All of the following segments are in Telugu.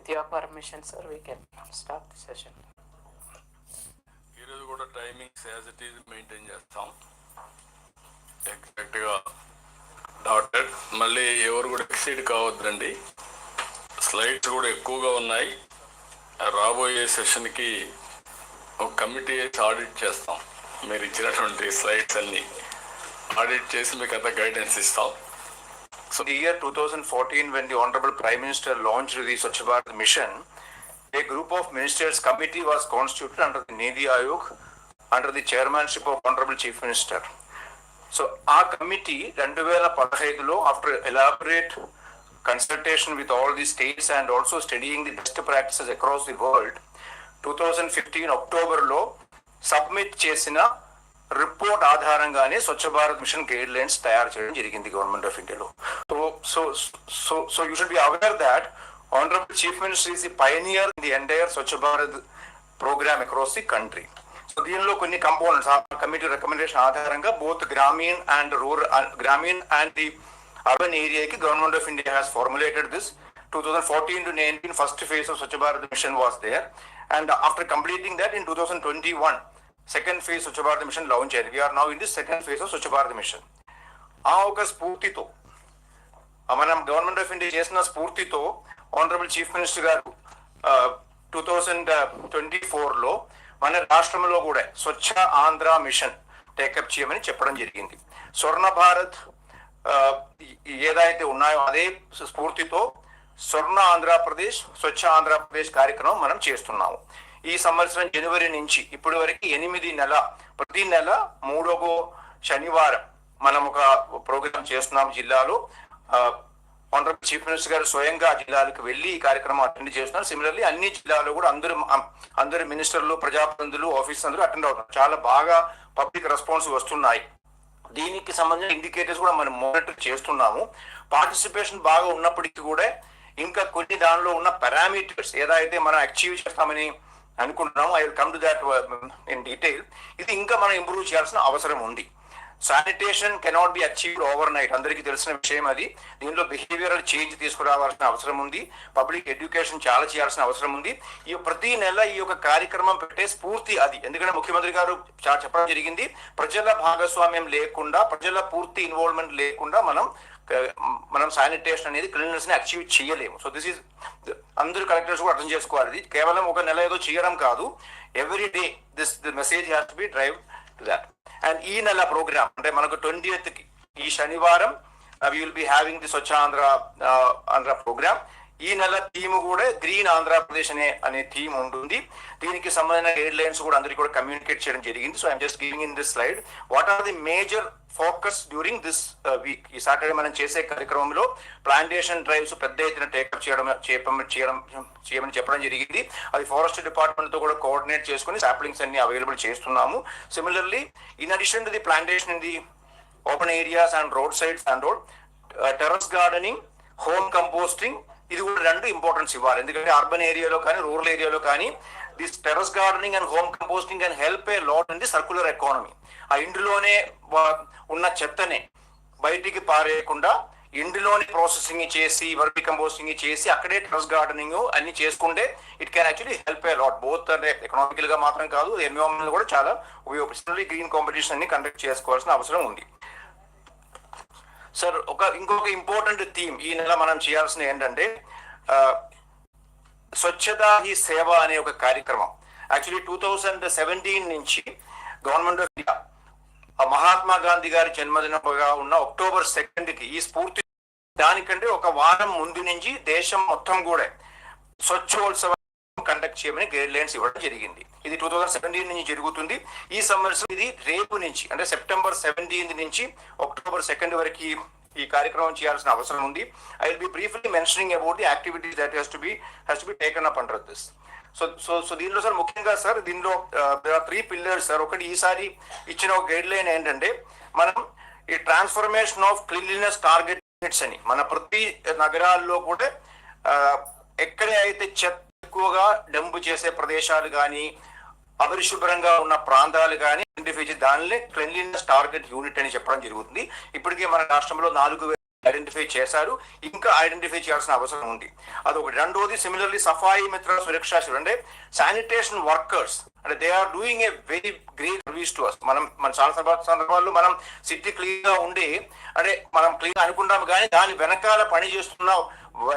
With your permission, sir, we can start the session. ఈరోజు కూడా timings as it is maintain చేస్తాం ఎగ్జాక్ట్గా డాటెడ్. మళ్ళీ ఎవరు కూడా ఎక్సైడ్ కావద్దండి. స్లైడ్స్ కూడా ఎక్కువగా ఉన్నాయి. రాబోయే సెషన్కి ఒక కమిటీ వేసి ఆడిట్ చేస్తాం. మీరు ఇచ్చినటువంటి స్లైడ్స్ అన్ని ఆడిట్ చేసి మీకు అంత గైడెన్స్ ఇస్తాం. So the year 2014, when the Honorable Prime Minister launched the Swachh Bharat mission, a group of ministers committee was constituted under the Niti Aayog under the chairmanship of Honorable Chief Minister. So our committee 2015 after elaborate consultation with all the states and also studying the best practices across the world, 2015 October lo submit chesina report ఆధారంగానే Swachh Bharat mission guidelines తయారు చేయడం జరిగింది గవర్నమెంట్ ఆఫ్ ఇండియాలో. So you should be aware that honourable chief minister is the pioneer in the entire Swachh Bharat programme across the country. So దీనిలో కొన్ని కంపోనెంట్స్ ఆ కమిటీ రికమెండేషన్ ఆధారంగా both Grameen and the urban ఏరియాకి government of India has formulated this. 2014 to 19 first phase of Swachh Bharat mission was there, and after completing that in 2021 second phase Swachh Bharat mission launch అయింది. We are now in the second phase of Swachh Bharat mission. ఆ ఒక స్ఫూర్తితో మనం గవర్నమెంట్ ఆఫ్ ఇండియా చేసిన స్ఫూర్తితో ఆనరబుల్ చీఫ్ మినిస్టర్ గారు 2024లో మన రాష్ట్రంలో కూడా స్వచ్ఛ ఆంధ్ర మిషన్ టేకప్ చేయమని చెప్పడం జరిగింది. స్వర్ణ భారత్ ఏదైతే ఉన్నాయో అదే స్ఫూర్తితో స్వర్ణ ఆంధ్రప్రదేశ్, స్వచ్ఛ ఆంధ్రప్రదేశ్ కార్యక్రమం మనం చేస్తున్నాము. ఈ సంవత్సరం జనవరి నుంచి ఇప్పటి వరకు 8 నెల ప్రతి నెల 3వ శనివారం మనం ఒక ప్రోగ్రామ్ చేస్తున్నాం జిల్లాలో. ఆనరబుల్ చీఫ్ మినిస్టర్ గారు స్వయంగా జిల్లాలకు వెళ్ళి ఈ కార్యక్రమం అటెండ్ చేస్తున్నారు. సిమిలర్లీ అన్ని జిల్లాలో కూడా అందరు మినిస్టర్లు, ప్రజాప్రతినిధులు, ఆఫీసర్స్ అందరూ అటెండ్ అవుతున్నారు. చాలా బాగా పబ్లిక్ రెస్పాన్స్ వస్తున్నాయి. దీనికి సంబంధించిన ఇండికేటర్స్ కూడా మనం మానిటర్ చేస్తున్నాము. పార్టిసిపేషన్ బాగా ఉన్నప్పటికీ కూడా ఇంకా కొన్ని దానిలో ఉన్న పారామీటర్స్ ఏదైతే మనం అచీవ్ చేస్తామని అనుకుంటున్నాము, I will come to that in detail. ఇది ఇంకా మనం ఇంప్రూవ్ చేయాల్సిన అవసరం ఉంది. Sanitation cannot be achieved over night, అందరికీ తెలిసిన విషయం అది. దీనిలో బిహేవియరల్ చేంజ్ తీసుకురావాల్సిన అవసరం ఉంది. పబ్లిక్ ఎడ్యుకేషన్ చాలా చేయాల్సిన అవసరం ఉంది. ఈ ప్రతి నెల ఈ యొక్క కార్యక్రమం పెట్టే స్ఫూర్తి అది. ఎందుకంటే ముఖ్యమంత్రి గారు చాలా చెప్పడం జరిగింది, ప్రజల భాగస్వామ్యం లేకుండా, ప్రజల పూర్తి ఇన్వాల్వ్మెంట్ లేకుండా మనం శానిటేషన్ అనేది క్లీన్‌నెస్ ని అచీవ్ చేయలేము. సో దిస్ ఈజ్ అందరూ కలెక్టర్స్ కూడా అర్థం చేసుకోవాలి. ఇది కేవలం ఒక నెల ఏదో చేయడం కాదు, every day this message has to be drive to that. And ఈ నెల ప్రోగ్రామ్ అంటే మనకు 20th కి ఈ శనివారం we will be having the Swachh Andhra programme. ఈ నెల థీమ్ కూడా గ్రీన్ ఆంధ్రప్రదేశ్ అనే థీమ్ ఉంటుంది. దీనికి సంబంధించిన గైడ్ లైన్స్ కూడా అందరికీ కూడా కమ్యూనికేట్ చేయడం జరిగింది. So I'm just giving in this slide what are the major focus during this week. ఈ సాటర్డే మనం చేసే కార్యక్రమంలో ప్లాంటేషన్ డ్రైవ్స్ పెద్ద ఎత్తున టేకప్ చేయమని చెప్పడం జరిగింది. అది ఫారెస్ట్ డిపార్ట్మెంట్ తో కూడా కోఆర్డినేట్ చేసుకుని సాప్లింగ్స్ అన్ని అవైలబుల్ చేస్తున్నాము. Similarly in addition to the plantation in the open areas and road sides and road, terrace gardening, home composting, ఇది కూడా 2 ఇంపార్టెన్స్ ఇవ్వాలి. ఎందుకంటే అర్బన్ ఏరియాలో కానీ రూరల్ ఏరియాలో కానీ this terrace gardening and home composting can help a lot in the circular economy. ఆ ఇంటిలోనే ఉన్న చెత్తని బయటికి పారేయకుండా ఇంటిలోనే ప్రాసెసింగ్ చేసి వర్మి కంపోస్టింగ్ చేసి అక్కడే టెర్రస్ గార్డెనింగ్ అన్ని చేసుకుంటే it can actually help a lot. Both అంటే ఎకనామికల్ గా మాత్రం కాదు, ఎన్విరాన్మెంట్ కూడా చాలా ఉపయోగపడుతుంది. గ్రీన్ కాంపిటీషన్ అన్ని కండక్ట్ చేసుకోవాల్సిన అవసరం ఉంది. సార్ ఇంకొక ఇంపార్టెంట్ థీమ్ ఈ నెల మనం చేయాల్సిన ఏంటంటే స్వచ్ఛతా హీ సేవ అనే ఒక కార్యక్రమం. యాక్చువల్లీ 2017 నుంచి government of India Mahatma Gandhi గారి జన్మదినంగా ఉన్న October 2కి ఈ స్ఫూర్తి దానికంటే ఒక వారం ముందు నుంచి దేశం మొత్తం కూడా స్వచ్ఛోత్సవం కండక్ట్ చేయమని గైడ్ లైన్స్ ఇవ్వడం జరిగింది. ఇది 2017 నుంచి జరుగుతుంది. ఈ సంవత్సరం ఇది రేపు నుంచి అంటే September 17 నుంచి October 2 వరకు ఈ కార్యక్రమం చేయాల్సిన అవసరం ఉంది. I will be briefly mentioning about the activities that has to be taken up under this. So దీనిలో సార్ ముఖ్యంగా సార్ దీనిలో 3 పిల్లర్స్ సార్. ఒకటి ఈసారి ఇచ్చిన ఒక గైడ్ లైన్ ఏంటంటే మనం ఈ ట్రాన్స్ఫర్మేషన్ ఆఫ్ క్లీన్లీనెస్ టార్గెట్స్ అని మన ప్రతి నగరాల్లో కూడా ఎక్కడ అయితే చెత్త ఎక్కువగా డంపు చేసే ప్రదేశాలు కానీ అపరిశుభ్రంగా ఉన్న ప్రాంతాలు కానీ ఐడెంటిఫై చేసి దానిలో క్లీన్లీనెస్ టార్గెట్ యూనిట్ అని చెప్పడం జరుగుతుంది. ఇప్పటికే మన రాష్ట్రంలో 4,000 ఐడెంటిఫై చేశారు, ఇంకా ఐడెంటిఫై చేయాల్సిన అవసరం ఉంది. అదొకటి. రెండోది సిమిలర్లీ సఫాయి మిత్ర సురక్షా శిబిరం అంటే శానిటేషన్ వర్కర్స్ అంటే they are doing a very great service to us. మన చాలా సందర్భాల్లో మనం సిటీ క్లీన్ గా ఉండి అంటే మనం క్లీన్ అనుకుంటాం, కానీ దాని వెనకాల పని చేస్తున్న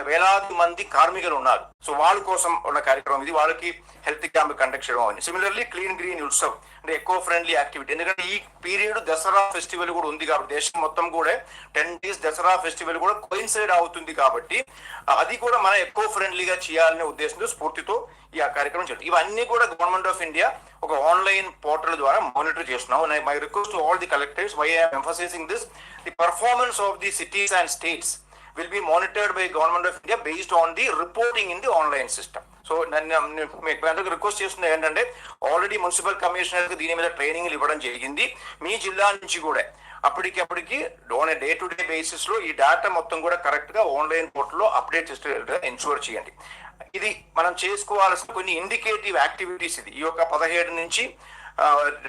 వేలాది మంది కార్మికులు ఉన్నారు. సో వాళ్ళ కోసం ఉన్న కార్యక్రమం ఇది. వాళ్ళకి హెల్త్ క్యాంప్ కండక్ట్ చేయడం అని. సిమిలర్లీ క్లీన్ గ్రీన్ ఉత్సవ్ అంటే ఎకో ఫ్రెండ్లీ యాక్టివిటీ. ఎందుకంటే ఈ పీరియడ్ దసరా ఫెస్టివల్ కూడా ఉంది కాబట్టి దేశం మొత్తం కూడా 10 days దసరా ఫెస్టివల్ కూడా కోయిన్సైడ్ అవుతుంది కాబట్టి అది కూడా మనం ఎకో ఫ్రెండ్లీగా చేయాలనే ఉద్దేశంతో స్ఫూర్తితో ఈ కార్యక్రమం చేస్తుంది. ఇవన్నీ కూడా గవర్నమెంట్ ఆఫ్ ఇండియా ఒక ఆన్లైన్ పోర్టల్ ద్వారా మానిటర్ చేస్తున్నాం. My request to all the collectors, why I'm emphasizing this, the performance of the cities and states will be monitored by Government of India based on the reporting in the online system. So నేను రిక్వెస్ట్ చేస్తుంది ఏంటంటే ఆల్రెడీ మున్సిపల్ కమిషనర్ దీని మీద ట్రైనింగ్లు ఇవ్వడం జరిగింది. మీ జిల్లా నుంచి కూడా అప్పటికి డే టు డే బేసిస్ లో ఈ డేటా మొత్తం కూడా కరెక్ట్ గా ఆన్లైన్ పోర్టల్లో అప్డేట్ చేస్తే ఎన్షూర్ చేయండి. ఇది మనం చేసుకోవాల్సిన కొన్ని ఇండికేటివ్ యాక్టివిటీస్. ఇది ఈ యొక్క 17 నుంచి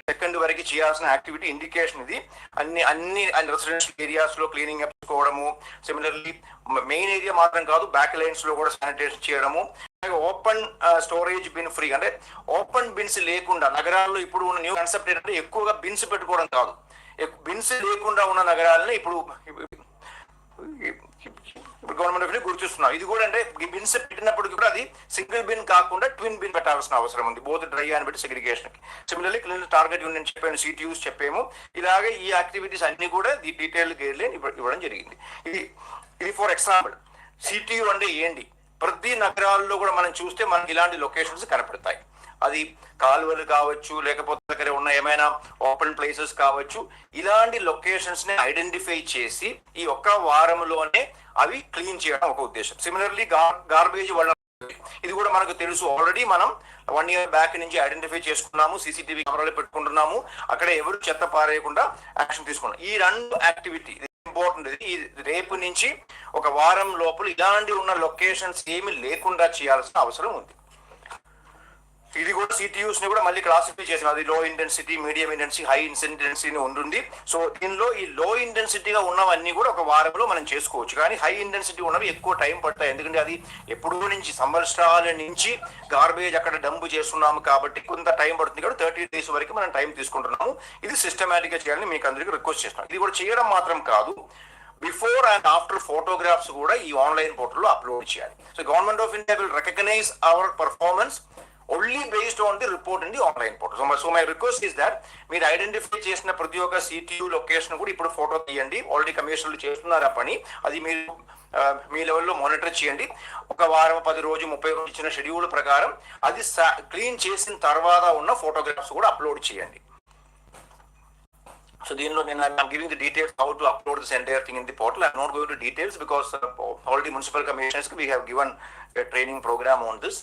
2 వరకు చేయాల్సిన యాక్టివిటీ ఇండికేషన్ ఇది. అన్ని రెసిడెన్షియల్ ఏరియాస్ లో క్లీనింగ్ చేసుకోవడము, సిమిలర్లీ మెయిన్ ఏరియా మాత్రం కాదు బ్యాక్ లైన్స్ లో కూడా శానిటైజేషన్ చేయడము, ఓపెన్ స్టోరేజ్ బిన్ ఫ్రీ అంటే ఓపెన్ బిన్స్ లేకుండా నగరాల్లో ఇప్పుడు ఉన్న న్యూ కాన్సెప్ట్ ఏంటంటే ఎక్కువగా బిన్స్ పెట్టుకోవడం కాదు, బిన్స్ లేకుండా ఉన్న నగరాలని ఇప్పుడు గవర్నమెంట్ ఆఫ్ ఇండియా గుర్తిస్తున్నాం. ఇది కూడా అంటే ఈ బిన్స్ పెట్టినప్పటికీ కూడా అది సింగిల్ బిన్ కాకుండా ట్విన్ బిన్ పెట్టాల్సిన అవసరం ఉంది, బోత్ డ్రై అండ్ పెట్టి సెగ్రిగేషన్ కి. సిమిలర్లీ క్లీన్ టార్గెట్ యూనియన్ చెప్పాను, సిటీయూస్ చెప్పాము. ఇలాగే ఈ యాక్టివిటీస్ అన్ని కూడా ది డీటెయిల్ గైడ్ లైన్ ఇవ్వడం జరిగింది. ఇది ఫర్ ఎగ్జాంపుల్ సిటీయూ అంటే ఏంటి, ప్రతి నగరాల్లో కూడా మనం చూస్తే మనకి ఇలాంటి లొకేషన్స్ కనపడతాయి. అది కాలువలు కావచ్చు, లేకపోతే దగ్గర ఉన్న ఏమైనా ఓపెన్ ప్లేసెస్ కావచ్చు. ఇలాంటి లొకేషన్స్ ని ఐడెంటిఫై చేసి ఈ ఒక్క వారంలోనే అవి క్లీన్ చేయడం ఒక ఉద్దేశం. సిమిలర్లీ గార్బేజ్ వల్ల ఇది కూడా మనకు తెలుసు, ఆల్రెడీ మనం 1 year బ్యాక్ నుంచి ఐడెంటిఫై చేసుకున్నాము, సీసీటీవీ కెమెరాలు పెట్టుకుంటున్నాము, అక్కడ ఎవరు చెత్త పారేయకుండా యాక్షన్ తీసుకున్నాం. ఈ 2 యాక్టివిటీ ఇంపార్టెంట్. ఈ రేపు నుంచి ఒక వారం లోపల ఇలాంటి ఉన్న లొకేషన్స్ ఏమి లేకుండా చేయాల్సిన అవసరం ఉంది. ఇది కూడా సిటీయూస్ ని కూడా మళ్ళీ క్లాసిఫై చేసాం. అది లో intensity, medium intensity, high intensity ఉంటుంది. సో దీనిలో ఈ లో ఇంటెన్సిటీగా ఉన్నవన్నీ కూడా ఒక వారంలో మనం చేసుకోవచ్చు, కానీ హై ఇంటెన్సిటీ ఉన్నవి ఎక్కువ టైం పడతాయి. ఎందుకంటే అది ఎప్పుడూ నుంచి సంవత్సరాల నుంచి గార్బేజ్ అక్కడ డంప్ చేస్తున్నాము కాబట్టి కొంత టైం పడుతుంది. కాబట్టి 30 days వరకు మనం టైం తీసుకుంటున్నాము. ఇది సిస్టమేటిక్ గా చేయాలని మీకు అందరికీ రిక్వెస్ట్ చేస్తున్నాం. ఇది కూడా చేయడం మాత్రం కాదు, బిఫోర్ అండ్ ఆఫ్టర్ ఫోటోగ్రాఫ్స్ కూడా ఈ ఆన్లైన్ పోర్టల్లో అప్లోడ్ చేయాలి. So government of India will recognise our performance only based on the report in the online portal. So my request is that మీరు ఐడెంటిఫై చేసిన ప్రతి ఒక్క సిటీయూ లొకేషన్ కూడా ఇప్పుడు ఫోటో తీయండి. ఆల్రెడీ కమిషనర్లు చేస్తున్నారు ఆ పని, అది మీరు మీ లెవెల్లో మానిటర్ చేయండి. ఒక వారం, 10 రోజు, 30 రోజు ఇచ్చిన షెడ్యూల్ ప్రకారం అది క్లీన్ చేసిన తర్వాత ఉన్న ఫోటోగ్రాఫ్స్ కూడా అప్లోడ్ చేయండి. So దీనిలో I'm giving the details how to upload this entire thing in the portal. I'm not going to details because already municipal commissioners we have given a training program on this.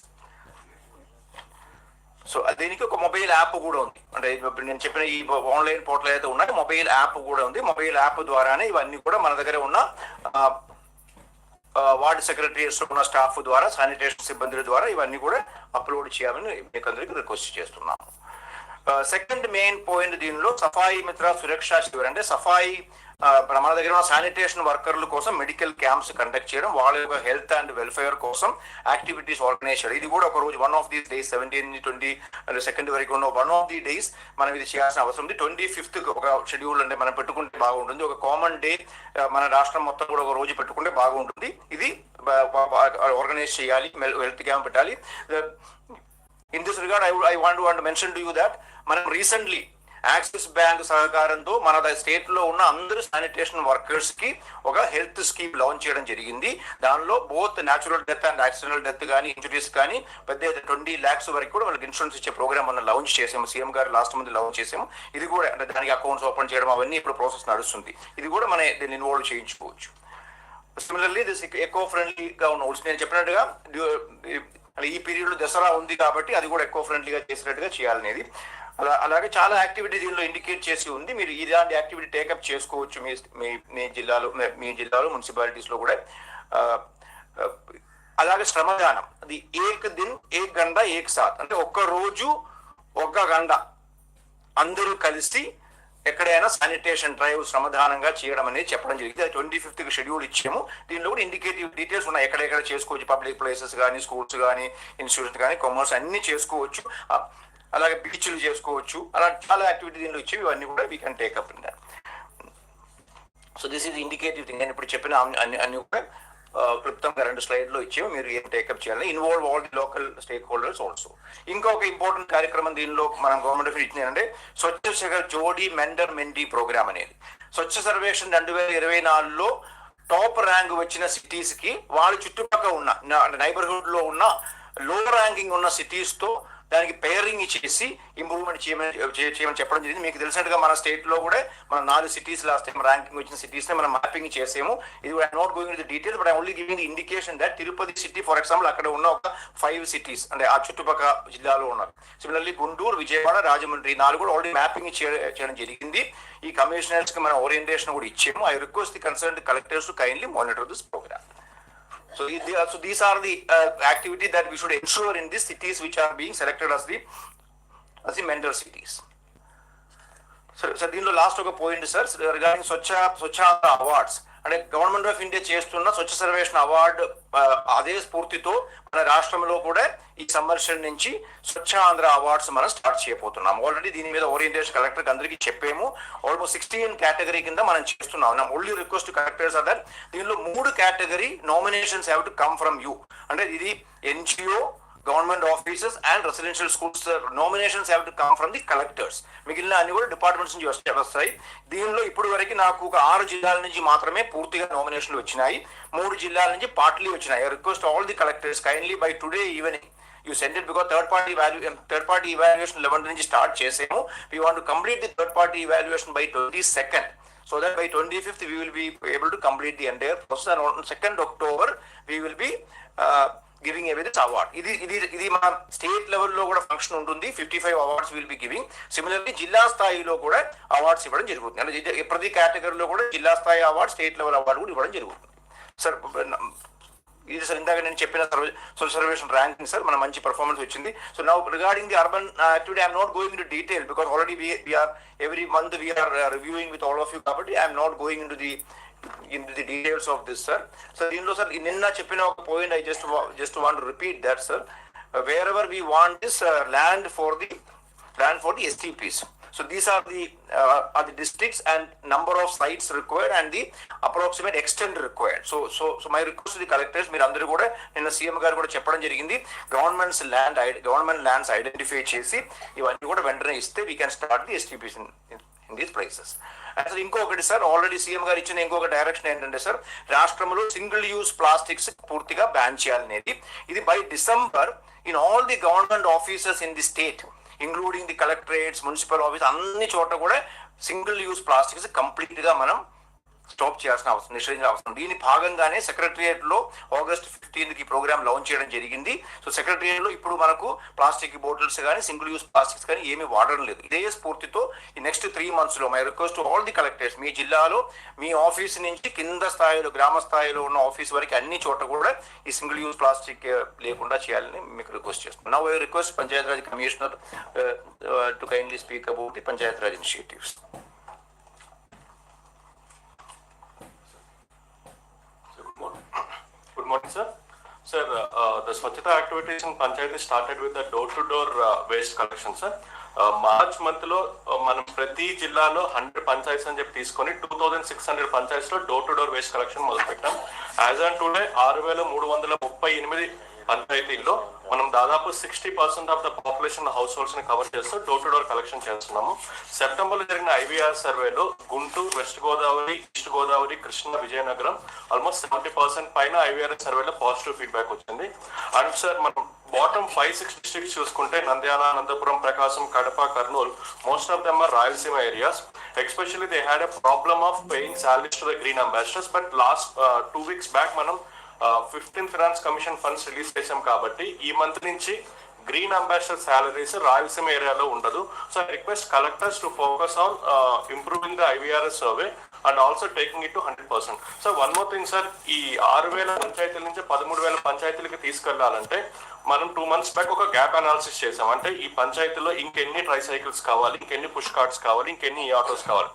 So దీనికి ఒక మొబైల్ యాప్ కూడా ఉంది. అంటే నేను చెప్పిన ఈ ఆన్లైన్ పోర్టల్ అయితే ఉన్నాయి, మొబైల్ యాప్ కూడా ఉంది. మొబైల్ యాప్ ద్వారానే ఇవన్నీ కూడా మన దగ్గర ఉన్న వార్డ్ సెక్రటరీస్ ఉన్న స్టాఫ్ ద్వారా, శానిటేషన్ సిబ్బందుల ద్వారా ఇవన్నీ కూడా అప్లోడ్ చేయాలని మీకు అందరికీ రిక్వెస్ట్ చేస్తున్నాము. సెకండ్ మెయిన్ పాయింట్ దీనిలో సఫాయి మిత్ర సురక్షా శిబిరం అంటే సఫాయి మన దగ్గర ఉన్న శానిటేషన్ వర్కర్ల కోసం మెడికల్ క్యాంప్స్ కండక్ట్ చేయడం, వాళ్ళ యొక్క హెల్త్ అండ్ వెల్ఫేర్ కోసం యాక్టివిటీస్ ఆర్గనైజ్ చేయడం. ఇది కూడా ఒక రోజు 1 of these days 17, 22 వరకు ఉన్న 1 of the days మనం ఇది చేయాల్సిన అవసరం ఉంది. 25th ఒక షెడ్యూల్ అంటే మనం పెట్టుకుంటే బాగుంటుంది. ఒక కామన్ డే మన రాష్ట్రం మొత్తం కూడా ఒక రోజు పెట్టుకుంటే బాగుంటుంది. ఇది ఆర్గనైజ్ చేయాలి, హెల్త్ క్యాంప్ పెట్టాలి. In this regard I want to mention to you that మనం రీసెంట్లీ యాక్సిస్ బ్యాంక్ సహకారంతో మన స్టేట్ లో ఉన్న అందరు శానిటేషన్ వర్కర్స్ కి ఒక హెల్త్ స్కీమ్ లాంచ్ చేయడం జరిగింది. దానిలో both natural death and accidental death కానీ, ఇంజురీస్ కానీ పెద్ద 20 lakhs వరకు కూడా వాళ్ళకి ఇన్సూరెన్స్ ఇచ్చే ప్రోగ్రామ్ మనం లాంచ్ చేసాము. సీఎం గారు లాస్ట్ మంత్ లాంచ్ చేసాము. ఇది కూడా అంటే దానికి అకౌంట్స్ ఓపెన్ చేయడం అవన్నీ ఇప్పుడు ప్రాసెస్ నడుస్తుంది. ఇది కూడా మనం దీన్ని ఇన్వాల్వ్ చేయించుకోవచ్చు. సిమిలర్లీ దిస్ ఎకో ఫ్రెండ్లీగా ఉన్న నేను చెప్పినట్టుగా ఈ పీరియడ్ లో దసరా ఉంది కాబట్టి అది కూడా ఎకో ఫ్రెండ్లీగా చేసినట్టుగా చేయాలనేది. అలాగే చాలా యాక్టివిటీ దీనిలో ఇండికేట్ చేసి ఉంది. మీరు ఇలాంటి యాక్టివిటీ టేకప్ చేసుకోవచ్చు మీ జిల్లాలో మున్సిపాలిటీస్ లో కూడా. అలాగే శ్రమదానం, అది ఏక్ దిన్ ఏక్ గంట ఏక్ సాత్ అంటే ఒక్క రోజు 1 గంట అందరూ కలిసి ఎక్కడైనా శానిటేషన్ డ్రైవ్ శ్రమదానంగా చేయడం అనేది చెప్పడం జరిగింది. అది 25కి షెడ్యూల్ ఇచ్చాము. దీనిలో కూడా ఇండికేటివ్ డీటెయిల్స్ ఉన్నాయి, ఎక్కడెక్కడ చేసుకోవచ్చు, పబ్లిక్ ప్లేసెస్ కానీ, స్కూల్స్ కానీ, ఇన్స్టిట్యూషన్స్ కానీ, కామర్స్ అన్ని చేసుకోవచ్చు, అలాగే బీచ్లు చేసుకోవచ్చు, అలా చాలా యాక్టివిటీ దీనిలో ఇచ్చేవి, ఇవన్నీ కూడా we can take up in that. So this is indicative thing. నేను ఇప్పుడు చెప్పిన అన్ని కూడా క్లుప్తంగా 2 స్లైడ్లో ఇచ్చేవి, మీరు ఏం టేకప్ చేయాలి. Involve all the local stake holders also. ఇంకొక ఇంపార్టెంట్ కార్యక్రమం దీనిలో మనం గవర్నమెంట్ ఆఫ్ ఇచ్చింది ఏంటంటే స్వచ్ఛ శహర్ జోడీ మెండర్ మెండీ ప్రోగ్రామ్ అనేది. స్వచ్ఛ సర్వేక్షణ 2024లో టాప్ ర్యాంక్ వచ్చిన సిటీస్ కి వాళ్ళ చుట్టుపక్కల ఉన్న నైబర్హుడ్ లో ఉన్న లో ర్యాంకింగ్ ఉన్న సిటీస్ తో దానికి పేరింగ్ చేసి ఇంప్రూవ్మెంట్ చేయమని చెప్పడం జరిగింది. మీకు తెలిసినట్టుగా మన స్టేట్ లో కూడా మన 4 సిటీస్ లాస్ట్ టైం ర్యాంకింగ్ వచ్చిన సిటీస్ ని మనం మ్యాపింగ్ చేసాము. ఇది not going the details, but I only giving the indication that Tirupati city for example అక్కడ ఉన్న ఒక 5 సిటీస్ అంటే ఆ చుట్టుపక్కల జిల్లాలో ఉన్నారు. సిమిలర్లీ గుంటూరు, విజయవాడ, రాజమండ్రి 4 కూడా ఆల్రెడీ మ్యాపింగ్ చేయడం జరిగింది. ఈ కమిషనర్స్ కి మనం ఓరియంటేషన్ కూడా ఇచ్చాము. I request the concerned collectors to kindly monitor this programme. So these are the activity that we should ensure in these cities which are being selected as the mentor cities. So దీనిలో లాస్ట్ ఒక పాయింట్ సార్ రిగార్డింగ్ స్వచ్ఛ అవార్డ్స్. అంటే గవర్నమెంట్ ఆఫ్ ఇండియా చేస్తున్న స్వచ్ఛ సర్వేక్షణ అవార్డు అదే స్ఫూర్తితో మన రాష్ట్రంలో కూడా ఈ సంవత్సరం నుంచి స్వచ్ఛ ఆంధ్ర అవార్డ్స్ మనం స్టార్ట్ చేయబోతున్నాం. ఆల్రెడీ దీని మీద ఓరియంటేషన్ కలెక్టర్ అందరికీ చెప్పాము. ఆల్మోస్ట్ 16 కేటగిరీ కింద మనం చేస్తున్నాం. Only request collectors are that దీనిలో 3 category nominations have to come from you. అంటే ఇది NGO, government offices and residential schools nominations have to come from the collectors. మిగిలిన అన్ని కూడా డిపార్ట్మెంట్స్ నుంచి వస్తాయి. దీనిలో ఇప్పుడు వరకు నాకు ఒక 6 జిల్లాల నుంచి మాత్రమే పూర్తిగా నామినేషన్లు వచ్చినాయి, 3 జిల్లాల నుంచి పార్ట్లీ వచ్చినాయి. I request all the collectors kindly by today evening you send it, because third party evaluation 11 నుంచి స్టార్ట్ చేసాము. we want to complete the third party evaluation by 22nd, so that by 25th we will be able to complete the entire process, and on 2nd October we will be giving away this award. ఇది మన స్టేట్ లెవెల్లో కూడా ఫంక్షన్ ఉంటుంది. 55 awards will be giving. Similarly జిల్లా స్థాయిలో కూడా అవార్డ్స్ ఇవ్వడం జరుగుతుంది. అంటే ప్రతి కేటగిరీలో కూడా జిల్లా స్థాయి అవార్డు, స్టేట్ లెవెల్ అవార్డు కూడా ఇవ్వడం జరుగుతుంది. సార్ ఇది సార్ ఇందాక నేను చెప్పిన సర్వేషన్ ర్యాంకింగ్ సార్ మన మంచి పర్ఫార్మెన్స్ వచ్చింది. So now regarding the urban activity I'm not going in to detail, because already we are every month we are reviewing with all of you, కాబట్టి I'm not going into the details of this, sir. So దీనిలో సార్ నిన్న చెప్పిన ఒక point I just want to repeat that, sir. Wherever we want this land for the STPs. So these are the districts and number of sites required and the approximate extent required. So my request to the collectors, మీరు అందరూ కూడా నిన్న సీఎం గారు కూడా చెప్పడం జరిగింది, గవర్నమెంట్ ల్యాండ్స్ ఐడెంటిఫై చేసి ఇవన్నీ కూడా వెంటనే ఇస్తే we can start the STPs in these places. అసలు ఇంకొకటి సార్, ఆల్రెడీ సీఎం గారు ఇచ్చిన ఇంకొక డైరెక్షన్ ఏంటంటే సార్, రాష్ట్రంలో సింగిల్ యూజ్ ప్లాస్టిక్స్ పూర్తిగా బ్యాన్ చేయాలనేది. ఇది by December in all the government offices in the state including the collectorates, municipal office, అన్ని చోట్ల కూడా సింగిల్ యూజ్ ప్లాస్టిక్స్ కంప్లీట్ గా మనం స్టాప్ చేయాల్సిన అవసరం, నిషేధించిన అవసరం. దీని భాగంగానే సెక్రటరియట్ లో August 15th ఈ ప్రోగ్రామ్ లాంచ్ చేయడం జరిగింది. సో సెక్రటరియట్ లో ఇప్పుడు మనకు ప్లాస్టిక్ బాటిల్స్ కానీ సింగిల్ యూజ్ ప్లాస్టిక్స్ కానీ ఏమీ వాడడం లేదు. ఇదే స్ఫూర్తితో ఈ నెక్స్ట్ 3 months లో my request to all the collectors, మీ జిల్లాలో మీ ఆఫీస్ నుంచి కింద స్థాయిలో గ్రామ స్థాయిలో ఉన్న ఆఫీస్ వరకు అన్ని చోట్ల కూడా ఈ సింగిల్ యూజ్ ప్లాస్టిక్ లేకుండా చేయాలని మీకు రిక్వెస్ట్ చేస్తున్నాను. Now I request Panchayati Raj commissioner to kindly speak about the Panchayati Raj initiatives. Good morning, sir. Sir, the Swachhata activities in Panchayati started with the door-to-door waste collection, sir. March month లో మనం ప్రతి జిల్లాలో 100 పంచాయతీస్ అని చెప్పి తీసుకొని 2600 పంచాయతీస్ లో door to door waste collection మొదలు పెట్టాం. యాజ్ ఆన్ టుడే 6338 పంచాయతీల్లో మనం దాదాపు 60% of the population households ని కవర్ చేస్తూ డోర్ టు డోర్ కలెక్షన్ చేస్తున్నాము. సెప్టెంబర్ లో జరిగిన IVR సర్వేలో Guntur, west Godavari, east Godavari, Krishna, Vizianagaram almost 70% పైన IVR సర్వేలో పాజిటివ్ ఫీడ్బ్యాక్ వచ్చింది. అండ్ సార్ మనం బాటమ్ 5-6 డిస్ట్రిక్ట్స్ చూసుకుంటే Nandyal, Anantapur, Prakasam, Kadapa, Kurnool, most of them are Rayalaseema areas. Especially they had a problem of paying salaries to the green ambassadors, but last 2 weeks back మనం 15th finance commission funds release చేసాం కాబట్టి ఈ మంత్ నుంచి గ్రీన్ అంబాసిడర్ సాలరీస్ రాయలసీమ ఏరియాలో ఉండదు. So I request collectors to focus on improving the IVR survey and also taking it to 100%. So one more thing, sir, ఈ 6,000 పంచాయతీల నుంచి 13,000 పంచాయతీలకి తీసుకెళ్లాలంటే మనం 2 months బ్యాక్ ఒక గ్యాప్ అనాలిసిస్ చేసాం. అంటే ఈ పంచాయతీలో ఇంకెన్ని ట్రై సైకిల్స్ కావాలి, ఇంకెన్ని పుష్ కార్డ్స్ కావాలి, ఇంకెన్ని ఈ ఆటోస్ కావాలి.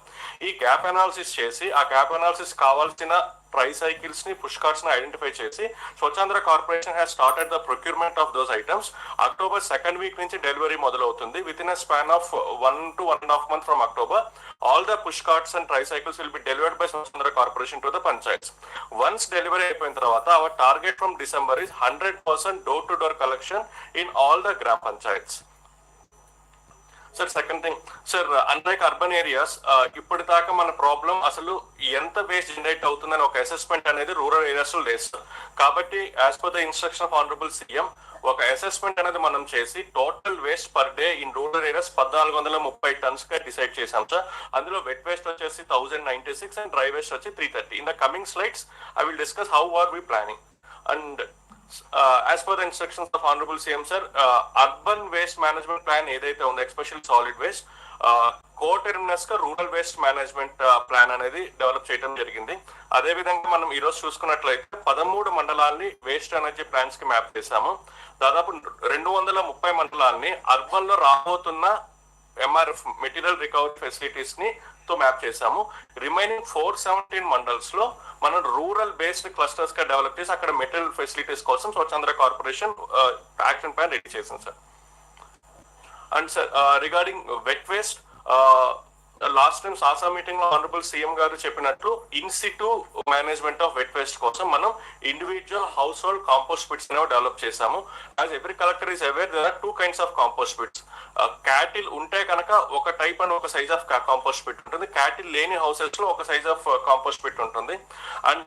ఈ గ్యాప్ అనాలిసిస్ చేసి ఆ గ్యాప్ అనాలిసిస్ కావాల్సిన ట్రై సైకిల్స్ ని పుష్ కార్డ్స్ ని ఐడెంటిఫై చేసి Swachhandhra corporation has started the procurement of those items. October 2nd week నుంచి డెలివరీ మొదలవుతుంది. With in a span of 1 to 1.5 months from October, all the push carts and tricycles will be delivered by Swachandra Corporation to the panchayats. Once delivery అయిపోయిన తర్వాత our target from December is 100% door-to-door collection in all the gram panchayats. Sir second thing, sir unlike urban areas ఇప్పటిదాకా మన ప్రాబ్లం అసలు ఎంత వేస్ట్ జనరేట్ అవుతుందని ఒక అసెస్మెంట్ అనేది రూరల్ ఏరియాస్ లో లేదు సార్. కాబట్టి as per the instruction of honourable CM ఒక అసెస్మెంట్ అనేది మనం చేసి total waste per day in rural areas 1430 tons గా డిసైడ్ చేశాం సార్. అందులో వెట్ వేస్ట్ వచ్చేసి 1096 అండ్ డ్రై వేస్ట్ వచ్చి 330. In the coming slides I will discuss how are we planning. And as per the instructions of honorable CM sir, urban waste management plan ఏదైతే ఉందో ఎస్పెషల్ సాలిడ్ వేస్ట్ కోటర్మినస్ గా రూరల్ వేస్ట్ మేనేజ్మెంట్ ప్లాన్ అనేది డెవలప్ చేయడం జరిగింది. అదే విధంగా మనం ఈ రోజు చూసుకున్నట్లయితే 13 మండలాల్ని వేస్ట్ ఎనర్జీ ప్లాన్స్ కి మ్యాప్ చేశాము. దాదాపు 230 మండలాల్ని అర్బన్ లో రాబోతున్న MRF మెటీరియల్ రికవరీ ఫెసిలిటీస్ ని తో మ్యాప్ చేశాము. రిమైనింగ్ 417 మండల్స్ లో మనం రూరల్ బేస్డ్ క్లస్టర్స్ గా డెవలప్ చేసి అక్కడ మెటీరియల్ ఫెసిలిటీస్ కోసం Swachhandhra corporation action plan ready చేసింది sir. And sir regarding wet waste, last time సాసా మీటింగ్ లో ఆనరబుల్ సీఎం గారు చెప్పినట్లు in situ management of wet waste కోసం మనం individual household compost pits అనేవి డెవలప్ చేశాము. As every collector is aware there are 2 kinds of compost pits. Cattle ఉంటే కనుక ఒక టైప్ అండ్ ఒక సైజ్ ఆఫ్ కాంపోస్ట్ పిట్ ఉంటుంది. క్యాటిల్ లేని హౌసెస్ లో ఒక సైజ్ ఆఫ్ కాంపోస్ట్ పిట్ ఉంటుంది. And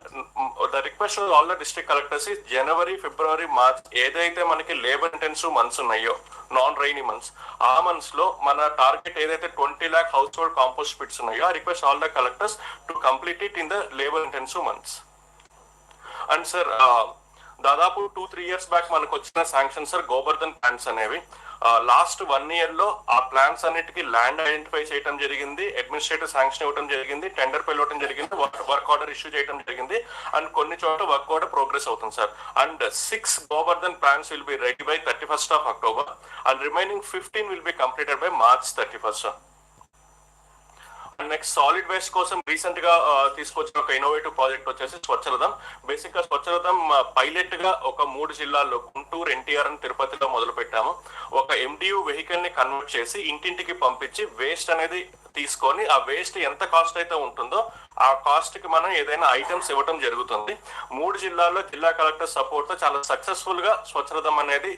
the request all the district collectors ఈ జనవరి, ఫిబ్రవరి, మార్చ్ ఏదైతే మనకి లేబర్ ఇంటెన్సివ్ మంత్స్ ఉన్నాయో, నాన్ రైనీ మంత్స్, ఆ మంత్స్ లో మన టార్గెట్ ఏదైతే 20 lakh household compost pits ఉన్నాయో, I request all the collectors to complete it in the labor intensive months. And sir, దాదాపు 2-3 years బ్యాక్ మనకు వచ్చిన శాంక్షన్ సార్ గోబర్ధన్ ప్లాన్స్ అనేవి. లాస్ట్ 1 year లో ఆ ప్లాన్స్ అన్నిటికీ ల్యాండ్ ఐడెంటిఫై చేయడం జరిగింది, అడ్మినిస్ట్రేటివ్ శాంక్షన్ ఇవ్వడం జరిగింది, టెండర్ పిలవడం జరిగింది, వర్క్ ఆర్డర్ ఇష్యూ చేయడం జరిగింది. అండ్ కొన్ని చోట్ల వర్క్ ఆర్డర్ ప్రోగ్రెస్ అవుతుంది sir. And 6 Gobardhan plans will be ready by 31st of October and remaining 15 will be completed by March 31st sir. Next solid waste కోసం రీసెంట్ గా తీసుకొచ్చిన ఒక ఇన్నోవేటివ్ ప్రాజెక్ట్ వచ్చేసి స్వచ్ఛరథం. బేసిక్ గా స్వచ్ఛరథం పైలట్ గా ఒక 3 జిల్లాల్లో గుంటూరు, ఎన్టీఆర్ అని తిరుపతిలో మొదలు పెట్టాము. ఒక MDU వెహికల్ ని కన్వర్ట్ చేసి ఇంటింటికి పంపించి వేస్ట్ అనేది తీసుకొని ఆ వేస్ట్ ఎంత కాస్ట్ అయితే ఉంటుందో ఆ కాస్ట్ కి మనం ఏదైనా ఐటమ్స్ ఇవ్వడం జరుగుతుంది. 3 జిల్లాల్లో జిల్లా కలెక్టర్ సపోర్ట్ తో చాలా సక్సెస్ఫుల్ గా స్వచ్ఛరథం అనేది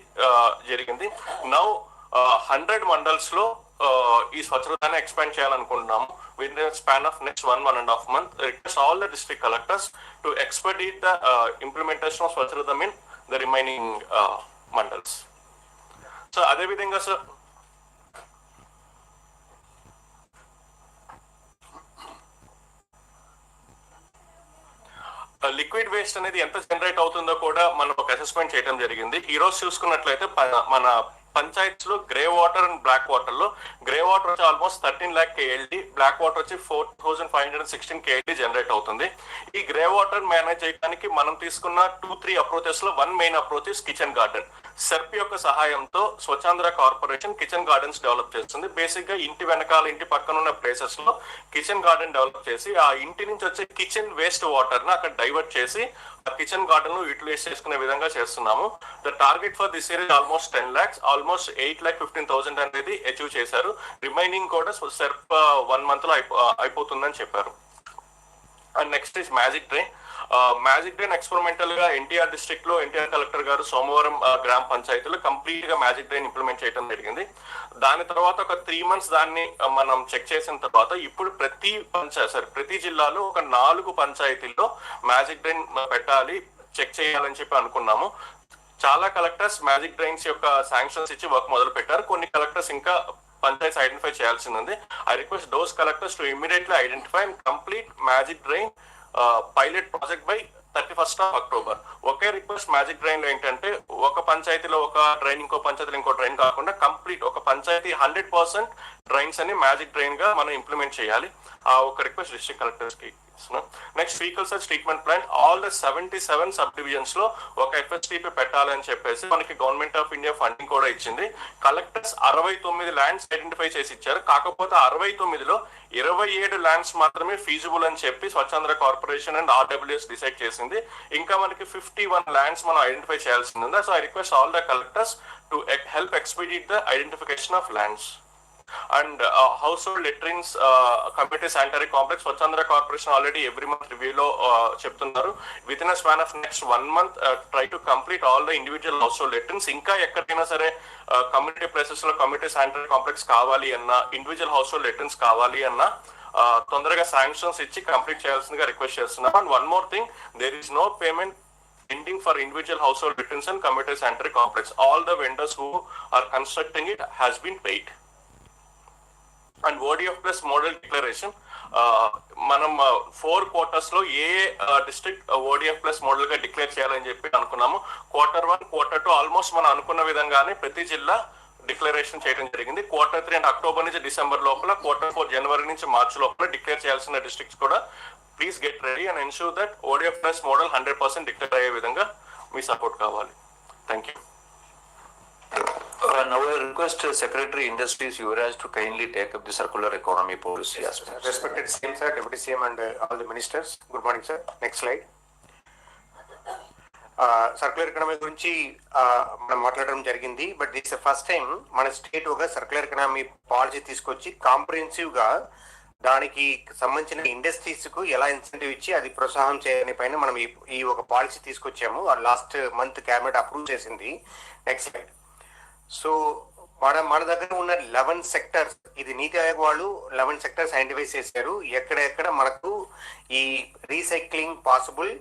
జరిగింది. నౌ 100 మండల్స్ లో ఈ స్వచ్ఛరథాన్ని ఎక్స్పాండ్ చేయాలనుకుంటున్నాము with the span of next 1.5 months. Request all the district collectors to expedite the implementation of స్వచ్ఛరథం in the remaining mandals. So అదే విధంగా సార్ లిక్విడ్ వేస్ట్ అనేది ఎంత జనరేట్ అవుతుందో కూడా మనం ఒక అసెస్మెంట్ చేయడం జరిగింది. ఈ రోజు చూసుకున్నట్లయితే మన పంచాయత్స్ లో grey water and black water లో గ్రే వాటర్ వచ్చి almost 13 lakh KLD, black water వచ్చి 4516 KLD జనరేట్ అవుతుంది. ఈ గ్రే వాటర్ మేనేజ్ చేయడానికి మనం తీసుకున్న 2-3 అప్రోచెస్ లో 1 main approach is kitchen garden. SERP యొక్క సహాయంతో Swachhandhra corporation kitchen gardens develop చేస్తుంది. బేసిక్ గా ఇంటి వెనకాల, ఇంటి పక్కన ఉన్న ప్లేసెస్ లో కిచెన్ గార్డెన్ డెవలప్ చేసి ఆ ఇంటి నుంచి వచ్చే కిచెన్ వేస్ట్ వాటర్ ని అక్కడ డైవర్ట్ చేసి ఆ కిచెన్ గార్డెన్ లో యూటిలైజ్ చేసుకునే విధంగా చేస్తున్నాము. The target for this year almost 10 lakhs, almost 8,15,000 అనేది అచీవ్ చేశారు. రిమైనింగ్ కూడా సెర్ప్ 1 month లో అయిపోతుందని చెప్పారు. And next is magic drain. Magic drain experimental గా ఎన్టీఆర్ డిస్ట్రిక్ట్ లో ఎన్టీఆర్ కలెక్టర్ గారు సోమవారం గ్రామ పంచాయతీలో కంప్లీట్ గా మ్యాజిక్ డ్రైన్ ఇంప్లిమెంట్ చేయడం జరిగింది. దాని తర్వాత ఒక 3 months దాన్ని మనం చెక్ చేసిన తర్వాత ఇప్పుడు ప్రతి జిల్లాలో ఒక 4 పంచాయతీల్లో మ్యాజిక్ డ్రైన్ పెట్టాలి, చెక్ చేయాలని చెప్పి అనుకున్నాము. చాలా కలెక్టర్స్ మ్యాజిక్ డ్రైన్స్ యొక్క శాంక్షన్స్ ఇచ్చి వర్క్ మొదలు పెట్టారు. కొన్ని కలెక్టర్స్ ఇంకా పంచాయత్ ఐడెంటిఫై చేయాల్సింది ఉంది. I request those collectors to immediately identify and complete magic drain pilot project by 31st of October. Okay request magic drain లో ఏంటంటే ఒక పంచాయతీలో ఒక డ్రైన్, ఇంకో పంచాయతీలో ఇంకో డ్రైన్ కాకుండా కంప్లీట్ ఒక పంచాయతీ 100% డ్రైన్స్ అని మ్యాజిక్ డ్రైన్ గా మనం ఇంప్లిమెంట్ చేయాలి. ఆ ఒక రిక్వెస్ట్ డిస్ట్రిక్ట్ కలెక్టర్స్ కి ఇస్తున్నాం. Next faecal search treatment plant all the 77 sub divisions లో ఒక FSTP పెట్టాలని చెప్పేసి మనకి గవర్నమెంట్ ఆఫ్ ఇండియా ఫండింగ్ కూడా ఇచ్చింది. కలెక్టర్స్ 69 ల్యాండ్స్ ఐడెంటిఫై చేసి ఇచ్చారు. కాకపోతే 69లో 27 ల్యాండ్స్ మాత్రమే ఫీజిబుల్ అని చెప్పి Swachhandhra corporation and RWS decide చేసింది. ఇంకా మనకి 51 ల్యాండ్స్ మనం ఐడెంటిఫై చేయాల్సింది ఉంది. So I request all the collectors to help expedite the identification of lands. And household latrines community sanitary complex Swachhandhra corporation already every month రివ్యూలో చెప్తున్నారు. With in a span of next 1 month try to complete all the individual household latrines. ఇంకా ఎక్కడికైనా సరే కమ్యూనిటీ ప్లేసెస్ లో కమ్యూనిటీ శానిటరీ కాంప్లెక్స్ కావాలి అన్నా, ఇండివిజువల్ హౌస్ హోల్డ్ లెట్రిన్స్ కావాలి అన్నా తొందరగా శాంక్షన్స్ ఇచ్చి కంప్లీట్ చేయాల్సిందిగా రిక్వెస్ట్ చేస్తున్నాం. And one more thing, there is no payment pending for individual household literins and community sanitary complex. All the vendors who are constructing it has been paid. And ODF plus model declaration మనం 4 quarters లో ఏ డిస్ట్రిక్ట్ ODF ప్లస్ మోడల్ గా డిక్లేర్ చేయాలని చెప్పి అనుకున్నాము. Q1, Q2 ఆల్మోస్ట్ మనం అనుకున్న విధంగానే ప్రతి జిల్లా డిక్లరేషన్ చేయడం జరిగింది. Q3 అంటే అక్టోబర్ నుంచి డిసెంబర్ లోపల, Q4 జనవరి నుంచి మార్చి లోపల డిక్లేర్ చేయాల్సిన డిస్ట్రిక్ట్స్ కూడా please get ready and ensure that ODF plus model 100% declare అయ్యే విధంగా మీ సపోర్ట్ కావాలి. Thank you. Now I request Secretary Industries Yuvraj to kindly take up the circular economy policy aspect. Respected CM sir, Deputy CM and all the ministers, good morning sir. Next slide. Circular economy గురించి మనం మాట్లాడడం జరిగింది. బట్ దిస్ ఫస్ట్ టైం మన స్టేట్ ఒక సర్క్యులర్ ఎకనామీ పాలసీ తీసుకొచ్చి కాంప్రిహెన్సివ్ గా దానికి సంబంధించిన ఇండస్ట్రీస్ కు ఎలా ఇన్సెంటివ్ ఇచ్చి అది ప్రోత్సాహం చేయని పైన మనం ఈ ఒక పాలసీ తీసుకొచ్చాము. లాస్ట్ మంత్ క్యాబినెట్ అప్రూవ్ చేసింది. Next slide. సో మన దగ్గర ఉన్న 11 సెక్టర్స్, ఇది నీతి ఆయోగ్ వాళ్ళు 11 సెక్టర్స్ ఐడెంటిఫై చేశారు. ఎక్కడెక్కడ మనకు ఈ recycling possible,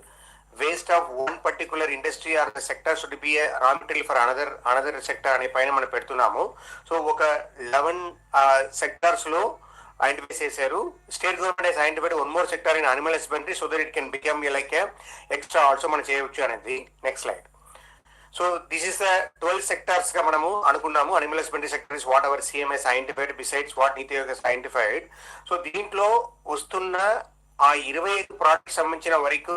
waste of one particular industry or sector should be raw material for another sector అనే పైన మనం పెడుతున్నాము. సో ఒక 11 సెక్టార్స్ లో ఐడెంటిఫై చేశారు. State government has identified one more sector in animal husbandry so that it can become like extra also మనం చేయవచ్చు అనేది. Next slide. So this is the 12 sectors గా మనము అనుకున్నాము. Animal husbandry sector is what our CMS identified besides what NITI Aayog identified. So దీంట్లో వస్తున్న ఆ 25 ప్రాజెక్ట్ సంబంధించిన వరకు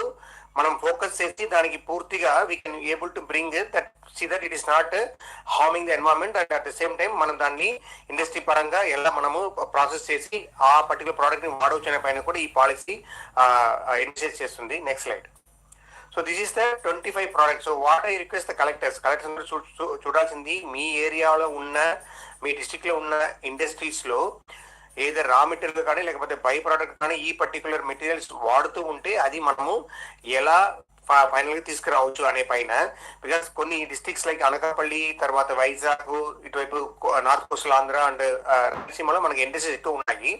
మనం ఫోకస్ చేసి దానికి పూర్తిగా we can able to bring that see that it is not harming the environment and at the same time మనం దాన్ని ఇండస్ట్రీ పరంగా ఎలా మనము ప్రాసెస్ చేసి ఆ పర్టికులర్ ప్రోడక్ట్ ని వాడవచ్చు అనే పైన కూడా ఈ పాలసీ ఎన్షూర్ చేస్తుంది. Next slide. So this is the 25 products. So what I request the collectors చూడాల్సింది మీ ఏరియాలో ఉన్న, మీ డిస్ట్రిక్ట్ లో ఉన్న ఇండస్ట్రీస్ లో ఏదో రా మెటీరియల్ కానీ లేకపోతే బై ప్రోడక్ట్ కానీ ఈ పర్టికులర్ మెటీరియల్స్ వాడుతూ ఉంటే అది మనము ఎలా ఫైనల్ గా తీసుకురావచ్చు అనే పైన. బికాస్ కొన్ని డిస్ట్రిక్ట్స్ లైక్ అనకాపల్లి, తర్వాత వైజాగ్, ఇటువైపు నార్త్ కోస్టల్ ఆంధ్ర అండ్ రాయలసీమలో మనకి ఇండస్ట్రీస్ ఎక్కువ ఉన్నాయి.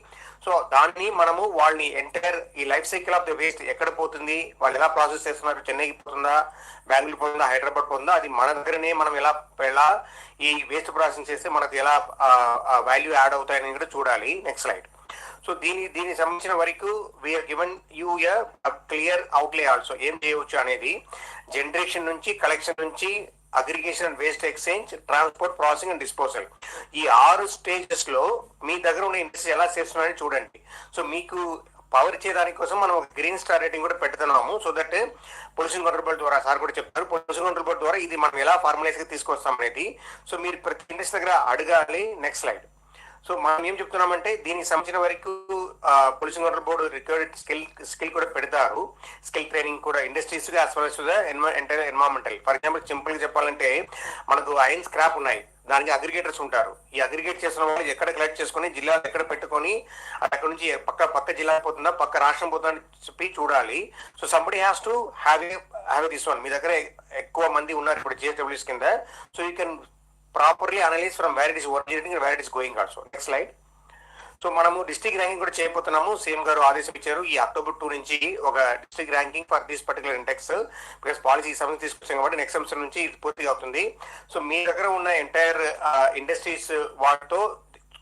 సో దాన్ని మనము వాళ్ళని ఎంటైర్ ఈ life cycle of the waste ఎక్కడ పోతుంది, వాళ్ళు ఎలా ప్రాసెస్ చేస్తున్నారు, చెన్నైకి పోతుందా, బెంగళూరు పోతుందా, హైదరాబాద్ పోతుందా, అది మన దగ్గరనే మనం ఎలా ఈ వేస్ట్ ప్రాసెసింగ్ చేస్తే మనకు ఎలా వాల్యూ యాడ్ అవుతాయని కూడా చూడాలి. Next slide. సో దీనికి సంబంధించిన వరకు we are given you clear outlay also ఏం చేయవచ్చు అనేది. జనరేషన్ నుంచి, కలెక్షన్ నుంచి, aggregation and waste exchange, transport, processing and disposal, ఈ 6 స్టేజెస్ లో మీ దగ్గర ఉన్న ఇండస్ట్రీ ఎలా చేస్తున్నారని చూడండి. సో మీకు పవర్ ఇచ్చే దానికోసం మనం ఒక గ్రీన్ స్టార్ రేటింగ్ కూడా పెడుతున్నాము. So that pollution control board ద్వారా, సార్ కూడా చెప్తారు, పొల్యూషన్ కంట్రోల్ బోర్డ్ ద్వారా ఇది మనం ఎలా ఫార్మలైజ్ గా తీసుకొస్తాం అనేది. సో మీరు ప్రతి ఇండస్ట్రీ దగ్గర అడగాలి. Next slide. సో మనం ఏం చెప్తున్నామంటే దీనికి సంబంధించిన వరకు pollution control board required skill కూడా పెడతారు. స్కిల్ ట్రైనింగ్ కూడా ఇండస్ట్రీస్ గా entire environmental. For example simple గా చెప్పాలంటే మనకు ఐరన్ స్క్రాప్ ఉన్నాయి, దానికి అగ్రిగేటర్స్ ఉంటారు. ఈ అగ్రిగేట్ చేసిన వాళ్ళు ఎక్కడ కలెక్ట్ చేసుకుని జిల్లాలు ఎక్కడ పెట్టుకొని అక్కడ నుంచి పక్క జిల్లా పోతుందా, పక్క రాష్ట్రం పోతుందా అని చెప్పి చూడాలి. So somebody has to have this one. మీ దగ్గర ఎక్కువ మంది ఉన్నారు ఇప్పుడు JSWs కింద. So you can properly analyse from where it is originating and where it is going also. Next slide. So మనము డిస్ట్రిక్ట్ ర్యాంకింగ్ కూడా చేయబోతున్నాము. సీఎం గారు ఆదేశం ఇచ్చారు ఈ October 2 నుంచి ఒక district ranking for this particular index. Because policy సమయం తీసుకొచ్చాం కాబట్టి నెక్స్ట్ సంవత్సరం నుంచి ఇది పూర్తిగా అవుతుంది. సో మీ దగ్గర ఉన్న ఎంటైర్ ఇండస్ట్రీస్ వాటితో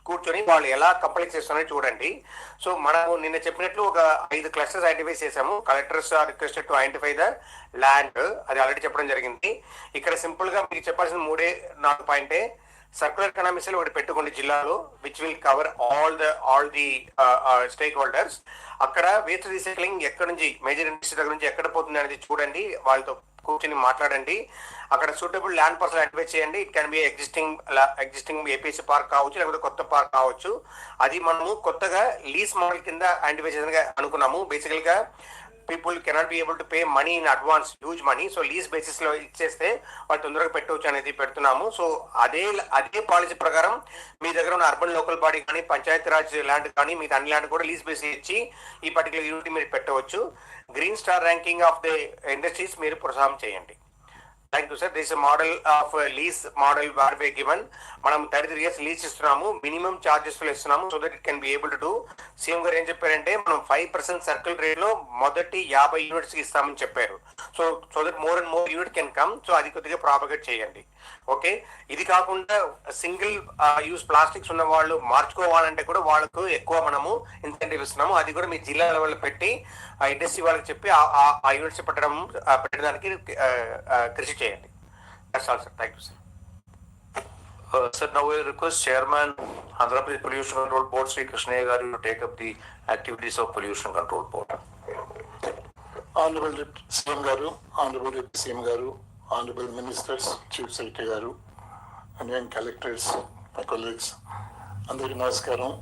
కూర్చొని వాళ్ళు ఎలా కంప్లైంట్ చేస్తున్నారో చూడండి. సో మనము నిన్న చెప్పినట్లు ఒక 5 క్లస్టర్స్ ఐడెంటిఫై చేసాము. Collectors are requested to identify the land, అది ఆల్రెడీ చెప్పడం జరిగింది. ఇక్కడ సింపుల్ గా మీకు చెప్పాల్సిన 3-4 పాయింటే. సర్కులర్ ఎకనామిక్స్ ఒకటి పెట్టుకోండి జిల్లాలో, which will cover all the stake holders. అక్కడ వేస్ట్ రీసైక్లింగ్ ఎక్కడ నుంచి, మేజర్ ఇండస్ట్రీ దగ్గర నుంచి ఎక్కడ పోతుంది అనేది చూడండి, వాళ్ళతో కూర్చొని మాట్లాడండి. అక్కడ సూటబుల్ ల్యాండ్ పర్సన్ ఐడెంటిఫై చేయండి. It can be existing APC park కావచ్చు, లేకపోతే కొత్త పార్క్ కావచ్చు. అది మనము కొత్తగా లీజ్ మోడల్ కింద ఐడెంటిఫై చేయాలని అనుకున్నాము. బేసికల్ గా people cannot be able to pay money in advance, huge money. So lease basis లో ఇచ్చేస్తే వాళ్ళు తొందరగా పెట్టవచ్చు అనేది పెడుతున్నాము. సో అదే పాలసీ ప్రకారం మీ దగ్గర ఉన్న అర్బన్ లోకల్ బాడీ కానీ, పంచాయతీ రాజ్ ల్యాండ్ కానీ, మీ అన్ని ల్యాండ్ కూడా లీజ్ బేసిస్ ఇచ్చి ఈ పర్టికులర్ యూనిట్ మీరు పెట్టవచ్చు. Green star ranking of the industries మీరు ప్రోత్సాహం చేయండి. Thank you sir. This model of lease model war were given. మనం 33 years లీజ్ ఇస్తున్నాము, మినిమం చార్జెస్ లో ఇస్తున్నాము, so that it can be able to do. CM గారు ఏం చెప్పారంటే మనం 5% సర్కిల్ రేట్ లో మొదటి 50 యూనిట్స్ ఇస్తామని చెప్పారు. So that more and more unit can come. So అది కొద్దిగా ప్రాపగేట్ చేయండి. ఓకే, ఇది కాకుండా సింగిల్ యూజ్ ప్లాస్టిక్స్ ఉన్న వాళ్ళు మార్చుకోవాలంటే కూడా వాళ్ళకు ఎక్కువ మనము ఇన్సెంటివ్ ఇస్తున్నాము. అది కూడా మీ జిల్లా లెవెల్లో పెట్టి ఆ ఇండస్ట్రీ వాళ్ళకి చెప్పి ఆ యూనిట్స్ పెట్టడానికి కృషి చేయండి. That's all sir. Thank you sir. Sir, now we request Chairman Andhra Pradesh Pollution Control Board Sri Krishnaya Garu to take up the activities of Pollution Control Board. Honorable CM Garu, Honorable CM Garu, Honorable Ministers, Chief Secretary Garu, and young collectors, my colleagues, అందరికీ నమస్కారం.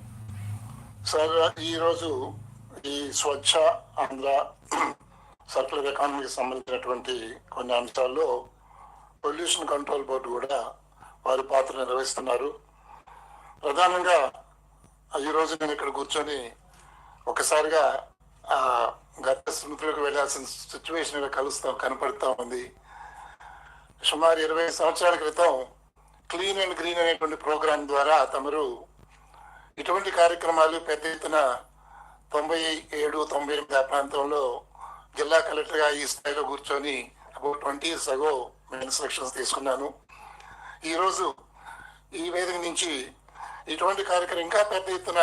సార్, ఈరోజు ఈ స్వచ్ఛ ఆంధ్ర సర్కులర్ ఎకానమీకి సంబంధించినటువంటి కొన్ని అంశాల్లో పొల్యూషన్ కంట్రోల్ బోర్డు కూడా వారి పాత్ర నిర్వహిస్తున్నారు. ప్రధానంగా ఈరోజు నేను ఇక్కడ కూర్చొని ఒకసారిగా గత స్మృతులకు వెళ్ళాల్సిన సిచ్యువేషన్ కనపడుతూ ఉంది. సుమారు 20 సంవత్సరాల క్రితం క్లీన్ అండ్ గ్రీన్ అనేటువంటి ప్రోగ్రాం ద్వారా తమరు ఇటువంటి కార్యక్రమాలు పెద్ద ఎత్తున 97-98 ఆ ప్రాంతంలో జిల్లా కలెక్టర్గా ఈ స్థాయిలో కూర్చొని అబౌట్ 20 years ago నేను ఇన్స్ట్రక్షన్స్ తీసుకున్నాను. ఈరోజు ఈ వేదిక నుంచి ఇటువంటి కార్యక్రమం ఇంకా పెద్ద ఎత్తున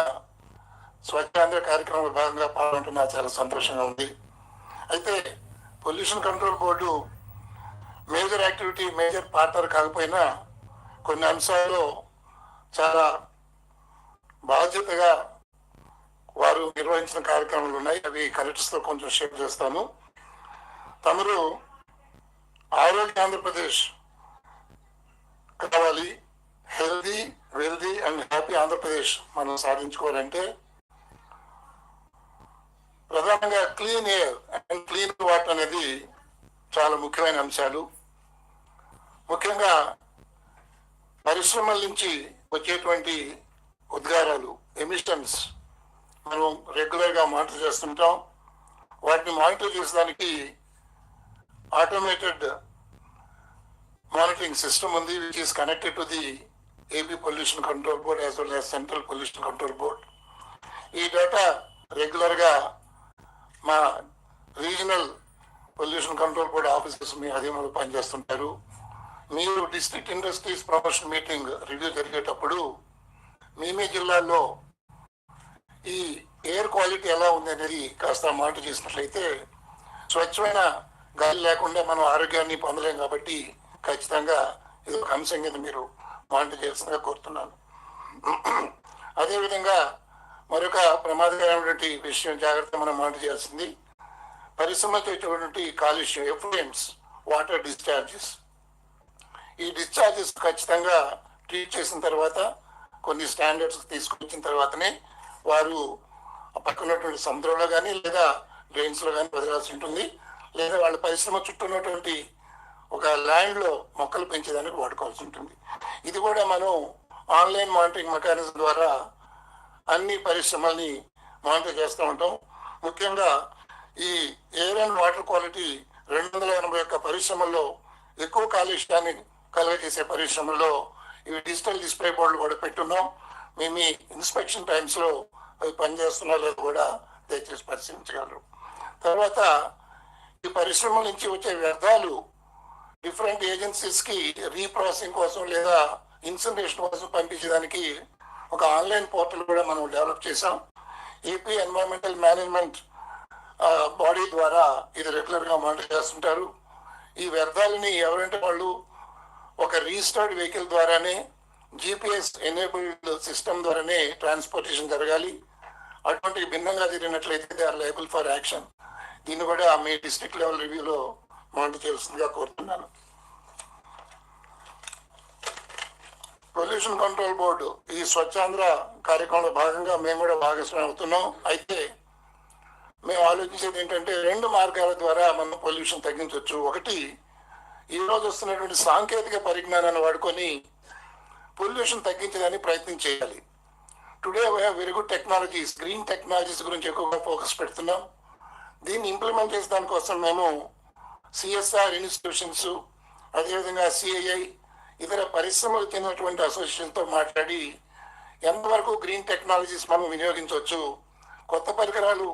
స్వచ్ఛాంధ్ర కార్యక్రమంలో భాగంగా పాల్గొంటున్నా చాలా సంతోషంగా ఉంది. అయితే pollution control board major activity, major partner కాకపోయినా కొన్ని అంశాల్లో చాలా బాధ్యతగా వారు నిర్వహించిన కార్యక్రమాలు ఉన్నాయి. అవి కలెక్టర్స్తో కొంచెం షేర్ చేస్తాను. తమరు ఆరోగ్య ఆంధ్రప్రదేశ్ కావాలి, healthy, wealthy and happy Andhra Pradesh మనం సాధించుకోవాలంటే ప్రధానంగా clean air and clean water అనేది చాలా ముఖ్యమైన అంశాలు. ముఖ్యంగా పరిశ్రమల నుంచి వచ్చేటువంటి ఉద్గారాలు, ఎమిషన్స్ మనం రెగ్యులర్గా మానిటర్ చేస్తుంటాం. వాటిని మానిటర్ చేసేదానికి ఆటోమేటెడ్ monitoring system ఉంది, which is connected to the AP Pollution Control Board as well as Central Pollution Control Board. ఈ డేటా రెగ్యులర్గా మా regional pollution control board officers మీ అధీనంలో పనిచేస్తుంటారు. మీరు district industries promotion meeting review జరిగేటప్పుడు మీ జిల్లాల్లో ఈ ఎయిర్ క్వాలిటీ ఎలా ఉంది అనేది కాస్త మానిటర్ చేసినట్లయితే స్వచ్ఛమైన గాలి లేకుండా మనం ఆరోగ్యాన్ని పొందలేం. కాబట్టి ఖచ్చితంగా ఇది ఒక అంశం కింద మీరు మానిటర్ చేయాల్సిందిగా కోరుతున్నాను. అదేవిధంగా మరొక ప్రమాదకరమైనటువంటి విషయం, జాగ్రత్త మనం మానిటర్ చేయాల్సింది పరిశ్రమతో వచ్చేటువంటి కాలుష్యం, ఎఫ్లూయెంట్స్, వాటర్ డిశ్చార్జెస్. ఈ డిశ్చార్జెస్ ఖచ్చితంగా ట్రీట్ చేసిన తర్వాత కొన్ని స్టాండర్డ్స్ తీసుకొచ్చిన తర్వాతనే వారు పక్కనటువంటి సముద్రంలో కానీ లేదా డ్రైన్స్లో కానీ వదలాల్సి ఉంటుంది. లేదా వాళ్ళ పరిశ్రమ చుట్టూ ఉన్నటువంటి ఒక ల్యాండ్లో మొక్కలు పెంచేదానికి వాడుకోవాల్సి ఉంటుంది. ఇది కూడా మనం ఆన్లైన్ మానిటరింగ్ మెకానిజం ద్వారా అన్ని పరిశ్రమల్ని మానిటర్ చేస్తూ ఉంటాం. ముఖ్యంగా ఈ ఎయిర్ అండ్ వాటర్ క్వాలిటీ 281 పరిశ్రమల్లో ఎక్కువ కాలుష్యాన్ని కలుగజేసే పరిశ్రమల్లో ఇవి డిజిటల్ డిస్ప్లే బోర్డులు కూడా పెట్టున్నాం. మేము ఈ ఇన్స్పెక్షన్ టైమ్స్లో అవి పనిచేస్తున్నా లేదు కూడా దయచేసి పరిశీలించగలరు. తర్వాత ఈ పరిశ్రమల నుంచి వచ్చే వ్యర్థాలు డిఫరెంట్ ఏజెన్సీస్కి రీప్రాసెసింగ్ కోసం లేదా ఇన్సినరేషన్ కోసం పంపించడానికి ఒక ఆన్లైన్ పోర్టల్ కూడా మనం డెవలప్ చేసాం. ఏపీ ఎన్వైరన్మెంటల్ మేనేజ్మెంట్ బాడీ ద్వారా ఇది రెగ్యులర్గా మానిటర్ చేస్తుంటారు. ఈ వ్యర్థాలని ఎవరంటే వాళ్ళు ఒక రిజిస్టర్డ్ వెహికల్ ద్వారానే GPS ఎనేబుల్డ్ సిస్టమ్ ద్వారానే ట్రాన్స్పోర్టేషన్ జరగాలి. అటువంటి భిన్నంగా జరిగినట్లయితే they are liable for action. దీన్ని కూడా మీ డిస్ట్రిక్ట్ లెవెల్ రివ్యూలో మానిటర్ చేయాల్సిందిగా కోరుతున్నాను. పొల్యూషన్ కంట్రోల్ బోర్డు ఈ స్వచ్ఛాంధ్ర కార్యక్రమంలో భాగంగా మేము కూడా భాగస్వామి అవుతున్నాం. అయితే మేము ఆలోచించేది ఏంటంటే 2 మార్గాల ద్వారా మనం పొల్యూషన్ తగ్గించవచ్చు. ఒకటి, ఈరోజు వస్తున్నటువంటి సాంకేతిక పరిజ్ఞానాన్ని వాడుకొని పొల్యూషన్ తగ్గించడానికి ప్రయత్నం చేయాలి. Today we have very good technologies, green technologies గురించి ఎక్కువగా ఫోకస్ పెడుతున్నాం. దీన్ని ఇంప్లిమెంట్ చేసే దానికోసం మేము CSR ఇన్స్టిట్యూషన్స్, అదేవిధంగా CII, ఇతర పరిశ్రమలు చెందినటువంటి అసోసియేషన్తో మాట్లాడి ఎంతవరకు గ్రీన్ టెక్నాలజీస్ మనం వినియోగించవచ్చు, కొత్త పరికరాలు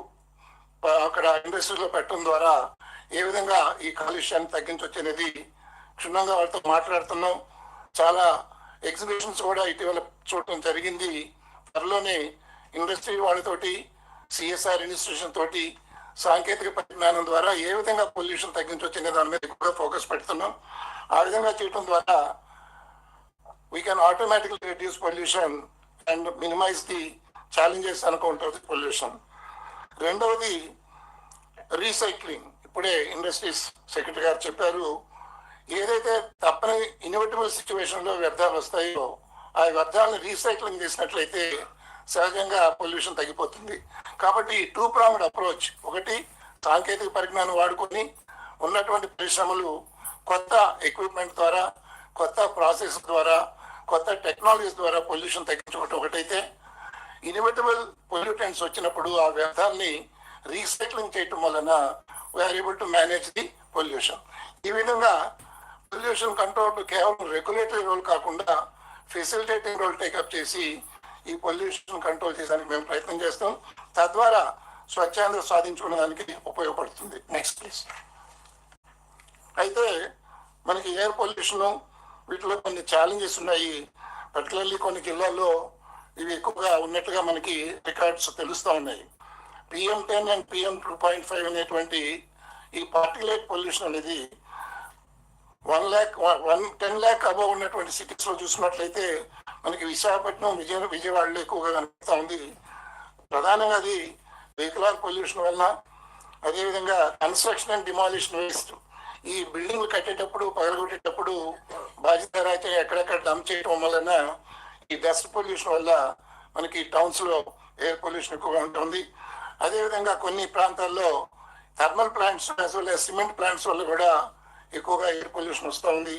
అక్కడ ఇండస్ట్రీలో పెట్టడం ద్వారా ఏ విధంగా ఈ కాలుష్యాన్ని తగ్గించవచ్చు అనేది క్షుణ్ణంగా వాళ్ళతో మాట్లాడుతున్నాం. చాలా ఎగ్జిబిషన్స్ కూడా ఇటీవల చూడటం జరిగింది. త్వరలోనే ఇండస్ట్రీ వాళ్ళతోటి, CSR ఇన్స్టిట్యూషన్ తోటి సాంకేతిక పరిజ్ఞానం ద్వారా ఏ విధంగా పొల్యూషన్ తగ్గించవచ్చు అనే దాని మీద ఎక్కువగా ఫోకస్ పెడుతున్నాం. ఆ విధంగా చేయడం ద్వారా we can automatically reduce pollution and minimize the challenges on account of the pollution. రెండవది రీసైక్లింగ్. ఇప్పుడే ఇండస్ట్రీస్ సెక్రటరీ గారు చెప్పారు, ఏదైతే తప్పని ఇన్ఎవిటబుల్ సిచ్యువేషన్లో వ్యర్థాలు వస్తాయో ఆ వ్యర్థాలను రీసైక్లింగ్ చేసినట్లయితే సహజంగా పొల్యూషన్ తగ్గిపోతుంది. కాబట్టి 2-pronged అప్రోచ్. ఒకటి, సాంకేతిక పరిజ్ఞానం వాడుకొని ఉన్నటువంటి పరిశ్రమలు కొత్త ఎక్విప్మెంట్ ద్వారా, కొత్త ప్రాసెస్ ద్వారా, కొత్త టెక్నాలజీస్ ద్వారా పొల్యూషన్ తగ్గించుకోవటం ఒకటైతే, ఇన్ఎవిటబుల్ పొల్యూటెంట్స్ వచ్చినప్పుడు ఆ వ్యర్థాలని రీసైక్లింగ్ చేయటం వలన we are able to manage the pollution. ఈ విధంగా పొల్యూషన్ కంట్రోల్ కేవలం రెగ్యులేటరీ రోల్ కాకుండా ఫెసిలిటేటింగ్ రోల్ టేకప్ చేసి ఈ పొల్యూషన్ కంట్రోల్ చేయడానికి మేము ప్రయత్నం చేస్తాం. తద్వారా స్వచ్ఛాంధ్ర సాధించుకోవడానికి ఉపయోగపడుతుంది. Next please. అయితే మనకి ఎయిర్ పొల్యూషన్ వీటిలో కొన్ని ఛాలెంజెస్ ఉన్నాయి. పర్టికులర్లీ కొన్ని జిల్లాల్లో ఇవి ఎక్కువగా ఉన్నట్టుగా మనకి రికార్డ్స్ తెలుస్తూ ఉన్నాయి. PM10 అండ్ PM2.5 అనేటువంటి ఈ పార్టికులేట్ పొల్యూషన్ అనేది 10 lakh అబవ్ ఉన్నటువంటి సిటీస్లో చూసినట్లయితే మనకి విశాఖపట్నం, విజయవాడలో ఎక్కువగా కనిపిస్తూ ఉంది. ప్రధానంగా అది వెహికులర్ పొల్యూషన్ వలన, అదేవిధంగా కన్స్ట్రక్షన్ అండ్ డిమాలిషన్ వేస్ట్. ఈ బిల్డింగ్లు కట్టేటప్పుడు, పగలగొట్టేటప్పుడు బాధ్యత అయితే ఎక్కడెక్కడ డంప్ చేయడం వలన ఈ డస్ట్ పొల్యూషన్ వల్ల మనకి టౌన్స్లో ఎయిర్ పొల్యూషన్ ఎక్కువగా ఉంటుంది. అదేవిధంగా కొన్ని ప్రాంతాల్లో thermal plants as well as cement plants వల్ల కూడా ఎక్కువగా ఎయిర్ పొల్యూషన్ వస్తూ ఉంది.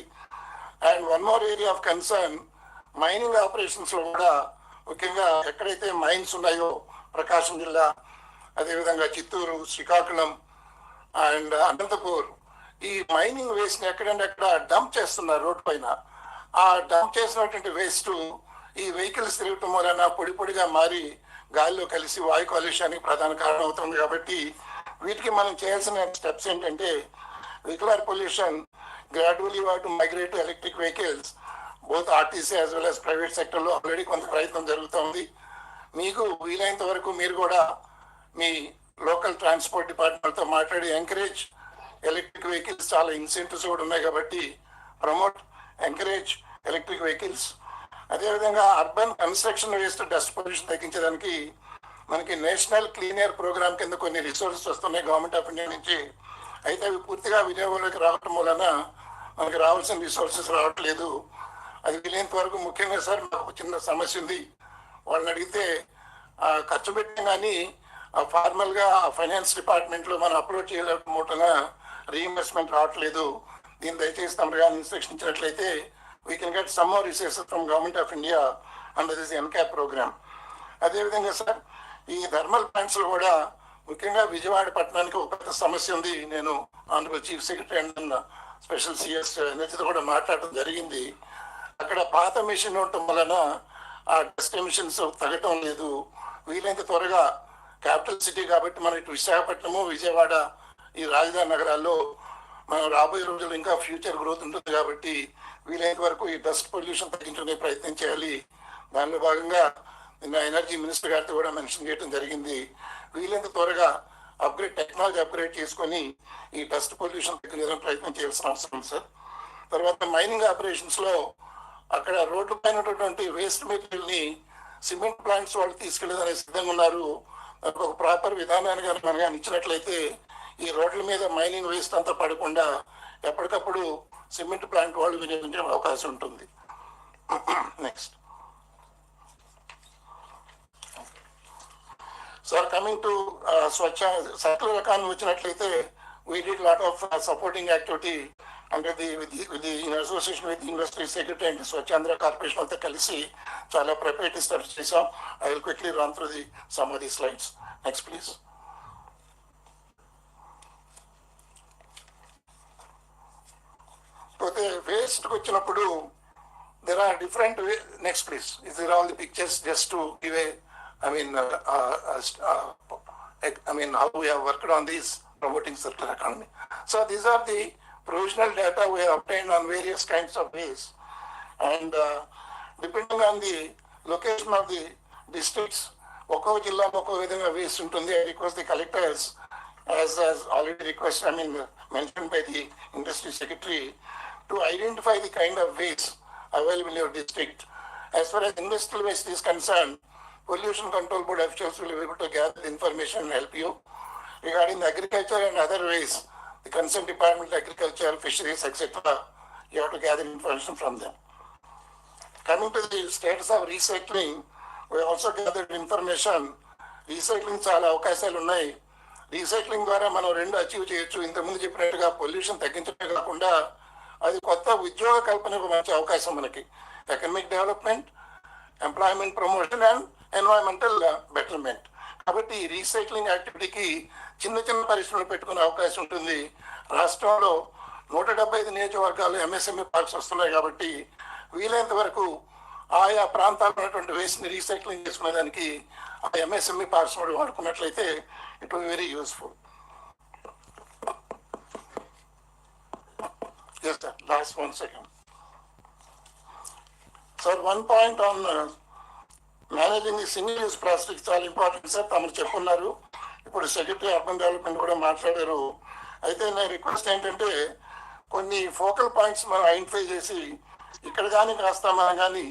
And one more area of concern, mining ఆపరేషన్స్లో కూడా ముఖ్యంగా ఎక్కడైతే మైన్స్ ఉన్నాయో ప్రకాశం జిల్లా, అదేవిధంగా చిత్తూరు, శ్రీకాకుళం అండ్ అనంతపూర్, ఈ మైనింగ్ వేస్ట్ ఎక్కడంటే అక్కడ డంప్ చేస్తున్నారు రోడ్ పైన. ఆ డంప్ చేసినటువంటి వేస్ట్ ఈ వెహికల్స్ తిరగటం వలన పొడి పొడిగా మారి గాలిలో కలిసి వాయు కాలుష్యానికి ప్రధాన కారణం అవుతుంది. కాబట్టి వీటికి మనం చేయాల్సిన స్టెప్స్ ఏంటంటే, vehicular pollution gradually what migrate to electric vehicles, both RTC as well as private సెక్టర్లో ఆల్రెడీ కొంత ప్రయత్నం జరుగుతుంది. మీకు వీలైనంత వరకు మీరు కూడా మీ లోకల్ ట్రాన్స్పోర్ట్ డిపార్ట్మెంట్తో మాట్లాడి ఎంకరేజ్ ఎలక్ట్రిక్ వెహికల్స్. చాలా ఇన్సెంటివ్స్ కూడా ఉన్నాయి కాబట్టి ప్రమోట్, ఎంకరేజ్ ఎలక్ట్రిక్ వెహికల్స్. అదేవిధంగా urban construction waste dust pollution తగ్గించడానికి మనకి నేషనల్ క్లీన్ ఎయిర్ ప్రోగ్రామ్ కింద కొన్ని రిసోర్సెస్ వస్తున్నాయి గవర్నమెంట్ ఆఫ్ ఇండియా నుంచి. అయితే అవి పూర్తిగా వినియోగంలోకి రావటం వలన మనకి రావాల్సిన రిసోర్సెస్ రావట్లేదు. అది వీలైనంత వరకు, ముఖ్యంగా సార్ మాకు చిన్న సమస్య ఉంది, వాళ్ళని అడిగితే ఖర్చు పెట్టాం కానీ ఫార్మల్గా ఫైనాన్స్ డిపార్ట్మెంట్లో మనం అప్లోడ్ చేయలేకపోవటం రీఇంబర్స్మెంట్ రావట్లేదు. దీన్ని దయచేసి తమరు కానీ ఇన్స్ట్రక్షన్ ఇచ్చినట్లయితే we can get some more resources from Government of India under this NCAP program. అదేవిధంగా సార్ ఈ థర్మల్ ప్లాంట్స్లో కూడా ముఖ్యంగా విజయవాడ పట్టణానికి ఒక పెద్ద సమస్య ఉంది. నేను honourable chief secretary and special CS ఎనర్జీతో కూడా మాట్లాడటం జరిగింది. అక్కడ పాత మిషన్ ఉండటం వలన ఆ డస్ట్ ఎమిషన్స్ తగ్గటం లేదు. వీలైనంత త్వరగా క్యాపిటల్ సిటీ కాబట్టి మన ఇటు విశాఖపట్నము, విజయవాడ ఈ రాజధాని నగరాల్లో మనం రాబోయే రోజుల్లో ఇంకా ఫ్యూచర్ గ్రోత్ ఉంటుంది కాబట్టి వీలైనంత వరకు ఈ డస్ట్ పొల్యూషన్ తగ్గించుకునే ప్రయత్నం చేయాలి. దానిలో భాగంగా నిన్న ఎనర్జీ మినిస్టర్ గారితో కూడా మెన్షన్ చేయడం జరిగింది. వీలైనంత త్వరగా టెక్నాలజీ అప్గ్రేడ్ చేసుకొని ఈ డస్ట్ పొల్యూషన్ తగ్గించే ప్రయత్నం చేయాల్సిన అవసరం ఉంది సార్. తర్వాత మైనింగ్ ఆపరేషన్స్ లో అక్కడ రోడ్డు పైన ఉన్నటువంటి వేస్ట్ మెటీరియల్ ని సిమెంట్ ప్లాంట్స్ వాళ్ళు తీసుకెళ్ళడానికి సిద్ధంగా ఉన్నారు. ఒక ప్రాపర్ విధానాన్ని కానీ మనం కానీ ఇచ్చినట్లయితే ఈ రోడ్ల మీద మైనింగ్ వేస్ట్ అంతా పడకుండా ఎప్పటికప్పుడు సిమెంట్ ప్లాంట్ వాళ్ళు వినియోగించే అవకాశం ఉంటుంది. Next sir, coming to Swachh circular economy వచ్చినట్లయితే we did a lot of supporting activity under the in association with the industry secretary and Swachandra Corporation of the Kalisi. Chala preparatory steps chesam. I will quickly run through some of these slides. Next, please. So waste వచ్చినప్పుడు there are different ways. Next, please. These are all the pictures just to give a how we have worked on this promoting circular economy. So these are the provisional data we have obtained on various kinds of waste, and depending on the location of the districts, ఒక్కో జిల్లాలో ఒక్కో విధంగా వేస్ట్ ఉంటుంది. I request the collectors, as already mentioned by the industry secretary, to identify the kind of waste available in your district. As far as industrial waste is concerned, Pollution Control Board officials will be able to gather the information and help you. Regarding the agriculture and other ways, the concerned department, agriculture, fisheries, etc., you have to gather information from them. Coming to the status of recycling, we also gathered information. Recycling చాలా అవకాశాలు ఉన్నాయి. రీసైక్లింగ్ ద్వారా మనం రెండు అచీవ్ చేయొచ్చు. ఇంతకుముందు చెప్పినట్టుగా పొల్యూషన్ తగ్గించడమే కాకుండా అది కొత్త ఉద్యోగ కల్పనకు మంచి అవకాశం మనకి. Economic development, employment promotion and environmental betterment. కాబట్టి ఈ రీసైక్లింగ్ యాక్టివిటీకి చిన్న చిన్న పరిశ్రమలు పెట్టుకునే అవకాశం ఉంటుంది. రాష్ట్రంలో 175 నియోజకవర్గాలు ఎంఎస్ఎంఈ పార్క్స్ వస్తున్నాయి. కాబట్టి వీలైనంత వరకు ఆయా ప్రాంతాల్లో ఉన్నటువంటి వేస్ట్ని రీసైక్లింగ్ చేసుకునే దానికి ఆ ఎంఎస్ఎంఈ పార్క్స్ కూడా వాడుకున్నట్లయితే it will very useful. Yes, sir. Last 1 second. Sir, one point on managing the single use plastic చాలా ఇంపార్టెంట్ సార్. తమరు చెప్పున్నారు, ఇప్పుడు సెక్రటరీ అర్బన్ డెవలప్మెంట్ కూడా మాట్లాడారు. అయితే నా రిక్వెస్ట్ ఏంటంటే కొన్ని ఫోకల్ పాయింట్స్ మనం ఐడెంటిఫై చేసి ఇక్కడ కానీ కాస్త మనం కానీ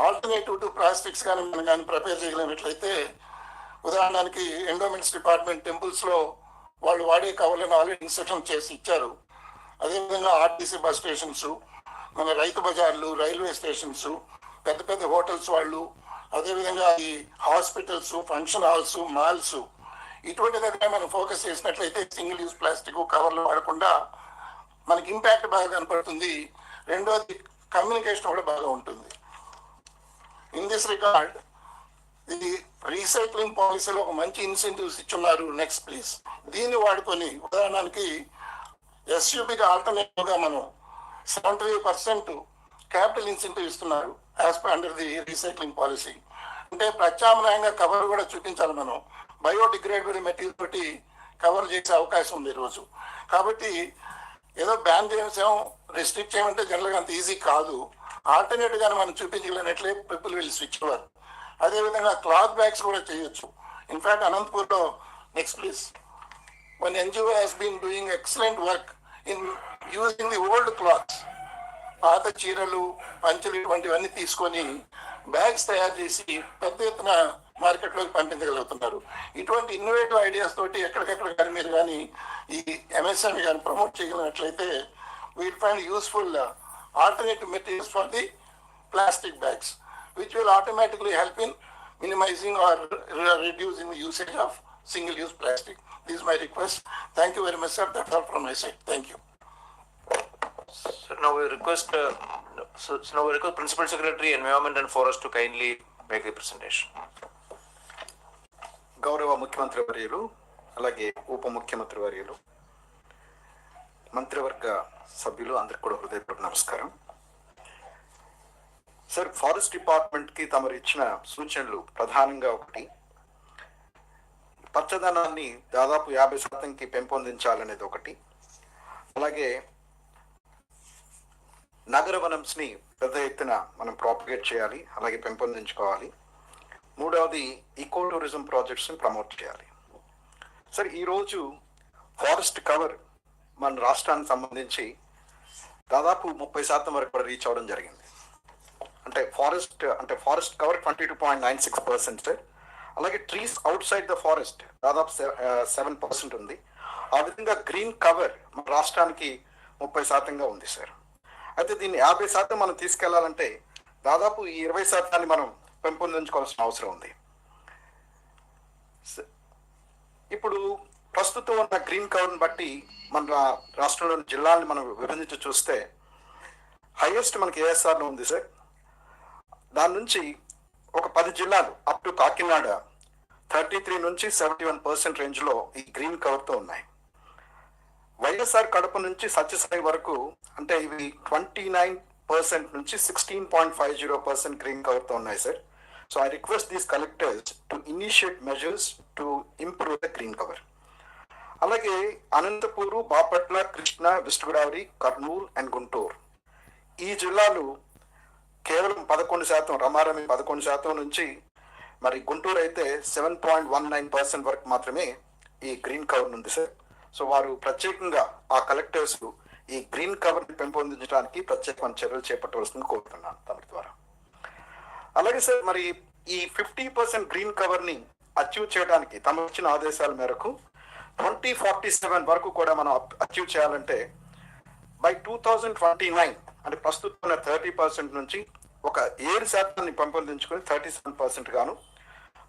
ఆల్టర్నేటివ్ టు ప్లాస్టిక్స్ కానీ మనం కానీ ప్రిపేర్ చేయగలిగినట్లయితే, ఉదాహరణకి ఎండోమెంట్స్ డిపార్ట్మెంట్ టెంపుల్స్లో వాళ్ళు వాడే కవర్లను ఆల్రెడీ ఇన్స్ట్రక్షన్ చేసి ఇచ్చారు. అదేవిధంగా ఆర్టీసీ బస్ స్టేషన్స్, మన రైతు బజార్లు, రైల్వే స్టేషన్స్, పెద్ద పెద్ద హోటల్స్ వాళ్ళు, అదేవిధంగా ఈ హాస్పిటల్స్, ఫంక్షన్ హాల్స్, మాల్స్, ఇటువంటి దగ్గర మనం ఫోకస్ చేసినట్లయితే సింగిల్ యూజ్ ప్లాస్టిక్ కవర్లు వాడకుండా మనకి ఇంపాక్ట్ బాగా కనపడుతుంది. రెండోది కమ్యూనికేషన్ కూడా బాగా ఉంటుంది. ఇన్ దిస్ రికార్డ్ ఇది రీసైక్లింగ్ పాలసీలో ఒక మంచి ఇన్సెంటివ్స్ ఇచ్చున్నారు. Next please. దీన్ని వాడుకొని ఉదాహరణకి ఎస్యూబీకి ఆల్టర్నేటివ్గా మనం 75% క్యాపిటల్ ఇన్సెంటివ్ ఇస్తున్నారు as per under the recycling policy. అంటే ప్రత్యామ్నాయంగా కవర్ కూడా చూపించాలి. మనం బయోడిగ్రేడబుల్ మెటీరియల్ తోటి కవర్ చేసే అవకాశం ఉంది ఈరోజు. కాబట్టి ఏదో బ్యాన్ చేసాం, రెస్ట్రిక్ట్ చేయమంటే జనరల్గా అంత ఈజీ కాదు. ఆల్టర్నేటివ్ గానీ మనం చూపించగలిగినట్లే పీపుల్ విల్ స్విచ్ ఓవర్. అదేవిధంగా క్లాత్ బ్యాగ్స్ కూడా చేయొచ్చు. ఇన్ఫాక్ట్ అనంతపూర్లో, next please, one NGO has been doing excellent work in using the old cloths, పాత చీరలు, పంచలు, ఇటువంటివన్నీ తీసుకొని బ్యాగ్స్ తయారు చేసి పెద్ద ఎత్తున మార్కెట్లోకి పంపించగలుగుతున్నారు. ఇటువంటి ఇన్నోవేటివ్ ఐడియాస్ తోటి ఎక్కడికెక్కడ కానీ మీరు కానీ ఈ ఎంఎస్ఎంఈ కానీ ప్రమోట్ చేయగలిగినట్లయితే we'll find useful alternative materials for the plastic bags, which will automatically help in minimizing or reducing the usage of single-use plastic. This is my request. Thank you very much, sir. That's all from my side. Thank you. So now we request Principal Secretary Environment and Forest to kindly make the presentation. గౌరవ ముఖ్యమంత్రి వర్యులు, అలాగే ఉప ముఖ్యమంత్రి వర్యులు, మంత్రివర్గ సభ్యులు అందరికి కూడా హృదయపూర్వక నమస్కారం. సార్, ఫారెస్ట్ డిపార్ట్మెంట్కి తమరు ఇచ్చిన సూచనలు ప్రధానంగా ఒకటి, పచ్చదనాన్ని దాదాపు 50% పెంపొందించాలనేది ఒకటి, అలాగే నగర వనంస్ని పెద్ద ఎత్తున మనం ప్రాపగేట్ చేయాలి, అలాగే పెంపొందించుకోవాలి. మూడవది ఈకో టూరిజం ప్రాజెక్ట్స్ని ప్రమోట్ చేయాలి. సార్ ఈరోజు ఫారెస్ట్ కవర్ మన రాష్ట్రానికి సంబంధించి దాదాపు 30% వరకు కూడా రీచ్ అవ్వడం జరిగింది. అంటే ఫారెస్ట్ కవర్ 22.96% సార్. అలాగే trees out side the forest దాదాపు 7% ఉంది. ఆ విధంగా గ్రీన్ కవర్ మన రాష్ట్రానికి 30% ఉంది సార్. అయితే దీన్ని 50% మనం తీసుకెళ్లాలంటే దాదాపు ఈ 20% మనం పెంపొందించుకోవాల్సిన అవసరం ఉంది. ఇప్పుడు ప్రస్తుతం ఉన్న గ్రీన్ కవర్ని బట్టి మన రాష్ట్రంలోని జిల్లాలను మనం విభజించి చూస్తే హైయెస్ట్ మనకి ఏఎస్ఆర్లో ఉంది సార్. దాని నుంచి ఒక 10 జిల్లాలు అప్ టు కాకినాడ 33 నుంచి 71% రేంజ్లో ఈ గ్రీన్ కవర్తో ఉన్నాయి. వైఎస్ఆర్ కడప నుంచి సత్యసాయి వరకు అంటే ఇవి 29% నుంచి 16.50% గ్రీన్ కవర్తో ఉన్నాయి sir. So I request these collectors to initiate measures to improve the green cover. అలాగే అనంతపూరు, బాపట్ల, కృష్ణా, వెస్ట్ గోదావరి, కర్నూలు అండ్ గుంటూరు ఈ జిల్లాలు కేవలం 11%, రమారమి 11% నుంచి మరి గుంటూరు అయితే 7.19% వరకు మాత్రమే ఈ గ్రీన్ కవర్ ఉంది సార్. సో వారు ప్రత్యేకంగా ఆ కలెక్టర్స్ ఈ గ్రీన్ కవర్ని పెంపొందించడానికి ప్రత్యేకమైన చర్యలు చేపట్టవలసింది కోరుతున్నాను తమ ద్వారా. అలాగే సార్ మరి ఈ 50% గ్రీన్ కవర్ని అచీవ్ చేయడానికి తమ ఇచ్చిన ఆదేశాల మేరకు 2047 వరకు కూడా మనం అచీవ్ చేయాలంటే బై 2029 అంటే ప్రస్తుతం 30% నుంచి ఒక 7% పెంపొందించుకొని 37% గాను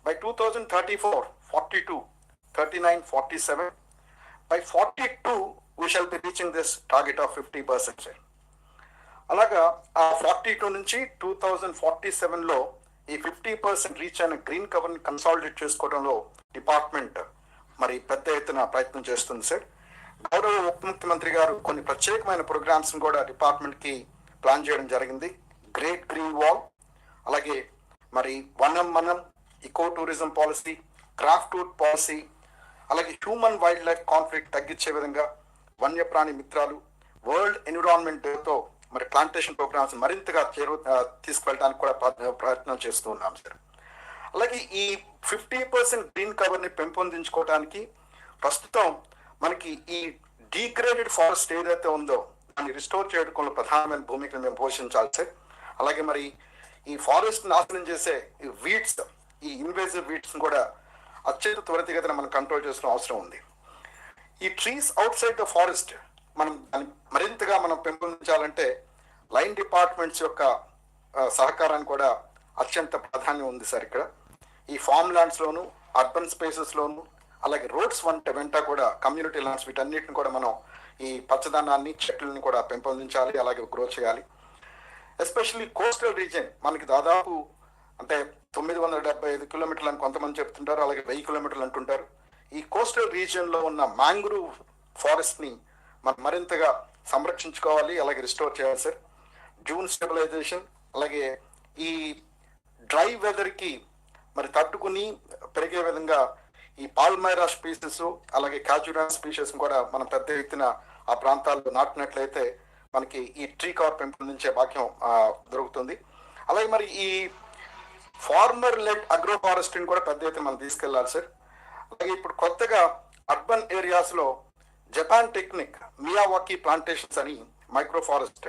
by 2034 42 39 47 by 42 we shall be reaching this target of 50% sir. అలాగా ఆ 42 నుంచి 2047లో ఈ 50% రీచ్ అయిన గ్రీన్ కవర్ని కన్సాలిడేట్ చేసుకోవడంలో డిపార్ట్మెంట్ మరి పెద్ద ఎత్తున ప్రయత్నం చేస్తుంది సార్. గౌరవ ఉప ముఖ్యమంత్రి గారు కొన్ని ప్రత్యేకమైన ప్రోగ్రామ్స్ కూడా డిపార్ట్మెంట్కి ప్లాన్ చేయడం జరిగింది. గ్రేట్ గ్రీన్ వాల్, అలాగే మరి మనం eco tourism policy, craft wood policy, అలాగే హ్యూమన్ వైల్డ్ లైఫ్ కాన్ఫ్లిక్ట్ తగ్గించే విధంగా వన్యప్రాణి మిత్రాలు, వరల్డ్ ఎన్విరాన్మెంట్ డేతో మరి ప్లాంటేషన్ ప్రోగ్రామ్స్ మరింతగా తీసుకువెళ్ళడానికి కూడా ప్రయత్నం చేస్తూ ఉన్నాం సార్. అలాగే ఈ 50% గ్రీన్ కవర్ని పెంపొందించుకోవడానికి ప్రస్తుతం మనకి ఈ డీగ్రేడెడ్ ఫారెస్ట్ ఏదైతే ఉందో దాన్ని రిస్టోర్ చేయడంలో ప్రధానమైన భూమికను మేము పోషించాలి సార్. అలాగే మరి ఈ ఫారెస్ట్ నాశనం చేసే ఈ వీడ్స్, ఈ ఇన్వేజివ్ వీడ్స్ కూడా అత్యంత త్వరితగతిన మనం కంట్రోల్ చేసిన అవసరం ఉంది. ఈ trees out side the forest మనం మరింతగా మనం పెంపొందించాలంటే లైన్ డిపార్ట్మెంట్స్ యొక్క సహకారాన్ని కూడా అత్యంత ప్రాధాన్యం ఉంది సార్. ఇక్కడ ఈ ఫార్మ్ ల్యాండ్స్లోను, అర్బన్ స్పేసెస్లోను, అలాగే రోడ్స్ వెంట కూడా కమ్యూనిటీ ల్యాండ్స్ వీటన్నిటిని కూడా మనం ఈ పచ్చదనాన్ని, చెట్లని కూడా పెంపొందించాలి, అలాగే గ్రో చేయాలి. ఎస్పెషల్లీ కోస్టల్ రీజియన్ మనకి దాదాపు అంటే 975 కిలోమీటర్లు అని కొంతమంది చెప్తుంటారు, అలాగే 1000 కిలోమీటర్లు అంటుంటారు. ఈ కోస్టల్ రీజియన్లో ఉన్న మ్యాంగ్రూవ్ ఫారెస్ట్ని మనం మరింతగా సంరక్షించుకోవాలి, అలాగే రిస్టోర్ చేయాలి సార్. డ్యూన్ స్టెబిలైజేషన్, అలాగే ఈ డ్రై వెదర్కి మరి తట్టుకుని పెరిగే విధంగా ఈ పాల్మైరా స్పీసెస్, అలాగే కాజురాన్ స్పీషెస్ కూడా మనం పెద్ద ఎత్తున ఆ ప్రాంతాల్లో నాటినట్లయితే మనకి ఈ ట్రీ కవర్ పెంపొందించే భాగ్యం దొరుకుతుంది. అలాగే మరి ఈ ఫార్మర్ లెడ్ అగ్రో ఫారెస్ట్ని కూడా పెద్ద ఎత్తున మనం తీసుకెళ్లాలి సార్. అలాగే ఇప్పుడు కొత్తగా అర్బన్ ఏరియాస్లో జపాన్ టెక్నిక్ మియావాకీ ప్లాంటేషన్స్ అని మైక్రో ఫారెస్ట్,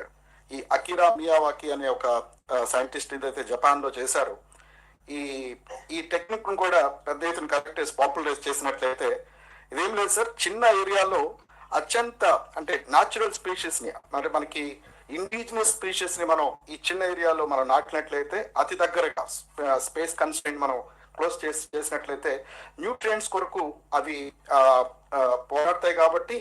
ఈ అకిరా మియావాకీ అనే ఒక సైంటిస్ట్ ఏదైతే జపాన్లో చేశారో ఈ టెక్నిక్ కూడా పెద్ద ఎత్తున కలెక్టర్స్ పాపులరైజ్ చేసినట్లయితే ఇదేం లేదు సార్, చిన్న ఏరియాలో అత్యంత అంటే న్యాచురల్ స్పీషీస్ని అంటే మనకి ఇండిజినస్ స్పీషీస్ని మనం ఈ చిన్న ఏరియాలో మనం నాటినట్లయితే అతి దగ్గరగా స్పేస్ కన్స్ట్రెయింట్ మనం క్లోజ్ చేసినట్లయితే న్యూట్రియంట్స్ కొరకు అవి పోరాడతాయి కాబట్టి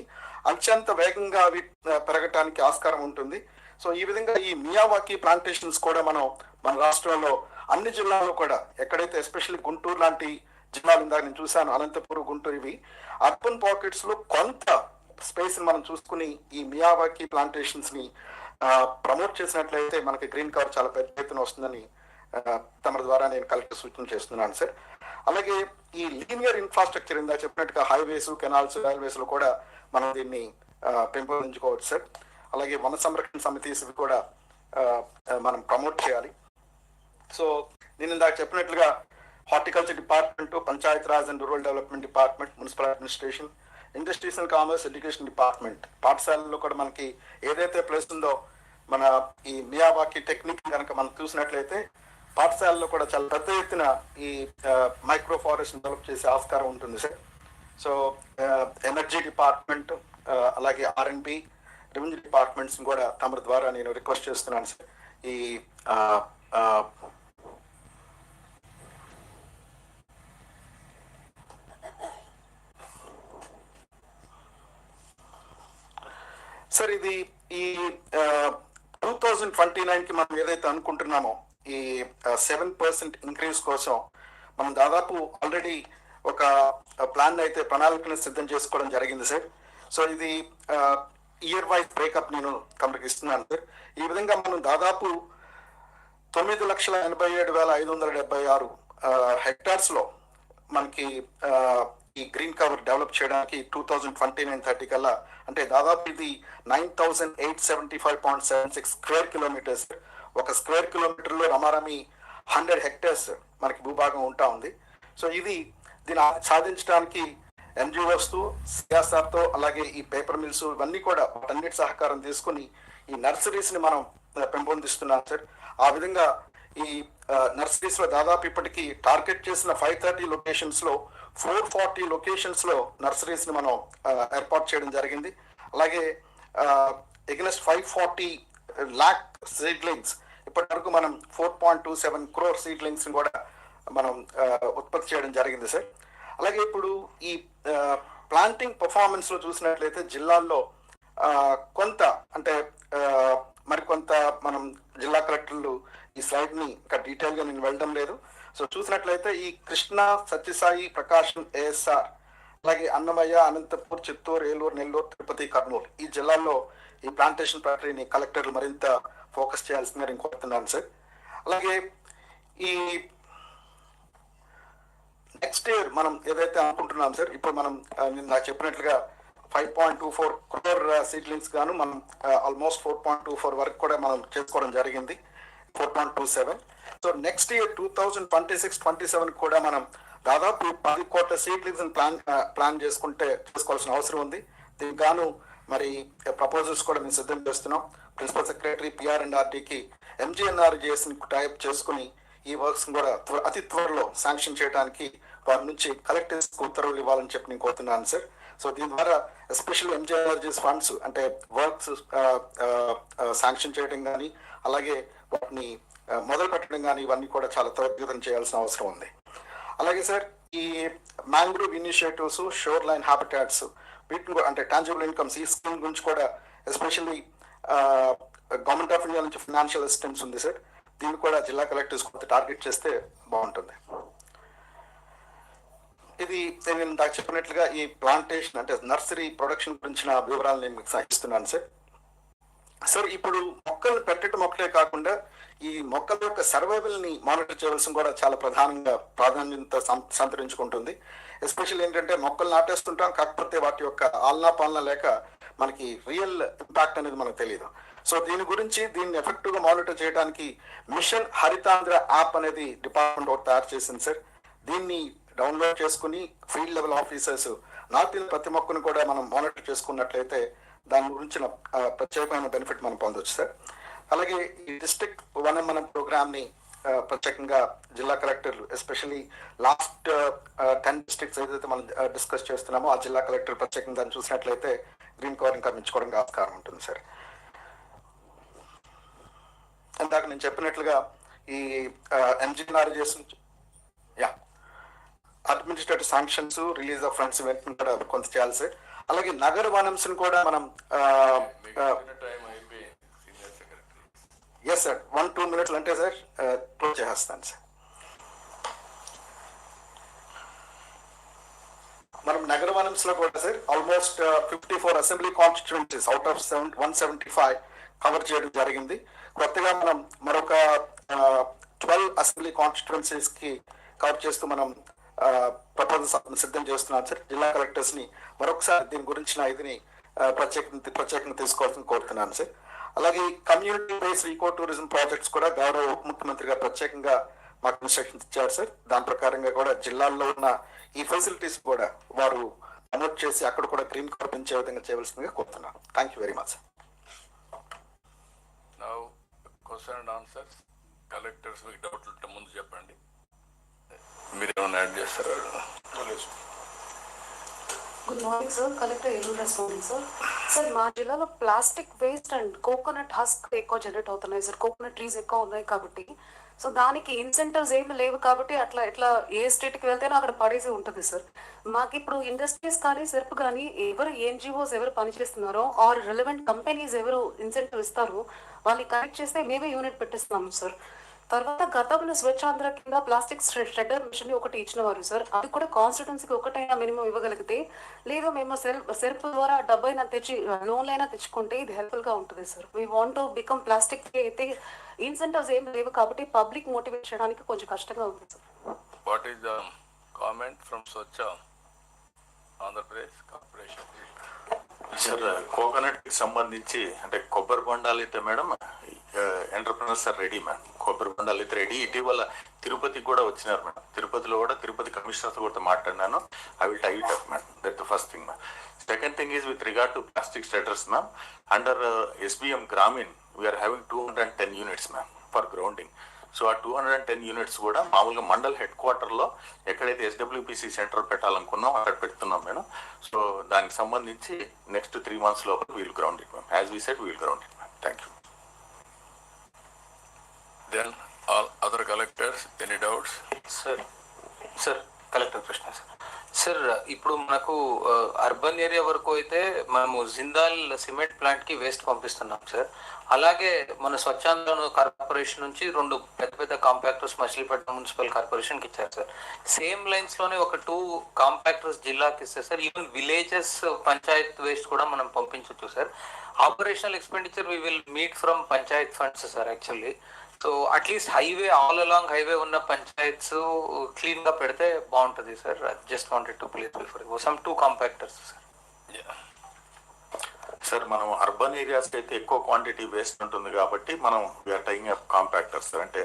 అత్యంత వేగంగా అవి పెరగటానికి ఆస్కారం ఉంటుంది. సో ఈ విధంగా ఈ మియావాకీ ప్లాంటేషన్స్ కూడా మనం మన రాష్ట్రంలో అన్ని జిల్లాల్లో కూడా ఎక్కడైతే ఎస్పెషల్లీ గుంటూరు లాంటి జిల్లాలు ఇందాక నేను చూశాను, అనంతపురం, గుంటూరు, ఇవి అర్బన్ పాకెట్స్లో కొంత స్పేస్ని మనం చూసుకుని ఈ మియావాకీ ప్లాంటేషన్స్ని ప్రమోట్ చేసినట్లయితే మనకి గ్రీన్ కవర్ చాలా పెద్ద ఎత్తున వస్తుందని తమ ద్వారా నేను కలెక్టర్ సూచన చేస్తున్నాను సార్. అలాగే ఈ లీనియర్ ఇన్ఫ్రాస్ట్రక్చర్ ఇందా చెప్పినట్టుగా హైవేస్, కెనాల్స్, రైల్వేస్లో కూడా మనం దీన్ని పెంపొందించుకోవచ్చు సార్. అలాగే వన సంరక్షణ సమితిస్ కూడా మనం ప్రమోట్ చేయాలి. సో నేను ఇందాక చెప్పినట్లుగా horticulture department, Panchayat Raj and rural development department, municipal administration, industries and commerce, education department. పాఠశాలలో కూడా మనకి ఏదైతే ప్లేస్ ఉందో మన ఈ మియావాకి టెక్నిక్ కనుక మనం చూసినట్లయితే పాఠశాలలో కూడా చాలా పెద్ద ఎత్తున ఈ మైక్రో ఫారెస్ట్ డెవలప్ చేసే ఆస్కారం ఉంటుంది సార్. సో ఎనర్జీ డిపార్ట్మెంట్, అలాగే R&B, రెవెన్యూ డిపార్ట్మెంట్స్ కూడా తమ ద్వారా నేను రిక్వెస్ట్ చేస్తున్నాను సార్. ఈ సార్ ఇది ఈ 2029కి మనం ఏదైతే అనుకుంటున్నామో ఈ 7% ఇంక్రీజ్ కోసం మనం దాదాపు ఆల్రెడీ ఒక ప్రణాళికను సిద్ధం చేసుకోవడం జరిగింది సార్. సో ఇది ఇయర్ వైజ్ బ్రేకప్ నేను తమకు ఇస్తున్నాను సార్. ఈ విధంగా మనం దాదాపు 9,87,576 హెక్టార్స్ లో మనకి ఈ గ్రీన్ కవర్ డెవలప్ చేయడానికి 2029-30 కల్లా, అంటే దాదాపు ఇది 9,875.76 స్క్వేర్ కిలోమీటర్స్. ఒక స్క్వేర్ కిలోమీటర్ లో రమారమి 100 హెక్టర్స్ మనకి భూభాగం ఉంటా ఉంది. సో దీన్ని సాధించడానికి NGOs తో, CSR తో, అలాగే ఈ పేపర్ మిల్స్ ఇవన్నీ కూడా వాటన్నిటి సహకారం తీసుకుని ఈ నర్సరీస్ ని మనం పెంపొందిస్తున్నాం సార్. ఆ విధంగా ఈ నర్సరీస్ లో దాదాపు ఇప్పటికి టార్గెట్ చేసిన 530 లొకేషన్స్ లో 440 లొకేషన్స్ లో నర్సరీస్ ని మనం ఏర్పాటు చేయడం జరిగింది. అలాగే ఎగనెస్ట్ 540 lakh సీడ్లింగ్స్ ఇప్పటి వరకు మనం 4.27 crore సీడ్లింగ్స్ కూడా మనం ఉత్పత్తి చేయడం జరిగింది సార్. అలాగే ఇప్పుడు ఈ ప్లాంటింగ్ పర్ఫార్మెన్స్ లో చూసినట్లయితే జిల్లాల్లో కొంత అంటే మరికొంత మనం జిల్లా కలెక్టర్లు ఈ స్లైడ్ ని ఇంకా డీటెయిల్ గా నేను వెళ్ళడం లేదు. సో చూసినట్లయితే ఈ కృష్ణా, సత్యసాయి, ప్రకాశం, ASR, అలాగే అన్నమయ్య, అనంతపూర్, చిత్తూరు, ఏలూరు, నెల్లూరు, తిరుపతి, కర్నూలు ఈ జిల్లాల్లో ఈ ప్లాంటేషన్ ప్రక్రియని కలెక్టర్లు మరింత ఫోకస్ చేయాల్సిందిగా నేను కోరుతున్నాను సార్. అలాగే ఈ నెక్స్ట్ ఇయర్ మనం ఏదైతే అనుకుంటున్నాం సార్, ఇప్పుడు మనం నేను నాకు చెప్పినట్లుగా 5.24 crore సీడ్లింగ్స్ గాను మనం ఆల్మోస్ట్ 4.24 వరకు కూడా మనం చేసుకోవడం జరిగింది, 4.27. సో నెక్స్ట్ ఇయర్ 2026-27 కూడా మనం దాదాపు 10 కోట్ల సీడ్లింగ్స్ ప్లాన్ చేసుకోవాల్సిన అవసరం ఉంది. దీనికి గాను మరి ప్రపోజల్స్ కూడా మేము సిద్ధం చేస్తున్నాం. ప్రిన్సిపల్ సెక్రటరీ PR&RDకి MGNRGS టైప్ చేసుకుని ఈ వర్క్స్ కూడా అతి త్వరలో శాంక్షన్ చేయడానికి వారి నుంచి కలెక్టర్స్ ఉత్తర్వులు ఇవ్వాలని చెప్పి నేను కోరుతున్నాను సార్. సో దీని ద్వారా ఎస్పెషల్ MGNRGS ఫండ్స్ అంటే వర్క్స్ శాంక్షన్ చేయడం కానీ, అలాగే వాటిని మొదలు పెట్టడం కానీ ఇవన్నీ కూడా చాలా త్వరితగతిన చేయాల్సిన అవసరం ఉంది. అలాగే సార్ ఈ మ్యాంగ్రూవ్ ఇనిషియేటివ్స్, షోర్ లైన్ హ్యాబిటాట్స్ వీటిని అంటే టాంజిబుల్ ఇన్కమ్స్ ఈ స్కీమ్ గురించి కూడా ఎస్పెషల్లీ గవర్నమెంట్ ఆఫ్ ఇండియా నుంచి ఫైనాన్షియల్ అసిస్టెన్స్ ఉంది సార్. దీన్ని కూడా జిల్లా కలెక్టర్స్ కొంత టార్గెట్ చేస్తే బాగుంటుంది. ఇది నేను ఇందాక చెప్పినట్లుగా ఈ ప్లాంటేషన్ అంటే నర్సరీ ప్రొడక్షన్ గురించిన వివరాలు నేను మీకు ఇస్తున్నాను సార్. సార్ ఇప్పుడు మొక్కలు పెట్టడం ఒకటే కాకుండా ఈ మొక్కల యొక్క సర్వైవల్ ని మానిటర్ చేయవలసిన కూడా చాలా ప్రాధాన్యత సంతరించుకుంటుంది. ఎస్పెషల్ ఏంటంటే మొక్కలు నాటేస్తుంటాం, కాకపోతే వాటి యొక్క ఆలనా పాలన లేక మనకి రియల్ ఇంపాక్ట్ అనేది మనకు తెలియదు. సో దీని గురించి దీన్ని ఎఫెక్టివ్ గా మానిటర్ చేయడానికి మిషన్ హరితాంధ్ర యాప్ అనేది డిపార్ట్మెంట్ ఒకటి తయారు చేసింది సార్. దీన్ని డౌన్లోడ్ చేసుకుని ఫీల్డ్ లెవెల్ ఆఫీసర్స్ నాటిన ప్రతి మొక్కను కూడా మనం మానిటర్ చేసుకున్నట్లయితే దాని గురించిన ప్రత్యేకమైన బెనిఫిట్ మనం పొందొచ్చు సార్. అలాగే ఈ డిస్ట్రిక్ట్ వనం ప్రోగ్రామ్ ని ప్రత్యేకంగా జిల్లా కలెక్టర్లు ఎస్పెషల్లీ లాస్ట్ 10 డిస్ట్రిక్ట్స్ ఏదైతే మనం డిస్కస్ చేస్తున్నామో ఆ జిల్లా కలెక్టర్ ప్రత్యేకంగా దాన్ని చూసినట్లయితే గ్రీన్ కవర్ ఇంకా పెంచుకోవడానికి ఆస్కారం ఉంటుంది సార్. ఇందాక నేను చెప్పినట్లుగా ఈ MGNRGS administrative sanctions, release of funds ఇవన్నీ కూడా కొంత చేయాలి సార్. అలాగే నగర వనమ్స్ కూడా మనం ఎస్ సార్ 1-2 minutes అంటే సార్ క్లోజ్ చేసేస్తాను సార్. మనం నగర వనమ్స్ లో కూడా sir almost 54 assembly constituencies out of 175 cover చేయడం జరిగింది. కొత్తగా మనం మరొక 12 అసెంబ్లీ కాన్స్టిట్యుయెన్సీస్ కి కవర్ చేస్తూ మనం ప్రపోజల్ సిద్ధం చేస్తున్నాం సార్. జిల్లా కలెక్టర్స్ ని మరొకసారి దీని గురించిన ఇదిని ప్రత్యేకంగా తీసుకోవాల్సిన కోరుతున్నాను సార్. అలాగే community based eco tourism projects కూడా గౌరవ ఉప ముఖ్యమంత్రి గారు ప్రత్యేకంగా మాకు ఇన్స్ట్రక్షన్స్ ఇచ్చారు సార్. దాని ప్రకారంగా కూడా జిల్లాల్లో ఉన్న ఈ ఫెసిలిటీస్ కూడా వారు ప్రమోట్ చేసి అక్కడ కూడా గ్రీన్ కార్డ్ పెంచే విధంగా చేయవలసిందిగా కోరుతున్నాను. Thank you very much. Now question and answers. Collectors మీకు డౌట్లు ఉంటే ముందు చెప్పండి. మీరు ఏమైనా యాడ్ చేస్తారా? Good morning sir, collector Eluru responding sir. Sir మా జిల్లాలో plastic waste and coconut husk ఎక్కువ జనరేట్ అవుతున్నాయి సార్. కోకోనట్ ట్రీస్ ఎక్కువ ఉన్నాయి కాబట్టి, సో దానికి ఇన్సెంటివ్స్ ఏమి లేవు కాబట్టి అట్లా ఎట్లా ఏ స్టేట్కి వెళ్తేనో అక్కడ పడేసి ఉంటుంది సార్. మాకు ఇప్పుడు ఇండస్ట్రీస్ కానీ సెర్ప్ కానీ ఎవరు ఎన్జిఓస్ ఎవరు పనిచేస్తున్నారో ఆర్ రిలవెంట్ కంపెనీస్ ఎవరు ఇన్సెంటివ్ ఇస్తారో వాళ్ళని కనెక్ట్ చేస్తే మేమే యూనిట్ పెట్టిస్తున్నాము సార్. తర్వాత గతంలో స్వచ్ఛాంధ్ర కింద ప్లాస్టిక్ షెడ్డర్ మిషన్ ఒకటి ఇచ్చినవారు సార్. అది కూడా కాన్స్టిట్యున్సీకి ఒకటైనా మినిమం ఇవ్వగలిగితే, లేదా మేము సెల్ఫ్ ద్వారా డబ్బైనా తెచ్చి లోన్లు అయినా తెచ్చుకుంటే ఇది హెల్ప్ఫుల్ గా ఉంటుంది sir. We want to become plastic అయితే ఇన్సెంటివ్స్ ఏం లేవు కాబట్టి పబ్లిక్ మోటివేట్ చేయడానికి కొంచెం కష్టంగా ఉంది sir. What is the comment from Swachh Andhra Pradesh corporation? Sir, coconut కి సంబంధించి అంటే కొబ్బరి బొండాలు అయితే madam entrepreneurs are ready ma'am. కొబ్బరి బొండాలు అయితే రెడీ. ఇటీవల తిరుపతికి కూడా వచ్చినారు మేడం. తిరుపతిలో కూడా తిరుపతి కమిషనర్స్ కూడా మాట్లాడినాను. I will tie it up ma'am. That the first thing ma'am. Second thing is with regard to plastic stators ma'am. Under SBM Grameen we are having 210 units ma'am for grounding. So ఆ 210 యూనిట్స్ కూడా మామూలుగా మండల్ హెడ్ క్వార్టర్లో ఎక్కడైతే SWPC సెంటర్ పెట్టాలనుకున్నాం అక్కడ పెడుతున్నాం మేడం. సో దానికి సంబంధించి నెక్స్ట్ 3 months లోపల we'll ground it ma'am. As we said we'll ground it ma'am. Thank you. Then all other collectors, any doubts? Sir collector Krishna sir. Sir ఇప్పుడు మనకు అర్బన్ ఏరియా వరకు అయితే మనము జిందాల్ సిమెంట్ ప్లాంట్ కి వేస్ట్ పంపిస్తున్నాం సార్. అలాగే మన స్వచ్ఛాంధ్ర కార్పొరేషన్ నుంచి 2 పెద్ద పెద్ద కాంపాక్టర్స్ మచిలీపట్నం మున్సిపల్ కార్పొరేషన్ కి ఇచ్చారు సార్. సేమ్ లైన్స్ లోనే ఒక 2 కాంపాక్టర్స్ జిల్లాకి ఇస్తారు sir. Even villages panchayat waste కూడా మనం పంపించవచ్చు sir. Operational expenditure we will meet from panchayat funds sir actually. So at least highway all along highway ఉన్న పంచాయత్స్ క్లీన్ గా పెడితే బాగుంటుంది sir. Just wanted to place before some 2 compactors sir. Sir, మనం అర్బన్ ఏరియాస్కి అయితే ఎక్కువ క్వాంటిటీ వేస్ట్ ఉంటుంది కాబట్టి మనం వీఆర్ టైయింగ్ అప్ కాంపాక్టర్స్ అంటే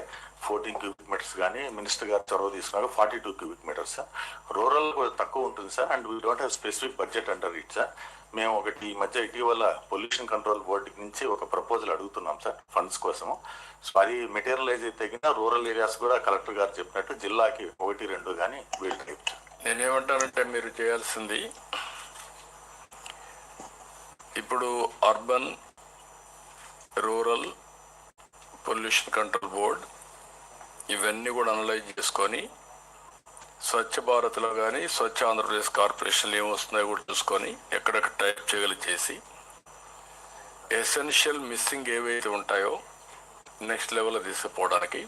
14 cubic meters కానీ మినిస్టర్ గారు చొరవ తీసుకున్నాక 42 cubic meters సార్. రూరల్ తక్కువ ఉంటుంది sir. And we don't have specific budget under it sir. మేము ఒకటి ఈ మధ్య ఇటీవల పొల్యూషన్ కంట్రోల్ బోర్డు నుంచి ఒక ప్రపోజల్ అడుగుతున్నాం సార్ ఫండ్స్ కోసము. సో అది మెటీరియలైజ్ అయితే రూరల్ ఏరియాస్ కూడా కలెక్టర్ గారు చెప్పినట్టు జిల్లాకి 1-2 కానీ వీల్ టైప్. నేనేమంటానంటే మీరు చేయాల్సింది ఇప్పుడు urban, rural, pollution control board ఇవన్నీ కూడా అనలైజ్ చేసుకొని స్వచ్ఛ భారత్లో కానీ స్వచ్ఛ ఆంధ్రప్రదేశ్ కార్పొరేషన్లు ఏమొస్తున్నాయో కూడా చూసుకొని ఎక్కడెక్కడ టైప్ చేయగలి చేసి ఎసెన్షియల్ మిస్సింగ్ ఏవైతే ఉంటాయో నెక్స్ట్ లెవెల్లో తీసుకుపోవడానికి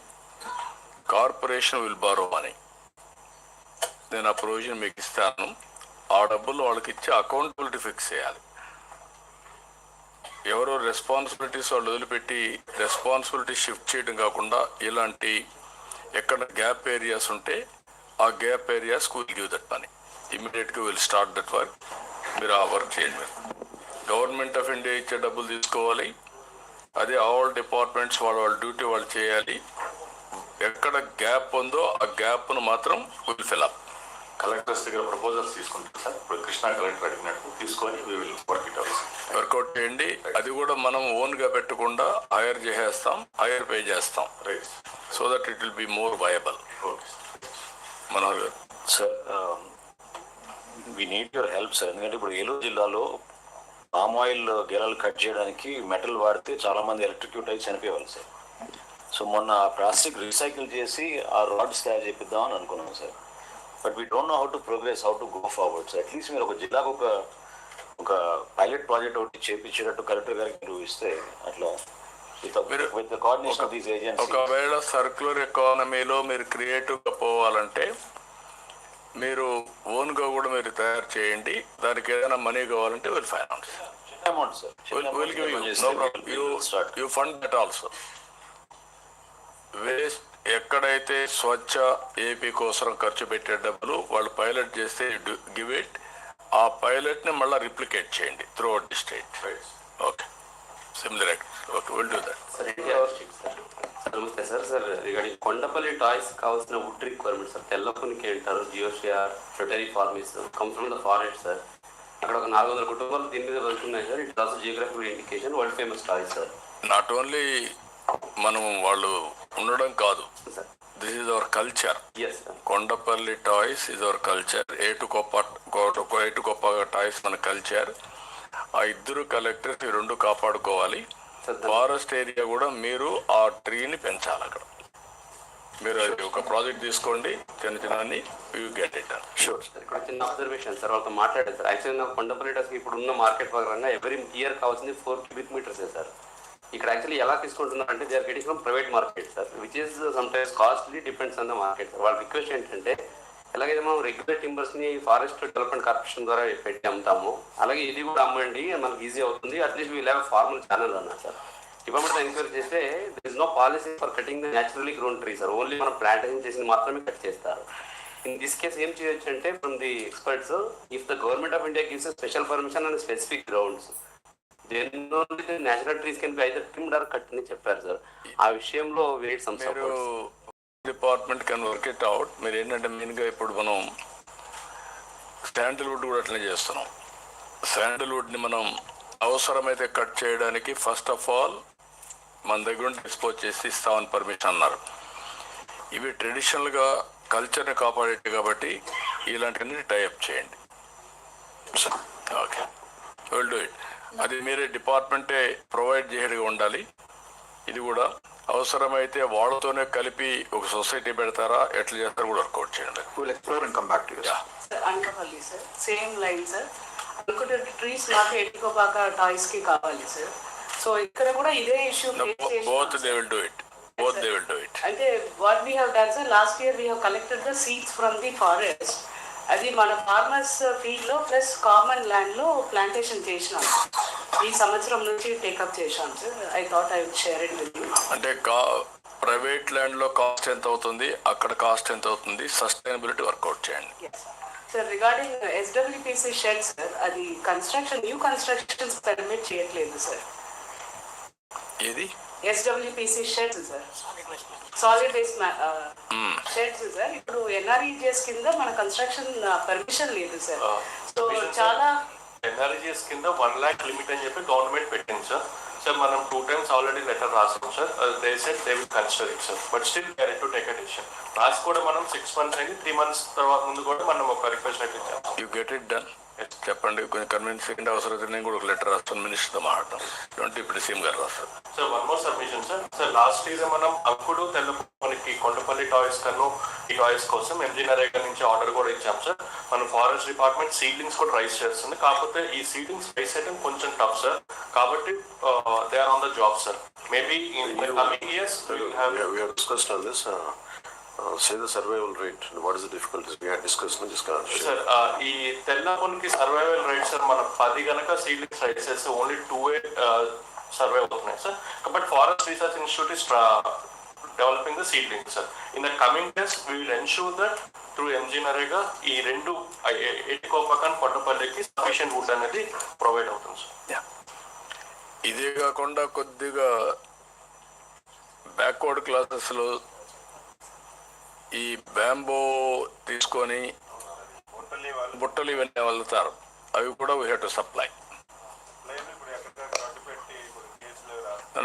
కార్పొరేషన్ విల్ బారో మనీ. నేను ఆ ప్రొవిజన్ మీకు ఇస్తాను. ఆ డబ్బులు వాళ్ళకి ఇచ్చి అకౌంటబిలిటీ ఫిక్స్ చేయాలి. ఎవరో రెస్పాన్సిబిలిటీస్ వాళ్ళు వదిలిపెట్టి రెస్పాన్సిబిలిటీ షిఫ్ట్ చేయడం కాకుండా ఇలాంటి ఎక్కడ గ్యాప్ ఏరియాస్ ఉంటే ఆ gap areas will give that money. ఇమీడియట్గా విల్ స్టార్ట్ దట్ వర్క్. మీరు ఆ వర్క్ చేయండి. మీరు గవర్నమెంట్ ఆఫ్ ఇండియా ఇచ్చే డబ్బులు తీసుకోవాలి. అదే ఆల్ డిపార్ట్మెంట్స్ వాళ్ళ డ్యూటీ వాళ్ళు చేయాలి. ఎక్కడ గ్యాప్ ఉందో ఆ గ్యాప్ను మాత్రం విల్ ఫిల్ అప్. కలెక్టర్స్ దగ్గర ప్రపోజల్స్ తీసుకుంటాం సార్. ఇప్పుడు కృష్ణా కలెక్టర్ అడిగినట్టు తీసుకొని we will work it out. Work out చేయండి. అది కూడా మనం ఓన్గా పెట్టకుండా హైర్ చేసేస్తాం, హైర్ పే చేస్తాం. Right. So that it will be more viable. Okay Manohar garu. Sir, we need your help sir. ఎందుకంటే ఇప్పుడు ఏలూరు జిల్లాలో పామ్ ఆయిల్ గెలలు కట్ చేయడానికి మెటల్ వాడితే చాలా మంది ఎలక్ట్రిక్యూట్ అయి చనిపోయేవాళ్ళు సార్. సో మొన్న ప్లాస్టిక్ రీసైకిల్ చేసి ఆ రాడ్స్ తయారు చేపిద్దామని అనుకున్నాం sir. But we don't know how to progress, how to go forward sir. At least మీరు ఒక జిల్లాకు ఒక పైలట్ ప్రాజెక్ట్ ఒకటి చేపించేటట్టు కలెక్టర్ గారికి మీరు ఇస్తే అట్లా with the coordination of these agencies. ఒకవేళ సర్క్యులర్ ఎకానమీలో మీరు క్రియేటివ్గా పోవాలంటే మీరు ఓన్గా కూడా మీరు తయారు చేయండి. దానికి ఏదైనా మనీ కావాలంటే will finance. Amount sir, will give you. No problem. You fund that also. Waste ఎక్కడైతే స్వచ్ఛ ఏపీ కోసం ఖర్చు పెట్టే డబ్బులు వాళ్ళు పైలట్ చేస్తే గివ్ ఇట్. ఆ పైలట్ని మళ్ళీ రిప్లికేట్ చేయండి throughout the state. Okay, similar. Okay, will do that. నమస్తే సార్. రిగార్డింగ్ కొండపల్లి టాయ్స్ కావాల్సిన వుడ్ రిక్వైర్మెంట్ సార్. తెల్లపునికి అంటారు, జియోషియా, rottleriformis comes from the forest sir. అక్కడ ఒక 400 కుటుంబాలు దీని మీద వెళ్తున్నాయి సార్. It also geographical indication, world famous toys sir. Not only మనం వాళ్ళు ఉండడం కాదు, sir this is our culture. Yes sir. Kondapalli toys is our culture. Etikoppaka toys మన కల్చర్. ఆ ఇద్దరు కలెక్టర్స్ ఈ రెండు కాపాడుకోవాలి. ఫారెస్ట్ ఏరియా కూడా మీరు ఆ ట్రీని పెంచాలి. అక్కడ మీరు అది ఒక ప్రాజెక్ట్ తీసుకోండి, చిన్న you get it done. Sure sir. ఇక్కడ చిన్న అబ్జర్వేషన్ సార్, వాళ్ళతో మాట్లాడారు సార్. యాక్చువల్లీ నాకు కొండపల్లి టాస్కి ఇప్పుడు ఉన్న మార్కెట్ పరంగా ఎవ్రీ ఇయర్ కావాల్సింది 4 cubic meters సార్. ఇక్కడ యాక్చువల్లీ ఎలా తీసుకుంటున్నారంటే they are getting from private market sir, which is sometimes costly, depends on the market sir. వాళ్ళ రిక్వెస్ట్ ఏంటంటే ఎలాగైతే మనం రెగ్యులర్ టింబర్స్ని ఫారెస్ట్ డెవలప్మెంట్ కార్పొరేషన్ ద్వారా పెట్టి అమ్ముతాము, అలాగే ఇది కూడా అమ్మండి, మనకి ఈజీ అవుతుంది. At least we'll have formal channel అన్నారు సార్. డిపార్ట్మెంట్ ఎంక్వైరీ చేస్తే there is no policy for cutting the naturally grown tree sir. Only మనం ప్లాంటేషన్ చేసింది మాత్రమే కట్ చేస్తారు. ఇన్ దిస్ కేస్ ఏం చేయొచ్చు అంటే from the experts, if the government of India gives special permission and specific grounds, then only natural trees can be either trimmed or cut అని చెప్పారు సార్. ఆ విషయంలో wait some support. Department can work it out. మీరు ఏంటంటే మెయిన్గా ఇప్పుడు మనం శాండిల్వుడ్ కూడా అట్లనే చేస్తున్నాం. శాండిల్వుడ్ని మనం అవసరమైతే కట్ చేయడానికి ఫస్ట్ ఆఫ్ ఆల్ మన దగ్గర డిస్పోజ్ చేసి ఇస్తామని పర్మిషన్ అన్నారు. ఇవి ట్రెడిషనల్గా కల్చర్ని కాపాడేవి కాబట్టి ఇలాంటివన్నీ టైఅప్ చేయండి. Okay, will do it. అది మీరే డిపార్ట్మెంటే ప్రొవైడ్ చేయగా ఉండాలి. ఇది కూడా అవసరమైతే వాళ్ళతోనే కలిపి ఒక సొసైటీ పెడతారా, ఎట్లా చేస్తారో కూడా వర్కౌట్ చేయండి. We'll explore and come back to you. Sir Anakapalli sir, same line sir. అనుకుంటే ట్రీస్ నాకు ఎటుకోబాక టాయ్స్ కి కావాలి సార్. సో ఇక్కడ కూడా ఇదే issue both they will do it. అంటే what we have done sir, last year we have collected the seeds from the forest. అది మన ఫార్మర్స్ ఫీల్డ్ లో ప్లస్ కామన్ ల్యాండ్ లో ప్లాంటేషన్ చేసినాం. ఈ సంవత్సరం నుంచి టేకప్ చేశాం sir. I thought I would share it with you. అంటే ప్రైవేట్ ల్యాండ్ లో కాస్ట్ ఎంత అవుతుంది, అక్కడ కాస్ట్ ఎంత అవుతుంది, సస్టైనబిలిటీ వర్కౌట్ చేయండి. Sir regarding SWPC shed sir, అది కన్స్ట్రక్షన్ న్యూ కన్స్ట్రక్షన్స్ పర్మిట్ చేయట్లేదు సార్. ఏది SWPC sheds sir, solid waste sheds sir. ఇప్పుడు ఎన్ఆర్ఈజిఎస్ కింద మన కన్స్ట్రక్షన్ పర్మిషన్ లేదు సార్. సో చాలా ఎన్ఆర్జిఎస్ కింద 1 lakh లిమిట్ అని చెప్పి గవర్నమెంట్ పెట్టింది సార్. సార్ మనం 2 times ఆల్రెడీ లెటర్ రాసాం sir. They said they will consider it sir, but still they are to take a decision. రాసి కూడా మనం 6 months అయింది, 3 months తర్వాత ముందు కూడా మనం ఒక రిక్వెస్ట్ అయితే ఇచ్చాం. You get it done. చెప్పండి, కొంచెం కన్విన్సింగ్ అవసరం. నేను కూడా ఒక లెటర్ రాస్తాను, మినిస్టర్తో మాట్లాడతాం. ఇప్పుడు సీఎం గారు రాస్తారు. Sir one more submission sir. Sir last year మనం అంకుడు తెల్లపునికి కొండపల్లి టాయ్స్ కన్నా ఈ టాయ్స్ కోసం ఎంజీ నరేగా నుంచి ఆర్డర్ కూడా ఇచ్చాం సార్. మన ఫారెస్ట్ డిపార్ట్మెంట్ సీడ్లింగ్స్ కూడా రైస్ చేస్తుంది. కాకపోతే ఈ సీడ్లింగ్స్ రైస్ చేయడం కొంచెం టఫ్ సార్. కాబట్టి they are on the job sir. Maybe in the coming years we have discussed on this. Say the survival rate. What is the difficulties? We had discussed in this conversation. Sir, ఈ తెల్లపునికి సర్వైవల్ రేట్ సార్ మన 10 గనక సీడ్లింగ్స్ రైస్ చేస్తే ఓన్లీ 2 సర్వైవ్ అవుతున్నాయి sir. But forest research institute is developing the seedlings sir. In the coming days we will ensure that through MG NREGA ఈ రెండు ఎటుకోపకన్ కొండపల్లికి సఫిషియెంట్ వుడ్ అనేది ప్రొవైడ్ అవుతుంది సార్. ఇదే కాకుండా కొద్దిగా బ్యాక్వర్డ్ క్లాసెస్లో ఈ బ్యాంబో తీసుకొని బుట్టలు ఇవన్నీ వెళ్తారు, అవి కూడా వీ హ్యావ్ టు సప్లై.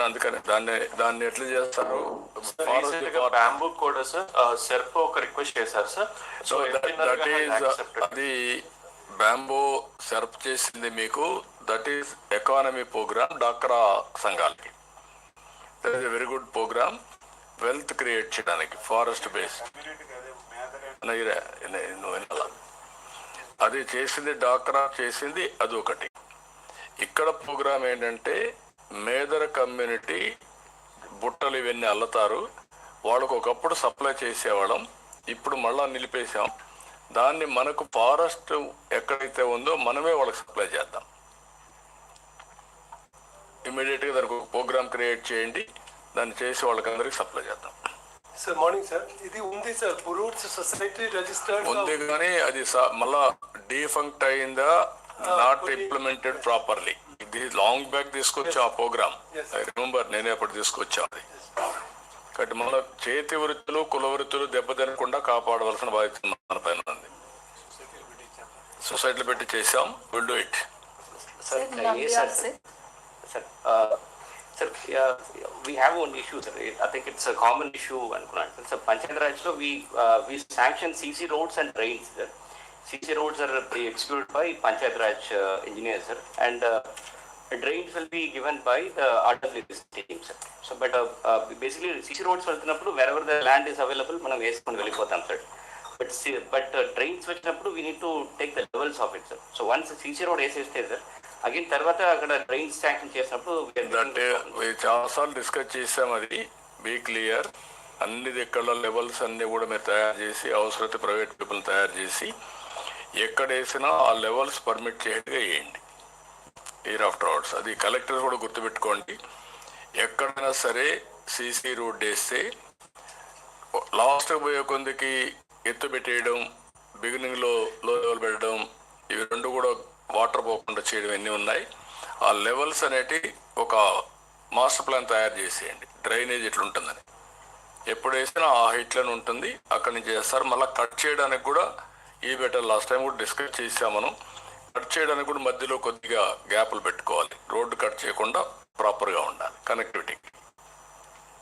అందుకని దాన్ని ఎట్లా చేస్తారు? బ్యాంబూ కూడా సార్ సెర్ప్ ఒక రిక్వెస్ట్ చేశారు సార్. సో దట్ ఈస్ అది బ్యాంబో సెర్ప్ చేసింది మీకు. దట్ ఈస్ ఎకానమీ ప్రోగ్రామ్ డాక్రా సంఘాలకి. That is a very good programme wealth create చేయడానికి ఫారెస్ట్ బేస్. అది చేసింది డాక్రా చేసింది, అది ఒకటి. ఇక్కడ ప్రోగ్రామ్ ఏంటంటే మేదర కమ్యూనిటీ బుట్టలు ఇవన్నీ అల్లుతారు. వాళ్ళకు ఒకప్పుడు సప్లై చేసేవాళ్ళం, ఇప్పుడు మళ్ళా నిలిపేసాం. దాన్ని మనకు ఫారెస్ట్ ఎక్కడైతే ఉందో మనమే వాళ్ళకి సప్లై చేద్దాం. ఇమీడియట్గా దానికి ఒక ప్రోగ్రామ్ క్రియేట్ చేయండి, దాన్ని చేసి వాళ్ళకందరికి సప్లై చేద్దాం. సార్ మార్నింగ్ సార్, ఇది ఉంది సార్ పురూట్స్ సొసైటీ రిజిస్టర్డ్ ఉంది, కానీ అది మళ్ళా డీఫంక్ట్ అయిందా, నాట్ ఇంప్లిమెంటెడ్ ప్రాపర్లీ. ఇది లాంగ్ బ్యాక్ తీసుకొచ్చా ఆ ప్రోగ్రామ్. ఐ రిమెంబర్, నేనే అప్పుడు తీసుకొచ్చా. అది కాబట్టి మన చేతి వృత్తులు కుల వృత్తులు దెబ్బతినకుండా కాపాడవలసిన బాధ్యత మన పైన ఉంది. సొసైటీలో పెట్టి చేసాం, will do it. Sir, we have one issue, sir. I think it's a common issue. Sir, Panchayat Raj, we sanction CC roads and drains, sir. CC roads are executed by Panchayat Raj engineers, sir, and drains will be given by the RWS team, sir. So, but basically CC roads wherever the land is available, మనం వేసుకొని వెళ్ళిపోతాం, sir. But drains వచ్చినప్పుడు we need to take the levels of it, sir. So once CC road వేసేస్తే, sir, అగైన్ తర్వాత అక్కడ డ్రైన్స్ శాంక్షన్ చేసినప్పుడు చాలాసార్లు డిస్కస్ చేసాం. అది బీ క్లియర్, అన్ని దిక్కల లెవెల్స్ అన్ని కూడా మీరు తయారు చేసి అవసరమైతే ప్రైవేట్ పీపుల్ తయారు చేసి ఎక్కడ వేసినా ఆ లెవెల్స్ పర్మిట్ చేయట్టుగా వేయండి ఇయర్ ఆఫ్టర్ అవర్స్. అది కలెక్టర్ కూడా గుర్తుపెట్టుకోండి. ఎక్కడైనా సరే సీసీ రోడ్ వేస్తే లాస్ట్కి పోయే కొందికి ఎత్తు పెట్టేయడం, బిగినింగ్లో లో లెవెల్ పెట్టడం, ఇవి రెండు కూడా వాటర్ పోకుండా చేయడం ఎన్ని ఉన్నాయి. ఆ లెవెల్స్ అనేటి ఒక మాస్టర్ ప్లాన్ తయారు చేసేయండి. డ్రైనేజ్ ఎట్లా ఉంటుందని ఎప్పుడు వేసినా ఆ హైట్లోనే ఉంటుంది, అక్కడి నుంచి చేస్తారు. మళ్ళీ కట్ చేయడానికి కూడా ఈ బెటర్ లాస్ట్ టైం కూడా డిస్కస్ చేసాం మనం. కట్ చేయడానికి కూడా మధ్యలో కొద్దిగా గ్యాపులు పెట్టుకోవాలి, రోడ్డు కట్ చేయకుండా ప్రాపర్గా ఉండాలి కనెక్టివిటీ.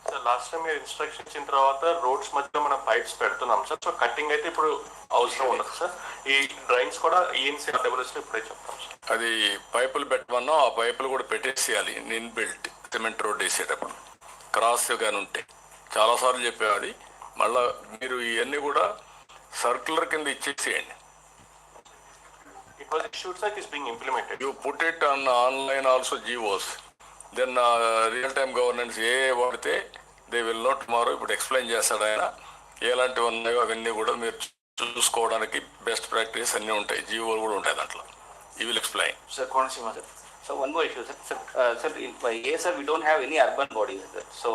సార్ లాస్ట్ టైం మీరు ఇన్స్ట్రక్షన్ ఇచ్చిన తర్వాత రోడ్స్ మధ్యలో మనం పైప్స్ పెడుతున్నాం సార్. సో కటింగ్ అయితే ఇప్పుడు అవసరం ఉండదు సార్. ఈ డ్రైన్స్ కూడా ఈఎన్సీ డబ్ల్యూఎస్ ఇప్పుడే చెప్తాం సార్. అది పైపులు పెట్టమన్నా ఆ పైపులు కూడా పెట్టేసేయాలి. ఇన్ బిల్ట్ సిమెంట్ రోడ్ వేసేటప్పుడు క్రాస్ కానీ ఉంటాయి. చాలాసార్లు చెప్పాను అది. మళ్ళీ మీరు ఇవన్నీ కూడా సర్క్యులర్ కింద ఇచ్చేసేయండి. It was issued, sir, it is being implemented. You put it on online also GOs. Then real time governance ఏ వాడితే దే విల్ నో టుమారో. ఇప్పుడు ఎక్స్ప్లెయిన్ చేస్తాడు ఆయన ఎలాంటివి ఉన్నాయో అవన్నీ కూడా మీరు చూసుకోవడానికి బెస్ట్ ప్రాక్టీస్ అన్నీ ఉంటాయి, జీవోలు కూడా ఉంటాయి దాంట్లో. You will explain. Sir Konaseema sir. So one more issue sir. Sir sir we don't have any urban bodies sir. So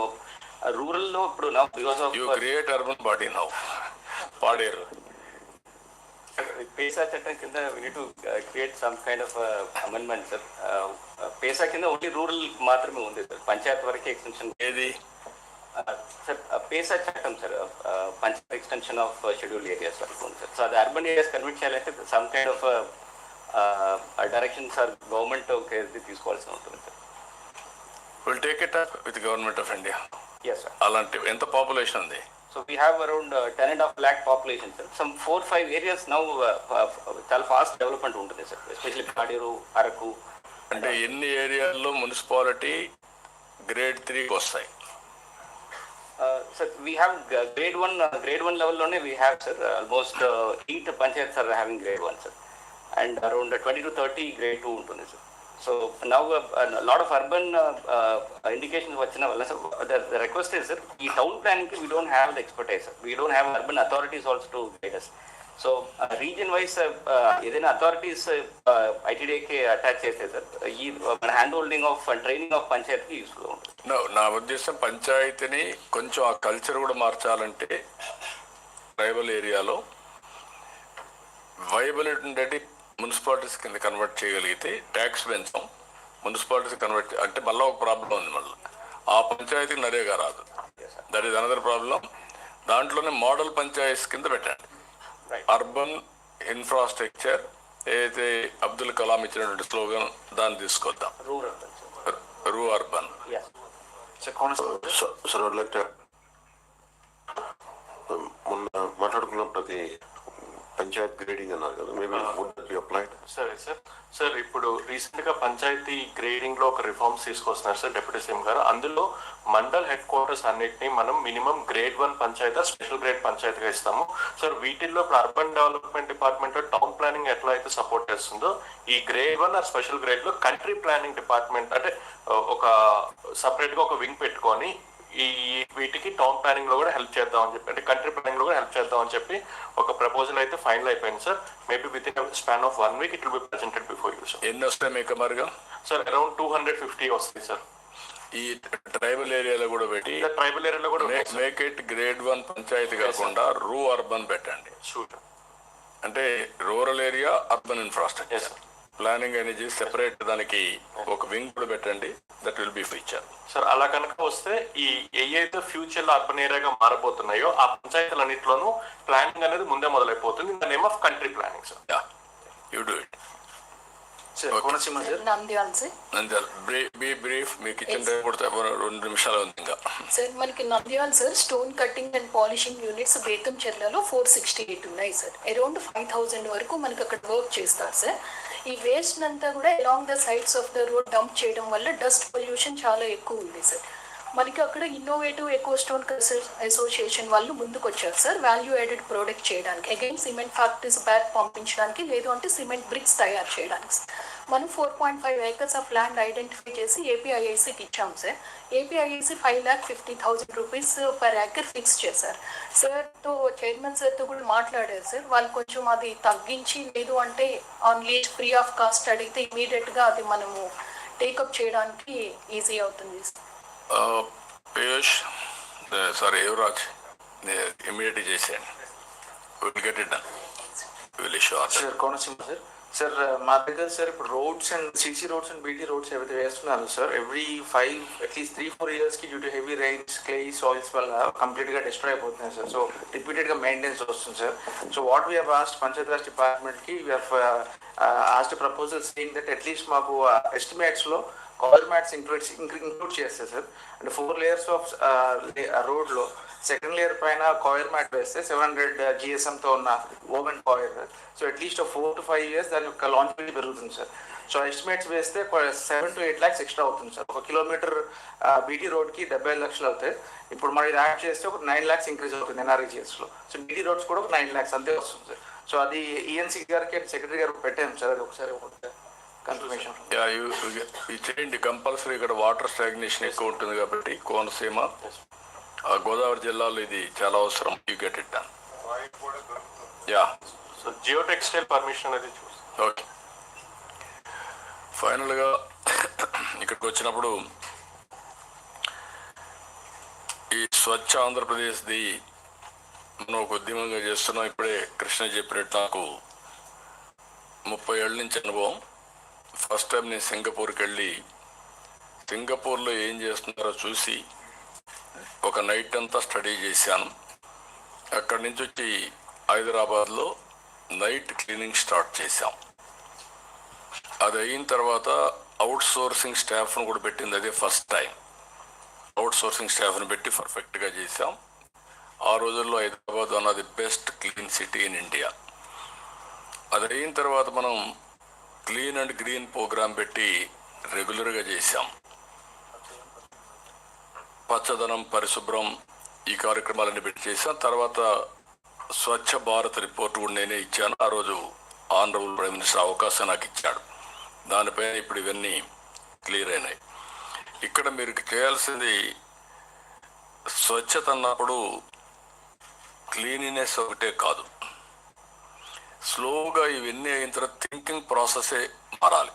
రూరల్లో ఇప్పుడు now because of you create urban body now Paderu. PESA చట్టం కింద we need to create some kind of amendment sir. PESA కింద ఓన్లీ రూరల్ మాత్రమే ఉంది సార్, పంచాయత్ వరకే ఎక్స్టెన్షన్. ఏది సార్ పేసా చట్టం sir, panchayat extension of schedule areas వరకు ఉంది సార్. సో అది అర్బన్ ఏరియాస్ కన్వర్ట్ చేయాలంటే some kind of direction sir government తీసుకోవాల్సి ఉంటుంది sir. Will take it up with government of India. Yes sir. అలాంటి ఎంత పాపులేషన్ ఉంది? So we have around 10.5 lakh population, sir. Some 4-5 areas now చాలా fast development ఉంటుంది సార్, ఎస్పెషల్లీ పాడేరు, అరకు. అంటే ఎన్ని ఏరియాల్లో మున్సిపాలిటీ గ్రేడ్ 3 వస్తాయి? Sir, we have grade 1 level we have, sir, almost 8 panchayats are having grade 1, sir, and around 20 to 30 grade 2 ఉంటుంది sir. So now a lot of urban indications వచ్చిన వల్ల, sir, the request is, sir, ఈ town planning we don't have the expertise, sir. We don't have urban authorities also to guide us. So region wise ఏదైనా authorities ITDAకి అటాచ్ చేస్తే సార్ ఈ మన hand holding of training of పంచాయతీకి యూస్ఫుల్ ఉంటుంది. నా ఉద్దేశం పంచాయతీని కొంచెం ఆ కల్చర్ కూడా మార్చాలంటే ట్రైబల్ ఏరియాలో వైబిలిటీ ఉండేది మున్సిపాలిటీస్ కింద కన్వర్ట్ చేయగలిగితే ట్యాక్స్ పెంచాం, మున్సిపాలిటీస్ కన్వర్ట్ అంటే మళ్ళీ ఒక ప్రాబ్లం ఉంది. మళ్ళీ ఆ పంచాయతీకి నరేగా రాదు, దట్ ఈస్ అనదర్ ప్రాబ్లం. దాంట్లోనే మోడల్ పంచాయతీస్ కింద పెట్టండి. అర్బన్ ఇన్ఫ్రాస్ట్రక్చర్ ఏదైతే అబ్దుల్ కలాం ఇచ్చినటువంటి స్లోగన్ దాన్ని తీసుకొద్దాం, రూ అర్బన్. మొన్న మాట్లాడుకున్న ప్రతి పంచాయత్ గ్రేడింగ్ అన్నారు కదా, మేబీ వుడ్ బి అప్లైడ్. సరే సార్. సార్ ఇప్పుడు రీసెంట్ గా పంచాయతీ గ్రేడింగ్ లో ఒక రిఫార్మ్స్ తీసుకొస్తున్నారు సార్ డిప్యూటీ సీఎం గారు. అందులో మండల్ హెడ్ క్వార్టర్స్ అన్నిటిని మనం minimum grade 1 panchayat, special grade పంచాయతీగా ఇస్తాము సార్. వీటిల్లో ఇప్పుడు urban development department town planning ఎట్లా అయితే సపోర్ట్ చేస్తుందో, ఈ గ్రేడ్ 1 ఆర్ స్పెషల్ గ్రేడ్ లో కంట్రీ ప్లానింగ్ డిపార్ట్మెంట్ అంటే ఒక సపరేట్ గా ఒక వింగ్ పెట్టుకొని ఈ వీటికి టౌన్ ప్లానింగ్ లో కూడా హెల్ప్ చేద్దాం అని చెప్పి, అంటే కంట్రీ ప్లానింగ్ లో కూడా హెల్ప్ చేద్దాం అని చెప్పి ఒక ప్రపోజల్ అయితే ఫైనల్ అయిపోయింది sir. Maybe with in span of 1 week it will B presented before you sir. ఎన్ని వస్తాయి మీకు మరిగా? సార్ అరౌండ్ 250 వస్తాయి సార్. ఈ ట్రైబల్ ఏరియాలో కూడా పెట్టి ట్రైబల్ ఏరియాలో కూడా మేక్ ఇట్ గ్రేడ్ 1 పంచాయతీ కాకుండా రూ అర్బన్ పెట్టండి. షూర్. అంటే rural area urban infrastructure. Planning అనేది సెపరేట్ దానికి ఒక వింగ్ కూడా పెట్టండి, that will be feature. Sir అలా కనుక వస్తే ఈ ఏదైతే ఫ్యూచర్ లో అర్బన్ ఏరియాగా మారబోతున్నాయో ఆ పంచాయతీలన్నింటిలోనూ ప్లానింగ్ అనేది ముందే మొదలైపోతుంది in the name of country planning sir. Yeah, you do it. Konaseema sir. Nandyal sir. Nandyal be brief. మీ కిచెన్ టైం కూడా 2 నిమిషాలు ఉంది ఇంకా. సార్ మనకి Nandyal sir stone cutting and polishing units బేతంచెర్లలో 468 ఉన్నాయి సార్. అరౌండ్ 5000 వరకు మనకి అక్కడ వర్క్ చేస్తారు సార్. ఈ వేస్ట్ అంతా కూడా along the sides of the road dump చేయడం వల్ల డస్ట్ పొల్యూషన్ చాలా ఎక్కువ ఉంది సార్. మనకి అక్కడ ఇన్నోవేటివ్ ఎకో స్టోన్ అసోసియేషన్ వాళ్ళు ముందుకు వచ్చారు సార్ వాల్యూ యాడెడ్ ప్రోడక్ట్ చేయడానికి. అగైన్ సిమెంట్ ఫ్యాక్టరీస్ బ్యాక్ పంపించడానికి, లేదు అంటే సిమెంట్ బ్రిక్స్ తయారు చేయడానికి. మనం 4.5 acres ఆఫ్ ల్యాండ్ ఐడెంటిఫై చేసి ఏపీఐఐసికి ఇచ్చాం sir. APIIC 5,50,000 rupees per acre fix చేశారు. సార్తో చైర్మన్ సార్తో కూడా మాట్లాడారు సార్. వాళ్ళు కొంచెం అది తగ్గించి, లేదు అంటే on lease free of cost అడిగితే ఇమీడియట్గా అది మనము టేకప్ చేయడానికి ఈజీ అవుతుంది sir. Piyush, sorry Yuvraj, immediate చేసేయండి. Will get it done. Will issue sir Konaseema sir. Sir మా దగ్గర సార్ ఇప్పుడు roads and CC roads and BT roads ఏవైతే వేస్తున్నారు సార్, ఎవ్రీ 5 అట్లీస్ట్ 3-4 yearsకి due to heavy rains, clay soils వల్ల కంప్లీట్గా డిస్ట్రాయ్ అయిపోతున్నాయి సార్. సో రిపీటెడ్గా మెయింటెనెన్స్ వస్తుంది sir. So what we have asked Panchayati Raj డిపార్ట్మెంట్కి, we have asked proposal saying that at least మాకు ఎస్టిమేట్స్లో కాయిల్ మ్యాట్స్ ఇంక్లూడ్ చేస్తే సార్. అంటే 4 layers ఆఫ్ రోడ్లో సెకండ్ లేయర్ పైన కాయిల్ మ్యాట్ వేస్తే 700 GSMతో ఉన్న woven coil. So at least 4 to 5 years దాని యొక్క లాంజిబిలిటీ పెరుగుతుంది సార్. సో ఎస్టిమేట్స్ వేస్తే 7 to 8 lakhs ఎక్స్ట్రా అవుతుంది సార్. 1 kilometer బీటీ రోడ్కి 75 లక్షలు అవుతాయి. ఇప్పుడు మనం ఇది యాడ్ చేస్తే ఒక 9 lakhs ఇంక్రీజ్ అవుతుంది NREGSలో. సో బీటీ రోడ్స్ కూడా ఒక 9 lakhs అంతే వస్తుంది సార్. సో అది ఈఎన్సీ గారికి సెక్రటరీ గారికి పెట్టాము సార్. అది ఒకసారి కన్ఫర్మేషన్. చేయండి కంపల్సరీ. ఇక్కడ వాటర్ స్టాగ్నేషన్ ఎక్కువ ఉంటుంది కాబట్టి కోనసీమ, గోదావరి జిల్లాలో ఇది చాలా అవసరం. You get it done. Yeah. So Jio textile permission అనేది ఓకే. ఫైనల్గా ఇక్కడికి వచ్చినప్పుడు ఈ స్వచ్ఛ ఆంధ్రప్రదేశ్ది మనం ఒక ఉద్యమంగా చేస్తున్నాం. ఇప్పుడే కృష్ణ చెప్పినట్టు నాకు 30 ఏళ్ళ నుంచి అనుభవం. ఫస్ట్ టైం నేను సింగపూర్కి వెళ్ళి సింగపూర్లో ఏం చేస్తున్నారో చూసి ఒక నైట్ అంతా స్టడీ చేశాను. అక్కడి నుంచి వచ్చి హైదరాబాద్లో నైట్ క్లీనింగ్ స్టార్ట్ చేశాం. అది అయిన తర్వాత అవుట్ సోర్సింగ్ స్టాఫ్ను కూడా పెట్టింది. అదే ఫస్ట్ టైం అవుట్ సోర్సింగ్ స్టాఫ్ను పెట్టి పర్ఫెక్ట్గా చేశాం. ఆ రోజుల్లో Hyderabad one of the best clean city in India. అది అయిన తర్వాత మనం క్లీన్ అండ్ గ్రీన్ ప్రోగ్రాం పెట్టి రెగ్యులర్గా చేశాం. పచ్చదనం, పరిశుభ్రం, ఈ కార్యక్రమాలన్నీ పెట్టి చేశాం. తర్వాత స్వచ్ఛ భారత్ రిపోర్ట్ కూడా నేనే ఇచ్చాను. ఆ రోజు ఆనరబుల్ ప్రైమ్ మినిస్టర్ అవకాశం నాకు ఇచ్చాడు. దానిపైన ఇప్పుడు ఇవన్నీ క్లియర్ అయినాయి. ఇక్కడ మీరు చేయాల్సింది స్వచ్ఛత అన్నప్పుడు క్లీనినెస్ ఒకటే కాదు, స్లోగా ఇవన్నీ అయిన తర్వాత థింకింగ్ ప్రాసెసే మారాలి.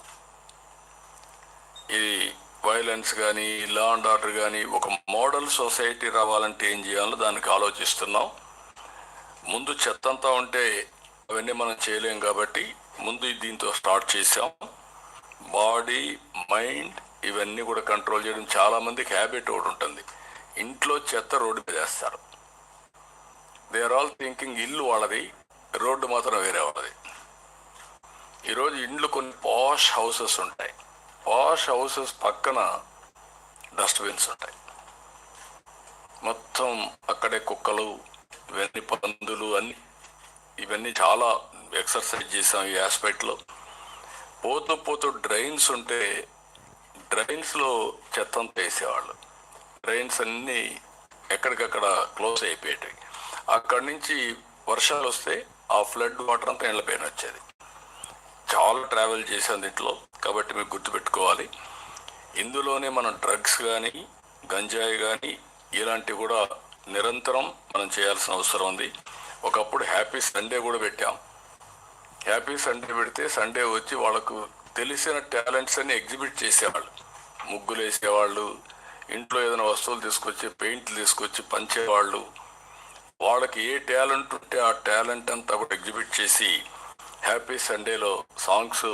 ఈ వైలెన్స్ కానీ, లా అండ్ ఆర్డర్ కానీ, ఒక మోడల్ సొసైటీ రావాలంటే ఏం చేయాలో దానికి ఆలోచిస్తున్నాం. ముందు చెత్త అంతా ఉంటే అవన్నీ మనం చేయలేం కాబట్టి ముందు దీంతో స్టార్ట్ చేసాం. బాడీ, మైండ్ ఇవన్నీ కూడా కంట్రోల్ చేయడం. చాలామందికి హ్యాబిట్ ఒకటి ఉంటుంది, ఇంట్లో చెత్త రోడ్డు మీద వేస్తారు. దే ఆర్ ఆల్ థింకింగ్ ఇల్లు వాళ్ళది, రోడ్డు మాత్రం వేరే వాళ్ళది. ఈరోజు ఇండ్లు కొన్ని పాష్ హౌసెస్ ఉంటాయి. పాష్ హౌసెస్ పక్కన డస్ట్బిన్స్ ఉంటాయి. మొత్తం అక్కడే కుక్కలు, ఇవన్నీ పందులు అన్ని, ఇవన్నీ చాలా ఎక్సర్సైజ్ చేసాం ఈ ఆస్పెక్ట్లో. పోతూ పోతూ డ్రైన్స్ ఉంటే డ్రైన్స్లో చెత్త అంతా వేసేవాళ్ళు. డ్రైన్స్ అన్నీ ఎక్కడికక్కడ క్లోజ్ అయిపోయాయి. అక్కడి నుంచి వర్షాలు వస్తే ఆ ఫ్లడ్ వాటర్ అంతా ఇళ్ళ పైన వచ్చేది. చాలా ట్రావెల్ చేసాం దీంట్లో, కాబట్టి మీకు గుర్తుపెట్టుకోవాలి. ఇందులోనే మనం డ్రగ్స్ కానీ, గంజాయి కానీ ఇలాంటివి కూడా నిరంతరం మనం చేయాల్సిన అవసరం ఉంది. ఒకప్పుడు హ్యాపీ సండే కూడా పెట్టాం. హ్యాపీ సండే పెడితే సండే వచ్చి వాళ్ళకు తెలిసిన టాలెంట్స్ అన్ని ఎగ్జిబిట్ చేసేవాళ్ళు. ముగ్గులు వేసేవాళ్ళు, ఇంట్లో ఏదైనా వస్తువులు తీసుకొచ్చి, పెయింట్లు తీసుకొచ్చి పంచేవాళ్ళు. వాళ్ళకి ఏ టాలెంట్ ఉంటే ఆ టాలెంట్ అంతా కూడా ఎగ్జిబిట్ చేసి హ్యాపీ సండేలో సాంగ్స్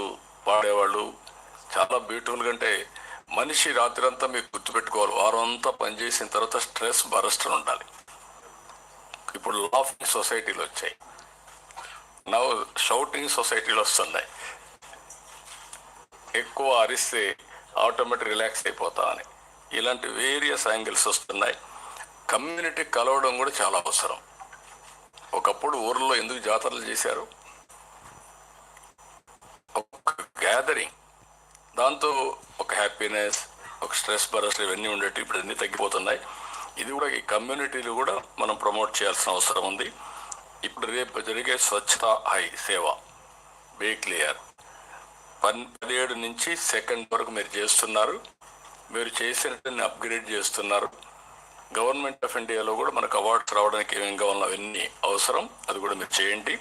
వాడేవాళ్ళు. చాలా బ్యూటిఫుల్గా, అంటే మనిషి రాత్రి అంతా మీకు గుర్తుపెట్టుకోవాలి, వారం అంతా పనిచేసిన తర్వాత స్ట్రెస్ బరస్ట్ ఉండాలి. ఇప్పుడు లాఫింగ్ సొసైటీలు వచ్చాయి, నవ్వు షౌటింగ్ సొసైటీలు వస్తున్నాయి. ఎక్కువ అరిస్తే ఆటోమేటిక్ రిలాక్స్ అయిపోతా అని ఇలాంటి వేరియస్ యాంగిల్స్ వస్తున్నాయి. కమ్యూనిటీ కలవడం కూడా చాలా అవసరం. ఒకప్పుడు ఊర్లో ఎందుకు జాతరలు చేశారు? ఒక గ్యాదరింగ్, దాంతో ఒక హ్యాపీనెస్, ఒక స్ట్రెస్ బరస్ట్ ఇవన్నీ ఉండేవి. ఇప్పుడు అన్నీ తగ్గిపోతున్నాయి. ఇది కూడా ఈ కమ్యూనిటీలు కూడా మనం ప్రమోట్ చేయాల్సిన అవసరం ఉంది. ఇప్పుడు రేపు జరిగే స్వచ్ఛత హై సేవ బీ క్లియర్ 17 నుంచి 2 వరకు మీరు చేస్తున్నారు. మీరు చేసినట్టు అప్గ్రేడ్ చేస్తున్నారు. గవర్నమెంట్ ఆఫ్ ఇండియాలో కూడా మనకు అవార్డ్స్ రావడానికి ఏమేమి కావాలో అవన్నీ అవసరం, అది కూడా మీరు చేయండి.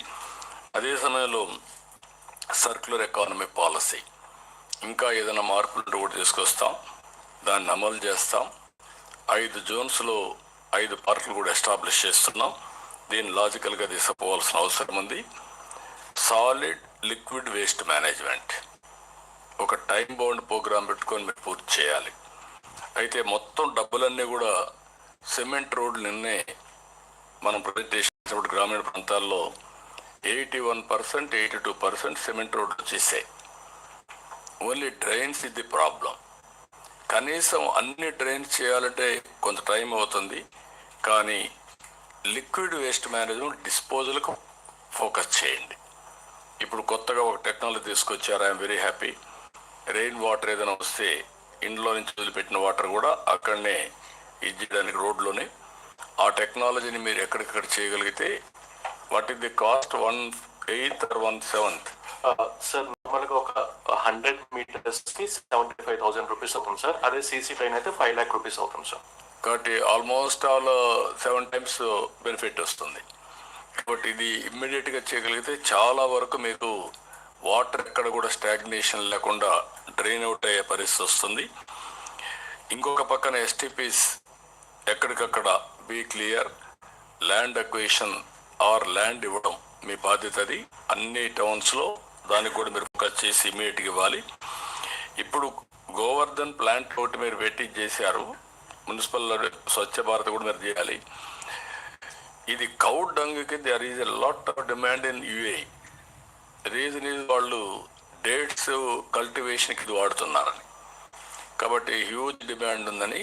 అదే సమయంలో సర్క్యులర్ ఎకానమీ పాలసీ ఇంకా ఏదైనా మార్పులు కూడా తీసుకొస్తాం, దాన్ని అమలు చేస్తాం. 5 జోన్స్లో 5 పార్కులు కూడా ఎస్టాబ్లిష్ చేస్తున్నాం. దీన్ని లాజికల్గా తీసుకుపోవాల్సిన అవసరం ఉంది. సాలిడ్ లిక్విడ్ వేస్ట్ మేనేజ్మెంట్ ఒక టైం బౌండ్ ప్రోగ్రామ్ పెట్టుకొని మీరు పూర్తి చేయాలి. అయితే మొత్తం డబ్బులన్నీ కూడా సిమెంట్ రోడ్లు నిన్నే మనం ప్రజెంటేషన్ గ్రామీణ ప్రాంతాల్లో 81%, 82% సిమెంట్ రోడ్లు వచ్చేసాయి. ఓన్లీ డ్రైన్స్ ఇది ప్రాబ్లం. కనీసం అన్ని డ్రైన్స్ చేయాలంటే కొంత టైం అవుతుంది, కానీ లిక్విడ్ వేస్ట్ మేనేజ్మెంట్ డిస్పోజల్కు ఫోకస్ చేయండి. ఇప్పుడు కొత్తగా ఒక టెక్నాలజీ తీసుకొచ్చారు, I'm very happy. Rain water ఏదైనా వస్తే ఇంట్లో నుంచి వదిలిపెట్టిన వాటర్ కూడా అక్కడనే ఇచ్చేయడానికి రోడ్లోనే. ఆ టెక్నాలజీని మీరు ఎక్కడికక్కడ చేయగలిగితే what is the cost 1/8 or 1/7? Sir నార్మల్గా ఒక 100 మీటర్స్కి 75,000 రూపీస్ అవుతుంది సార్. అదే సీసీ ట్రైన్ అయితే 5 lakh రూపీస్ అవుతుంది సార్. కాబట్టి ఆల్మోస్ట్ ఆల్ 7 times బెనిఫిట్ వస్తుంది. కాబట్టి ఇది ఇమ్మీడియట్గా చేయగలిగితే చాలా వరకు మీకు వాటర్ ఎక్కడ కూడా స్టాగ్నేషన్ లేకుండా డ్రైన్ అవుట్ అయ్యే పరిస్థితి వస్తుంది. ఇంకొక పక్కన ఎస్టీపీస్ ఎక్కడికక్కడ be clear, land acquisition or land ఇవ్వడం మీ బాధ్యత. అది అన్ని టౌన్స్లో దానికి కూడా మీరు ఫోకస్ చేసి ఇమ్మీడియట్గా ఇవ్వాలి. ఇప్పుడు గోవర్ధన్ ప్లాంట్ ఒకటి మీరు పెట్టి చేశారు, మున్సిపల్ స్వచ్ఛ భారత్ కూడా మీరు చేయాలి. ఇది కౌ డంగ్కి there is a lot of demand in UAE. Reason is వాళ్ళు డేట్స్ కల్టివేషన్కి ఇది వాడుతున్నారని, కాబట్టి హ్యూజ్ డిమాండ్ ఉందని.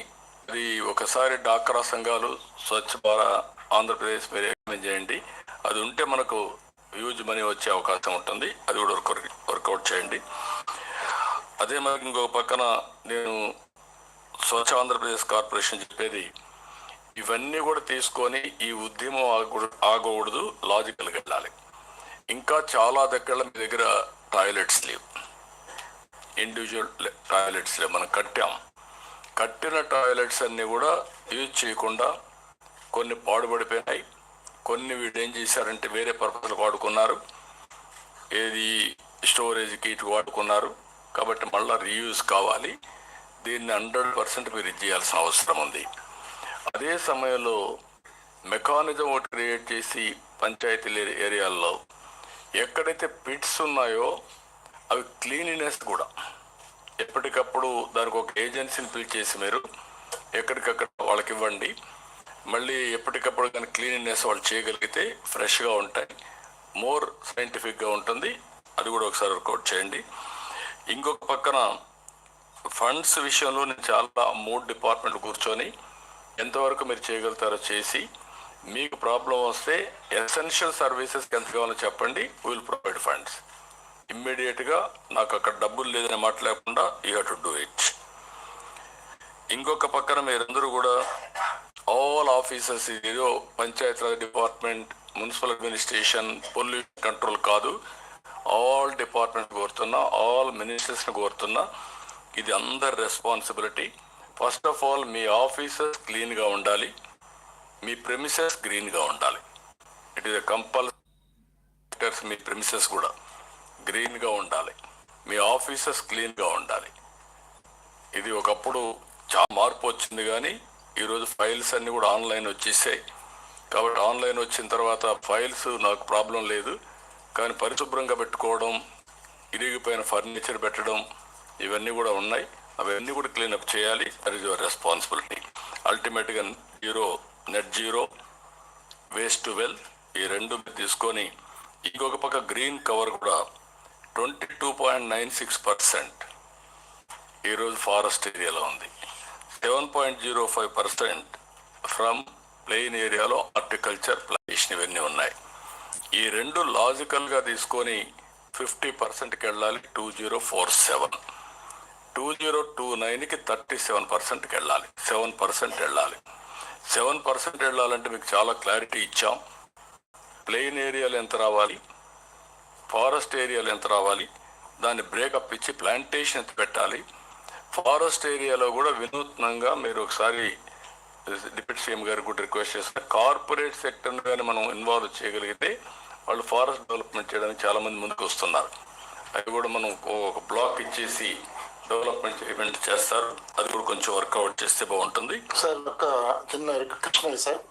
అది ఒకసారి డాక్రా సంఘాలు స్వచ్ఛ భారత్ ఆంధ్రప్రదేశ్ మీరు ఎక్స్ప్లెయిన్ చేయండి. అది ఉంటే మనకు హ్యూజ్ మనీ వచ్చే అవకాశం ఉంటుంది. అది కూడా వర్కౌట్ చేయండి. అదే మనకి ఇంకొక పక్కన నేను స్వచ్ఛ ఆంధ్రప్రదేశ్ కార్పొరేషన్ చెప్పేది, ఇవన్నీ కూడా తీసుకొని ఈ ఉద్యమం ఆగకూడదు, లాజికల్గా వెళ్ళాలి. ఇంకా చాలా దగ్గర మీ దగ్గర టాయిలెట్స్ లేవు, ఇండివిజువల్ టాయిలెట్స్ లేవు. మనం కట్టిన టాయిలెట్స్ అన్నీ కూడా యూజ్ చేయకుండా కొన్ని పాడుపడిపోయినాయి. కొన్ని వీళ్ళు ఏం చేశారంటే వేరే పర్పస్లు వాడుకున్నారు, ఏది స్టోరేజ్కి ఇటు వాడుకున్నారు. కాబట్టి మళ్ళీ రీయూజ్ కావాలి. దీన్ని 100% మీరు చేయాల్సిన అవసరం ఉంది. అదే సమయంలో మెకానిజం ఒకటి క్రియేట్ చేసి పంచాయతీ ఏరియాల్లో ఎక్కడైతే పిట్స్ ఉన్నాయో అవి క్లీనినెస్ కూడా ఎప్పటికప్పుడు దానికి ఒక ఏజెన్సీని పిలిచేసి మీరు ఎక్కడికక్కడ వాళ్ళకి ఇవ్వండి. మళ్ళీ ఎప్పటికప్పుడు కానీ క్లీనినెస్ వాళ్ళు చేయగలిగితే ఫ్రెష్గా ఉంటాయి, మోర్ సైంటిఫిక్గా ఉంటుంది. అది కూడా ఒకసారి వర్కౌట్ చేయండి. ఇంకొక పక్కన ఫండ్స్ విషయంలో నేను చాలా 3 డిపార్ట్మెంట్లు కూర్చొని ఎంతవరకు మీరు చేయగలుగుతారో చేసి, మీకు ప్రాబ్లం వస్తే ఎసెన్షియల్ సర్వీసెస్కి ఎంత కావాలో చెప్పండి, విల్ ప్రొవైడ్ ఫండ్స్. ఇమ్మీడియట్గా నాకు అక్కడ డబ్బులు లేదని మాట్లాడకుండా you have to do it. ఇంకొక పక్కన మీరందరూ కూడా ఆల్ ఆఫీసర్స్, ఏదో Panchayati Raj department, municipal administration, pollution control కాదు, ఆల్ డిపార్ట్మెంట్ కోరుతున్నా, ఆల్ మినిస్టర్స్ని కోరుతున్నా, ఇది అందరి responsibility. First of all me officers క్లీన్గా ఉండాలి, మీ ప్రెమిసెస్ గ్రీన్గా ఉండాలి. It is a compulsory. Me premises కూడా గ్రీన్గా ఉండాలి, మీ ఆఫీసర్స్ క్లీన్గా ఉండాలి. ఇది ఒకప్పుడు చాలా మార్పు వచ్చింది, కానీ ఈరోజు ఫైల్స్ అన్నీ కూడా ఆన్లైన్ వచ్చేసాయి. కాబట్టి ఆన్లైన్ వచ్చిన తర్వాత ఫైల్స్ నాకు ప్రాబ్లం లేదు, కానీ పరిశుభ్రంగా పెట్టుకోవడం, ఇరిగిపోయిన ఫర్నిచర్ పెట్టడం ఇవన్నీ కూడా ఉన్నాయి. అవన్నీ కూడా క్లీనప్ చేయాలి. That is your responsibility. అల్టిమేట్గా net zero, waste to wealth, ఈ రెండు తీసుకొని ఇంకొక పక్క గ్రీన్ కవర్ కూడా 22.96% ఈరోజు ఫారెస్ట్ ఏరియాలో ఉంది. 7.05% ఫ్రమ్ ప్లెయిన్ ఏరియాలో హార్టికల్చర్, ప్లాంటేషన్ ఇవన్నీ ఉన్నాయి. ఈ రెండు లాజికల్గా తీసుకొని 50%కి వెళ్ళాలి. 2047 2029కి 37%కి వెళ్ళాలి. 7% వెళ్ళాలి. 7% వెళ్ళాలంటే మీకు చాలా క్లారిటీ ఇచ్చాం. ప్లెయిన్ ఏరియాలు ఎంత రావాలి, ఫారెస్ట్ ఏరియాలు ఎంత రావాలి, దాన్ని బ్రేకప్ ఇచ్చి ప్లాంటేషన్ ఎంత పెట్టాలి. ఫారెస్ట్ ఏరియాలో కూడా వినూత్నంగా మీరు ఒకసారి డిప్యూటీ సీఎం గారికి కూడా రిక్వెస్ట్ చేస్తున్నారు, కార్పొరేట్ సెక్టర్ని కానీ మనం ఇన్వాల్వ్ చేయగలిగితే వాళ్ళు ఫారెస్ట్ డెవలప్మెంట్ చేయడానికి చాలామంది ముందుకు వస్తున్నారు. అవి కూడా మనం ఒక బ్లాక్ ఇచ్చేసి డెవలప్మెంట్ ఈవెంట్ చేస్తారు. అది కూడా కొంచెం వర్కౌట్ చేస్తే బాగుంటుంది. సార్ ఒక చిన్న రిక్వెస్ట్ సార్.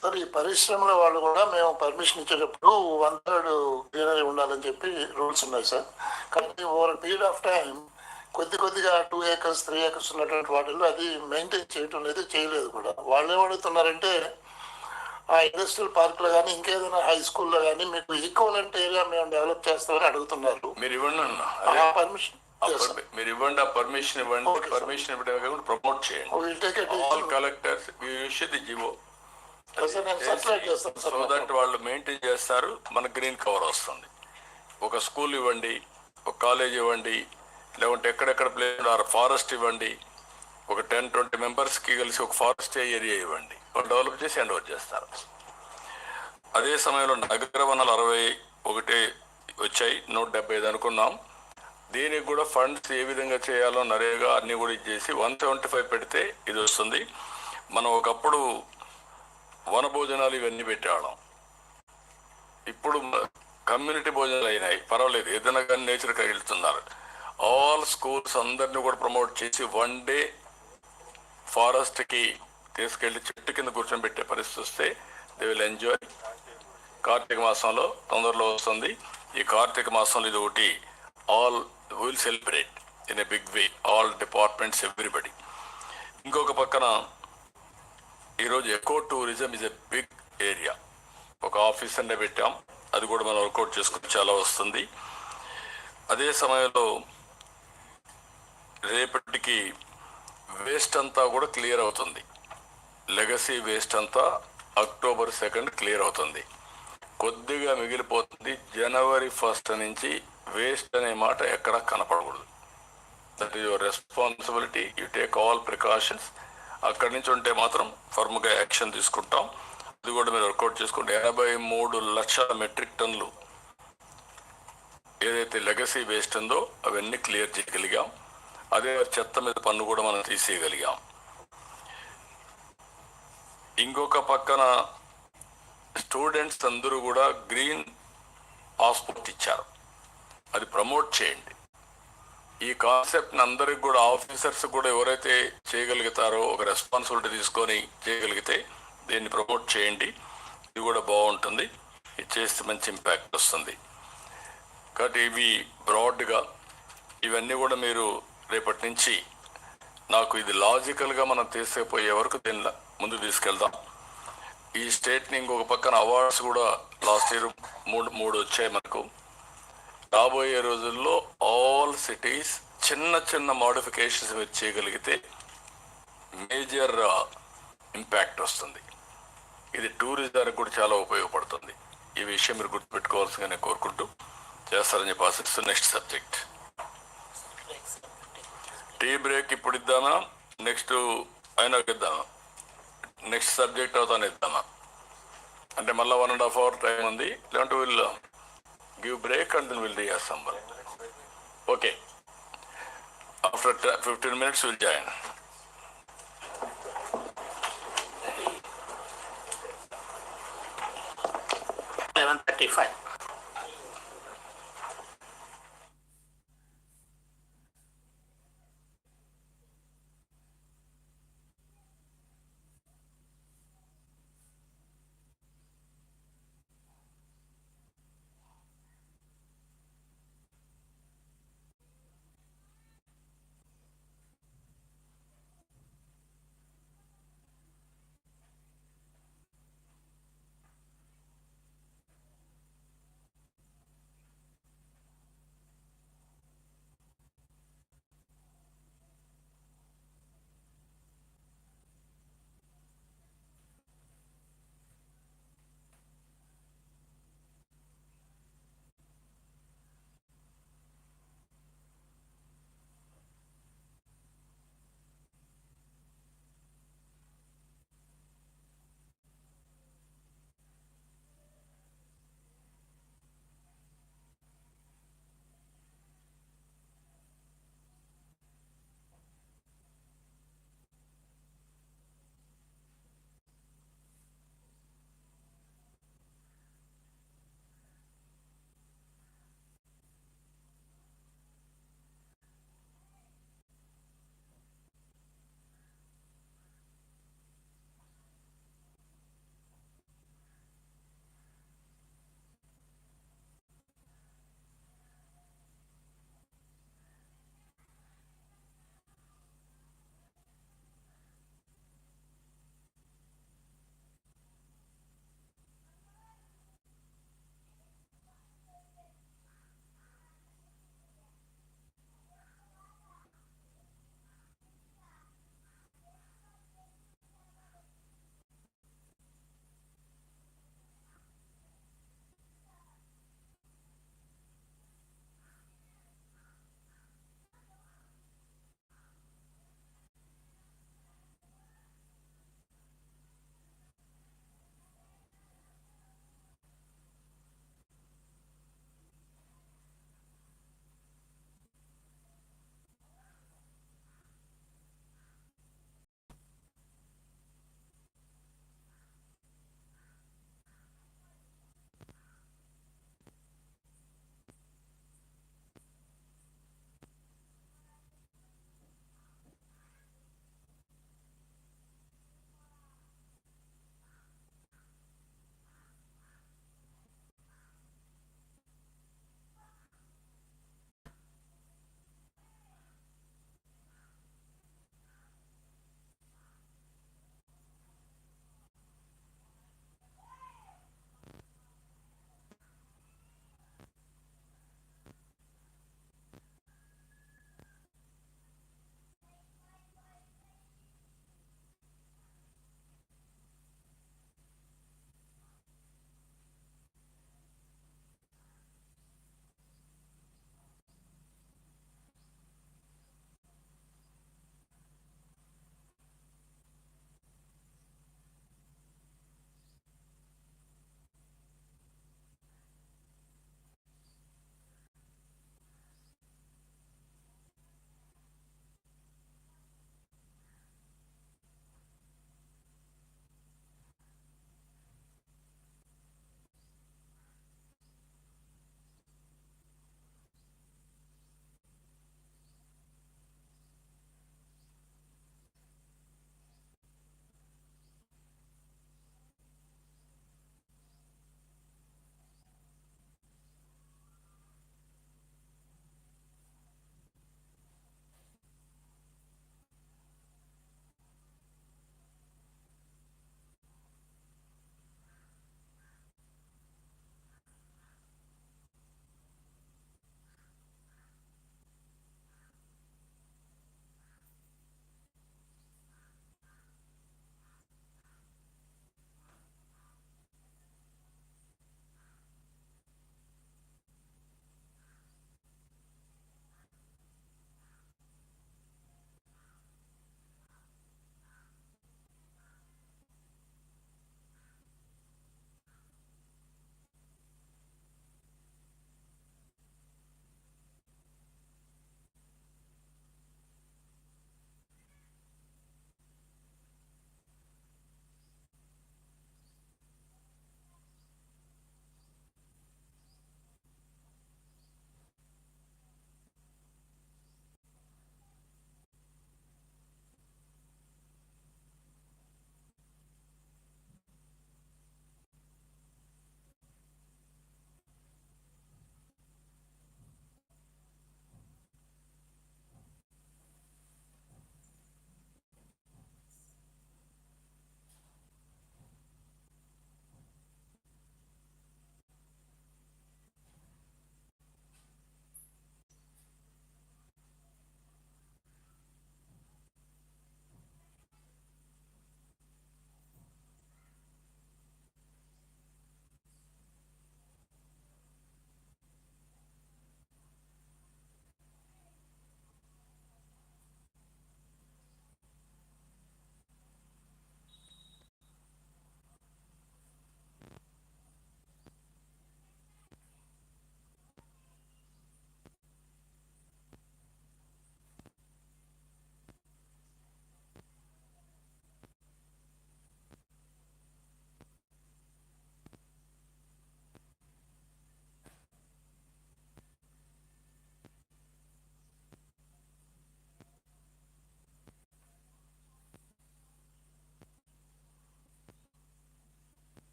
సార్ ఈ పరిశ్రమల వాళ్ళు కూడా మేము పర్మిషన్ ఇచ్చేటప్పుడు 1/3 గ్రీనరీ ఉండాలని చెప్పి రూల్స్ ఉన్నాయి సార్. కానీ ఓవర్ పీరియడ్ ఆఫ్ టైం కొద్దిగా 2 acres 3 acres ఉన్నటువంటి వాటిల్లో అది మెయింటైన్ చేయటం లేదు, చేయలేదు కూడా. వాళ్ళు ఏమడుగుతున్నారంటే ఆ ఇండస్ట్రియల్ పార్క్లో కానీ ఇంకేదైనా హై స్కూల్లో కానీ మీకు ఈక్వలెంట్ ఏరియా మేము డెవలప్ చేస్తామని అడుగుతున్నారు. మీరు ఇవ్వండి అన్న పర్మిషన్, మీరు ఇవ్వండి, ఆ పర్మిషన్ ఇవ్వండి. పర్మిషన్ ఇవ్వడం ప్రమోట్ చేయండి. All collectors GO so that వాళ్ళు మెయింటైన్ చేస్తారు. మన గ్రీన్ కవర్ వస్తుంది. ఒక స్కూల్ ఇవ్వండి, ఒక కాలేజ్ ఇవ్వండి, లేకుంటే ఎక్కడెక్కడ ప్లేస్ ఫారెస్ట్ ఇవ్వండి. ఒక 10-20 మెంబర్స్కి కలిసి ఒక ఫారెస్ట్ ఏరియా ఇవ్వండి. వాళ్ళు డెవలప్ చేసి హ్యాండ్ ఓవర్ చేస్తారు. అదే సమయంలో నగర వనాలు 61 వచ్చాయి, 175 అనుకున్నాం. దీనికి కూడా ఫండ్స్ ఏ విధంగా చేయాలో నరేగా అన్నీ కూడా ఇచ్చేసి 175 పెడితే ఇది వస్తుంది. మనం ఒకప్పుడు వన భోజనాలు ఇవన్నీ పెట్టేవాళ్ళం. ఇప్పుడు కమ్యూనిటీ భోజనాలు అయినాయి, పర్వాలేదు, ఏదైనా కానీ నేచర్కి వెళ్తున్నారు. ఆల్ స్కూల్స్ అందరినీ కూడా ప్రమోట్ చేసి 1 day ఫారెస్ట్కి తీసుకెళ్లి చెట్టు కింద కూర్చొని పెట్టే పరిస్థితి వస్తే దే విల్ ఎంజాయ్. కార్తీక మాసంలో తొందరలో వస్తుంది. ఈ కార్తీక మాసంలో ఇది ఒకటి all will celebrate in a big way, all departments, everybody. ఇంకొక పక్కన ఈరోజు eco tourism is a big area. ఒక ఆఫీస్ అనే పెట్టాం, అది కూడా మనం వర్కౌట్ చేసుకుని చాలా వస్తుంది. అదే సమయంలో రేపటికి వేస్ట్ అంతా కూడా క్లియర్ అవుతుంది. లెగసీ వేస్ట్ అంతా October 2 క్లియర్ అవుతుంది. కొద్దిగా మిగిలిపోతుంది. January 1 నుంచి వేస్ట్ అనే మాట ఎక్కడా కనపడకూడదు. That is your responsibility. You take all precautions. అక్కడి నుంచి ఉంటే మాత్రం ఫర్మ్గా యాక్షన్ తీసుకుంటాం. అది కూడా మీరు వర్కౌట్ చేసుకుంటే 83 లక్షల మెట్రిక్ టన్నులు ఏదైతే లెగసీ వేస్ట్ ఉందో అవన్నీ క్లియర్ చేయగలిగాం. అదే చెత్త మీద పన్ను కూడా మనం తీసేయగలిగాం. ఇంకొక పక్కన స్టూడెంట్స్ అందరూ కూడా గ్రీన్ పాస్పోర్ట్ ఇచ్చారు, అది ప్రమోట్ చేయండి. ఈ కాన్సెప్ట్ని అందరికి కూడా ఆఫీసర్స్ కూడా ఎవరైతే చేయగలుగుతారో ఒక రెస్పాన్సిబిలిటీ తీసుకొని చేయగలిగితే దీన్ని ప్రమోట్ చేయండి. ఇది కూడా బాగుంటుంది. ఇది చేస్తే మంచి ఇంపాక్ట్ వస్తుంది. కాబట్టి ఇవి బ్రాడ్గా ఇవన్నీ కూడా మీరు రేపటి నుంచి నాకు ఇది లాజికల్గా మనం తీసుకుపోయే వరకు దీన్ని ముందు తీసుకెళ్దాం. ఈ స్టేట్ని ఇంకొక పక్కన అవార్డ్స్ కూడా లాస్ట్ ఇయర్ మూడు వచ్చాయి మనకు. రాబోయే రోజుల్లో ఆల్ సిటీస్ చిన్న మోడిఫికేషన్స్ మీరు చేయగలిగితే మేజర్ ఇంపాక్ట్ వస్తుంది. ఇది టూరిజానికి కూడా చాలా ఉపయోగపడుతుంది. ఈ విషయం మీరు గుర్తుపెట్టుకోవాల్సిందిగా నేను కోరుకుంటూ చేస్తారని చెప్పి ఆశిస్తూ నెక్స్ట్ సబ్జెక్ట్ టీ బ్రేక్ ఇప్పుడు ఇద్దామా, నెక్స్ట్ అయినా ఇద్దామా, నెక్స్ట్ సబ్జెక్ట్ అవుతాను ఇద్దామా, అంటే మళ్ళీ 1.5 hour టైం ఉంది. లేదంటే will give break and then will reassemble. Okay, after 15 minutes will join. 11:35.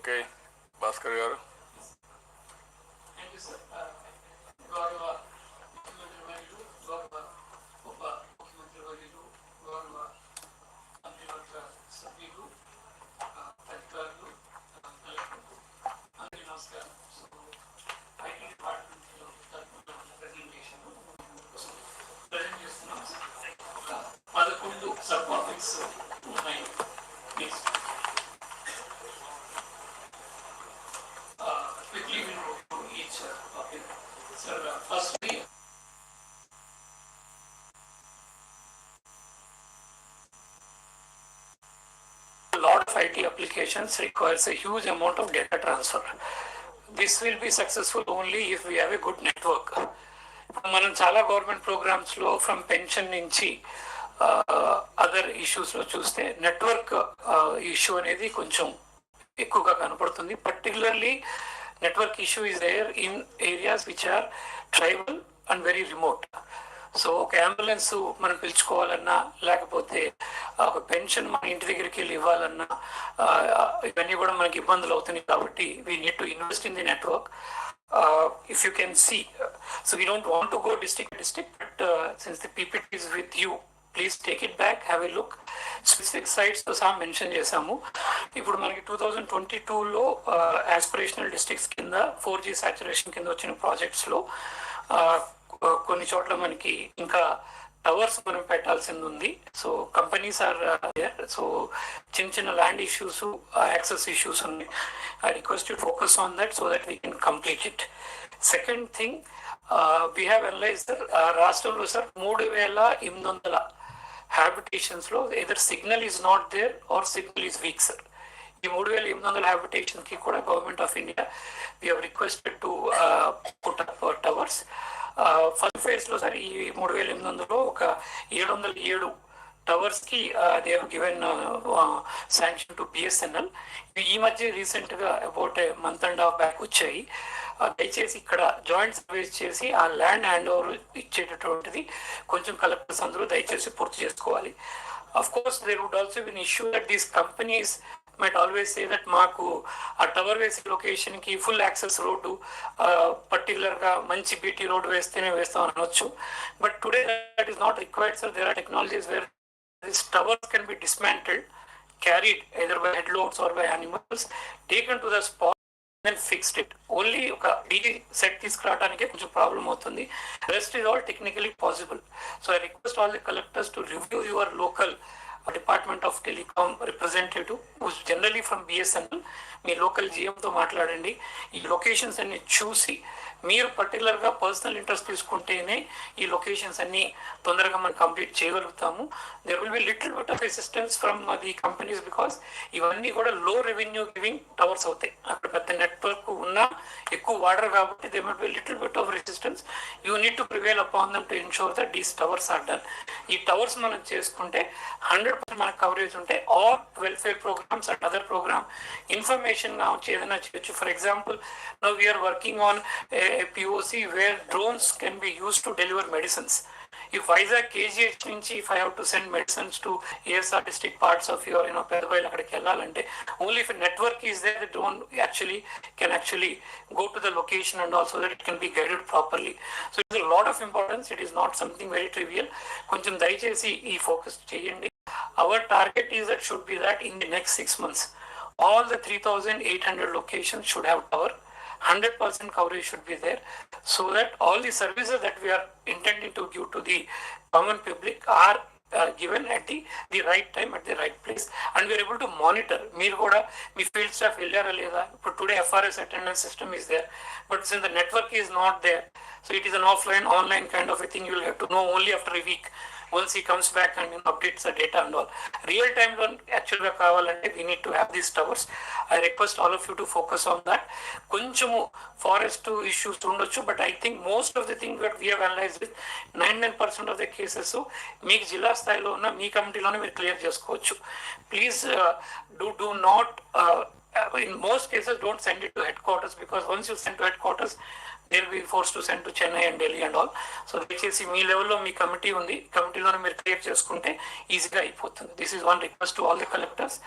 Okay Bhaskar garu. A lot of IT applications requires a huge amount of data transfer. This will be successful only if we have a good network. మనం చాలా గవర్నమెంట్ ప్రోగ్రామ్స్ లో ఫ్రమ్ పెన్షన్ నుంచి అదర్ ఇష్యూస్ లో చూస్తే నెట్వర్క్ ఇష్యూ అనేది కొంచెం ఎక్కువగా కనపడుతుంది. Particularly network issue is there in areas which are tribal and very remote. So ఒక అంబులెన్స్ మనం పిలుచుకోవాలన్నా, లేకపోతే ఒక పెన్షన్ మన ఇంటి దగ్గరికి వెళ్ళి ఇవ్వాలన్నా, ఇవన్నీ కూడా మనకి ఇబ్బందులు అవుతున్నాయి. కాబట్టి we need to invest in the network. If you can see, so we don't want to go district to district, but since the PPT is with you, please take it back, have a look. Specific sites to some mention చేసాము. ఇప్పుడు మనకి 2022లో aspirational districts కింద 4G saturation కింద వచ్చిన ప్రాజెక్ట్స్ లో కొన్ని చోట్ల మనకి ఇంకా టవర్స్ మనం పెట్టాల్సింది ఉంది. So companies are there. So చిన్న చిన్న ల్యాండ్ ఇష్యూస్, యాక్సెస్ ఇష్యూస్ ఉన్నాయి. I request you focus on that so that we can complete it. Second thing, we have analyse sir, రాష్ట్రంలో సార్ 3,800 హ్యాబిటేషన్స్ లో either signal is not there or signal is weak sir. ఈ 3,800 హ్యాబిటేషన్ కి కూడా government of India we have requested to put up towers. First phase లో సార్ ఈ 3,800లో ఒక 707 టవర్స్ కి they have given sanction to BSNL. ఈ మధ్య రీసెంట్ గా about month and half back వచ్చాయి. దయచేసి ఇక్కడ జాయింట్ సర్వేస్ చేసి ఆ ల్యాండ్ హ్యాండ్ ఓవర్ ఇచ్చేటటువంటిది కొంచెం కలెక్టర్స్ అందరూ దయచేసి పూర్తి చేసుకోవాలి. Of course, there would also be an issue that these companies might always say that మాకు ఆ టవర్ వేసే లొకేషన్ కి ఫుల్ యాక్సెస్ రోడ్డు పర్టికులర్ గా మంచి బీటీ రోడ్ వేస్తేనే వేస్తాం అనొచ్చు. But today that is not required sir. There are technologies where this towers can be dismantled, carried either by head loads or by animals, taken to the spot and fixed it. Only ఒక డీజీ సెట్ తీసుకురావడానికి కొంచెం ప్రాబ్లం అవుతుంది. Rest is all technically possible. So I request all the collectors to review your local department of telecom representative who's generally from BSNL. మీ లోకల్ జిఎంతో మాట్లాడండి. ఈ లొకేషన్స్ అన్ని చూసి మీరు పర్టికులర్గా పర్సనల్ ఇంట్రెస్ట్ తీసుకుంటేనే ఈ లొకేషన్స్ అన్ని తొందరగా మనం కంప్లీట్ చేయగలుగుతాము. There will be little bit of assistance from the companies because ఇవన్నీ కూడా లో రెవెన్యూ గివింగ్ టవర్స్ అవుతాయి. అక్కడ పెద్ద నెట్వర్క్ ఉన్నా ఎక్కువ వాడరు కాబట్టి they might be little bit of resistance. You need to prevail upon them to ensure that these towers are done. ఈ టవర్స్ మనం చేసుకుంటే 100% మనకు కవరేజ్ ఉంటే all welfare programmes and other programme information కావచ్చు, ఏదైనా చేయొచ్చు. For example, now we are working on a POC where drones can be used to deliver medicines. If Vizag KGH నుంచి if I have to send medicines to ASR district parts of your Pedabayal అక్కడికి వెళ్ళాలంటే only if a network is there the drone can actually go to the location and also that it can be guided properly. So it is a lot of importance. It is not something very trivial. కొంచెం దయచేసి ఈ ఫోకస్ చేయండి. Our target is that should be that in the next 6 months all the 3,800 locations should have tower. 100% coverage should be there so that all the services that we are intending to give to the common public are given at the right time at the right place and we are able to monitor. Meer kuda mee field staff ellara leda. But today FRS attendance system is there, but since the network is not there, so it is an offline online kind of a thing. You will have to know only after a week once he comes back and updates the data and all. Real time lo actually kavalante we need to have these towers. I request all of you to focus on that. Konchamu forest issues undochu, but I think most of the things that we have analyzed with 99% of the cases so meek jilla style lo unna mee committee lone meer clear chesukochu. Please do not in most cases don't send it to headquarters because once you send to headquarters they'll be forced to send to Chennai and Delhi and all. So దయచేసి మీ లెవెల్లో మీ కమిటీ ఉంది, కమిటీలోనే మీరు క్రియేట్ చేసుకుంటే ఈజీగా అయిపోతుంది. This is one request to all the collectors.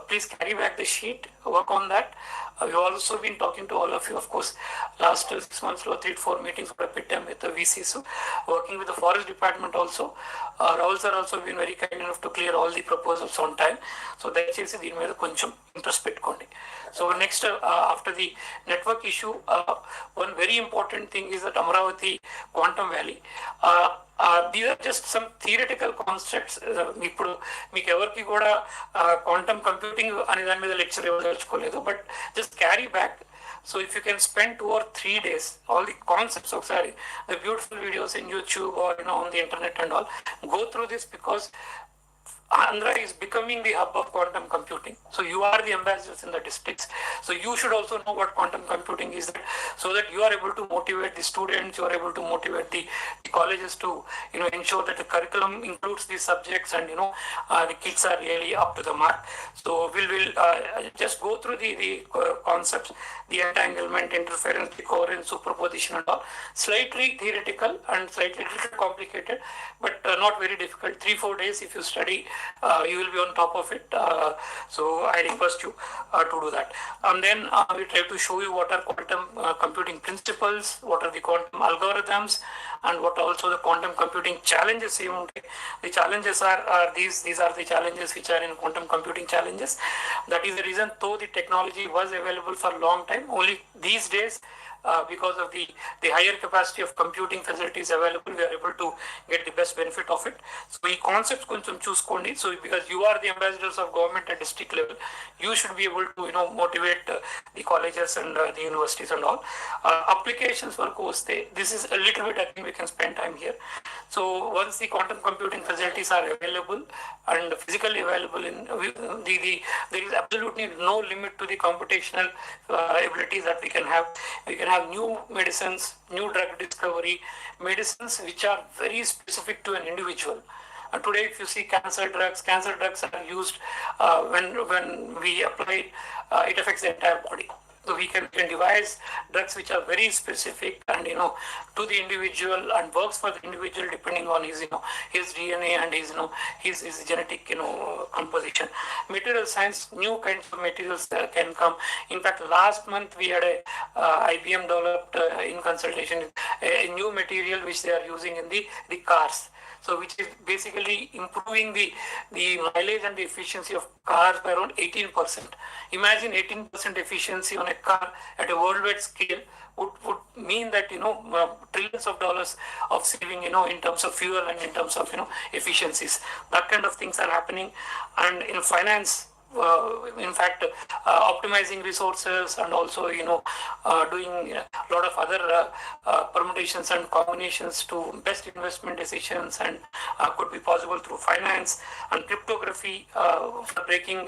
Please carry back the sheet, work on that. We've also been talking to all of you, of course, last 6 months, 3-4 meetings for a bit time with the VCs, working with the forest department also. Rahul sir also been very kind enough to clear all the proposals on time. So దయచేసి దీని మీద కొంచెం ఇంట్రెస్ట్ పెట్టుకోండి. So next, after the network issue, one very important thing is that Amravati Quantum Valley. These are just some theoretical concepts. ఇప్పుడు మీకు ఎవరికి కూడా క్వాంటమ్ కంప్యూటింగ్ అనే దాని మీద లెక్చర్ ఇవ్వదలుచుకోలేదు, but just carry back. So if you can spend 2 or 3 days, all the concepts of the beautiful videos in YouTube or on the internet and all, go through this, because Andhra is becoming the hub of quantum computing. So you are the ambassadors in the districts. So you should also know what quantum computing is, so that you are able to motivate the students, you are able to motivate the colleges to ensure that the curriculum includes these subjects, and the kids are really up to the mark. So we'll just go through the concepts, the entanglement, interference, decoherence, superposition and all. Slightly theoretical and slightly little complicated, but not very difficult. 3-4 days if you study, you will be on top of it. So I request you to do that. And then we try to show you what are quantum computing principles, what are the quantum algorithms, and what also the quantum computing challenges. The challenges are these are the challenges which are in quantum computing challenges. That is the reason, though the technology was available for a long time, only these days, because of the higher capacity of computing facilities available, we are able to get the best benefit of it. So ఈ concepts కొంచెం చూసుకోండి. So because you are the ambassadors of government at district level, you should be able to motivate the colleges and the universities and all. Applications వరకు వస్తే, this is a little bit, I think we can spend time here. So once the quantum computing facilities are available and physically available, there is absolutely no limit to the computational abilities that we can have. We can have new medicines, new drug discovery, medicines which are very specific to an individual. And today, if you see cancer drugs are used when we apply, it affects the entire body. So we can devise drugs which are very specific and to the individual, and works for the individual depending on his DNA and his genetic composition. Material science, new kinds of materials can come. In fact, last month we had IBM developed in consultation a new material which they are using in the cars. So which is basically improving the mileage and the efficiency of cars by around 18%. Imagine 18% efficiency on a car at a worldwide scale would mean that trillions of dollars of saving in terms of fuel and in terms of efficiencies. That kind of things are happening. And in finance, in fact, optimizing resources and also doing a lot of other permutations and combinations to best investment decisions, and could be possible through finance and cryptography for breaking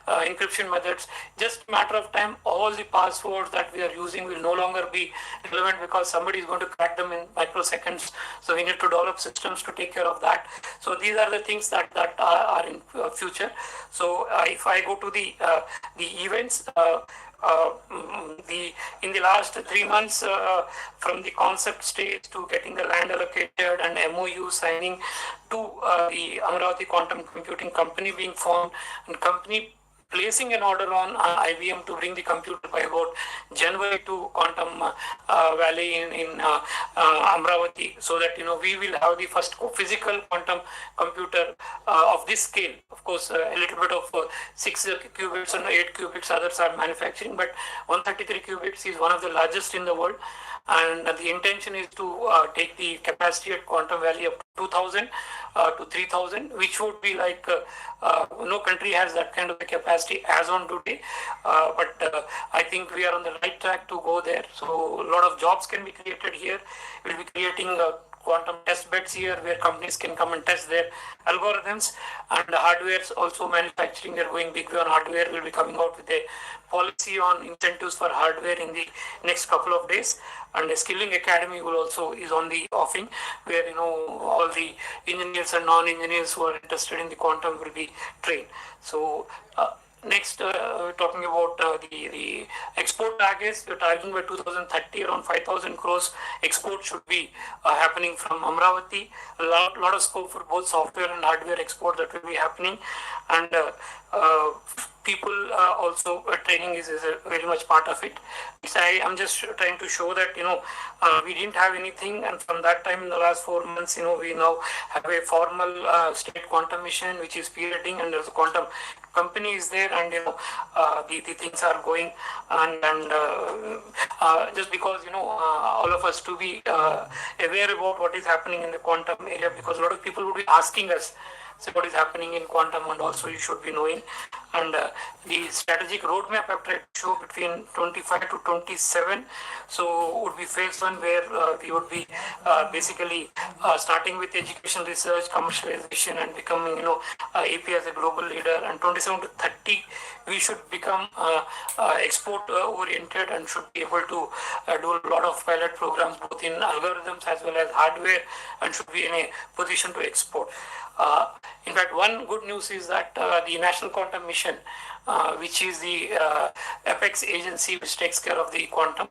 encryption methods. Just a matter of time, all the passwords that we are using will no longer be relevant, because somebody is going to crack them in microseconds. So we need to develop systems to take care of that. So these are the things that are in future. So if I go to the events, in the last 3 months, from the concept stage to getting the land allocated and MOU signing to the Amravati Quantum Computing Company being formed, and company placing an order on IBM to bring the computer by about January to Quantum Valley in Amravati, so that we will have the first physical quantum computer of this scale. Of course, a little bit of 6 qubits and 8 qubits others are manufacturing, but 133 qubits is one of the largest in the world. And the intention is to take the capacity at Quantum Valley up to 2,000 to 3,000, which would be like no country has that kind of a capacity as on today. But I think we are on the right track to go there. So a lot of jobs can be created here. We'll be creating quantum test beds here where companies can come and test their algorithms, and the hardware's also manufacturing. They're going big on hardware. We'll be coming out with a policy on incentives for hardware in the next couple of days. And a skilling academy is on the offing, where all the engineers and non-engineers who are interested in the quantum will be trained. So next, we're talking about the export targets. We're targeting by 2030 around 5,000 crores export should be happening from Amravati. A lot of scope for both software and hardware export that will be happening, and people also training is a very much part of it. So I'm just trying to show that we didn't have anything, and from that time in the last 4 months, we now have a formal state quantum mission which is piloting, and there's a quantum company is there, and the things are going, and just because all of us to be aware about what is happening in the quantum area, because a lot of people would be asking us, so what is happening in quantum, and also you should be knowing. And the strategic roadmap I've tried to show between 25 to 27, so would be phase one, where we would be basically starting with education, research, commercialization, and becoming AP as a global leader. And 27 to 30 we should become export oriented, and should be able to do a lot of pilot programs both in algorithms as well as hardware, and should be in a position to export. In fact, one good news is that the National Quantum Mission, which is the apex agency which takes care of the quantum,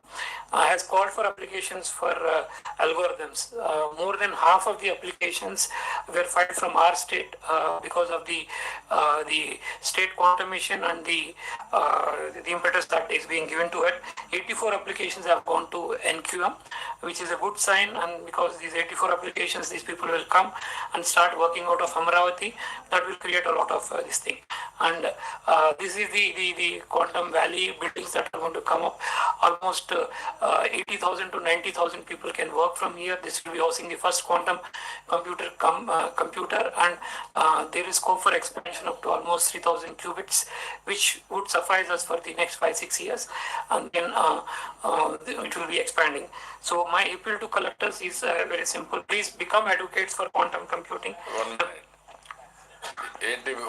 has called for applications for algorithms. More than half of the applications were filed from our state because of the state quantum mission and the impetus that is being given to it. 84 applications have gone to NQM, which is a good sign, and because these 84 applications, these people will come and start working out of Amravati. That will create a lot of this thing. And this is the Quantum Valley buildings that are going to come up. Almost 80,000 to 90,000 people can work from here. This will be housing the first quantum computer, and there is scope for expansion up to almost 3,000 qubits, which would suffice us for the next 5-6 years, and then it will be expanding. So my appeal to collectors is very simple. Please become advocates for quantum computing.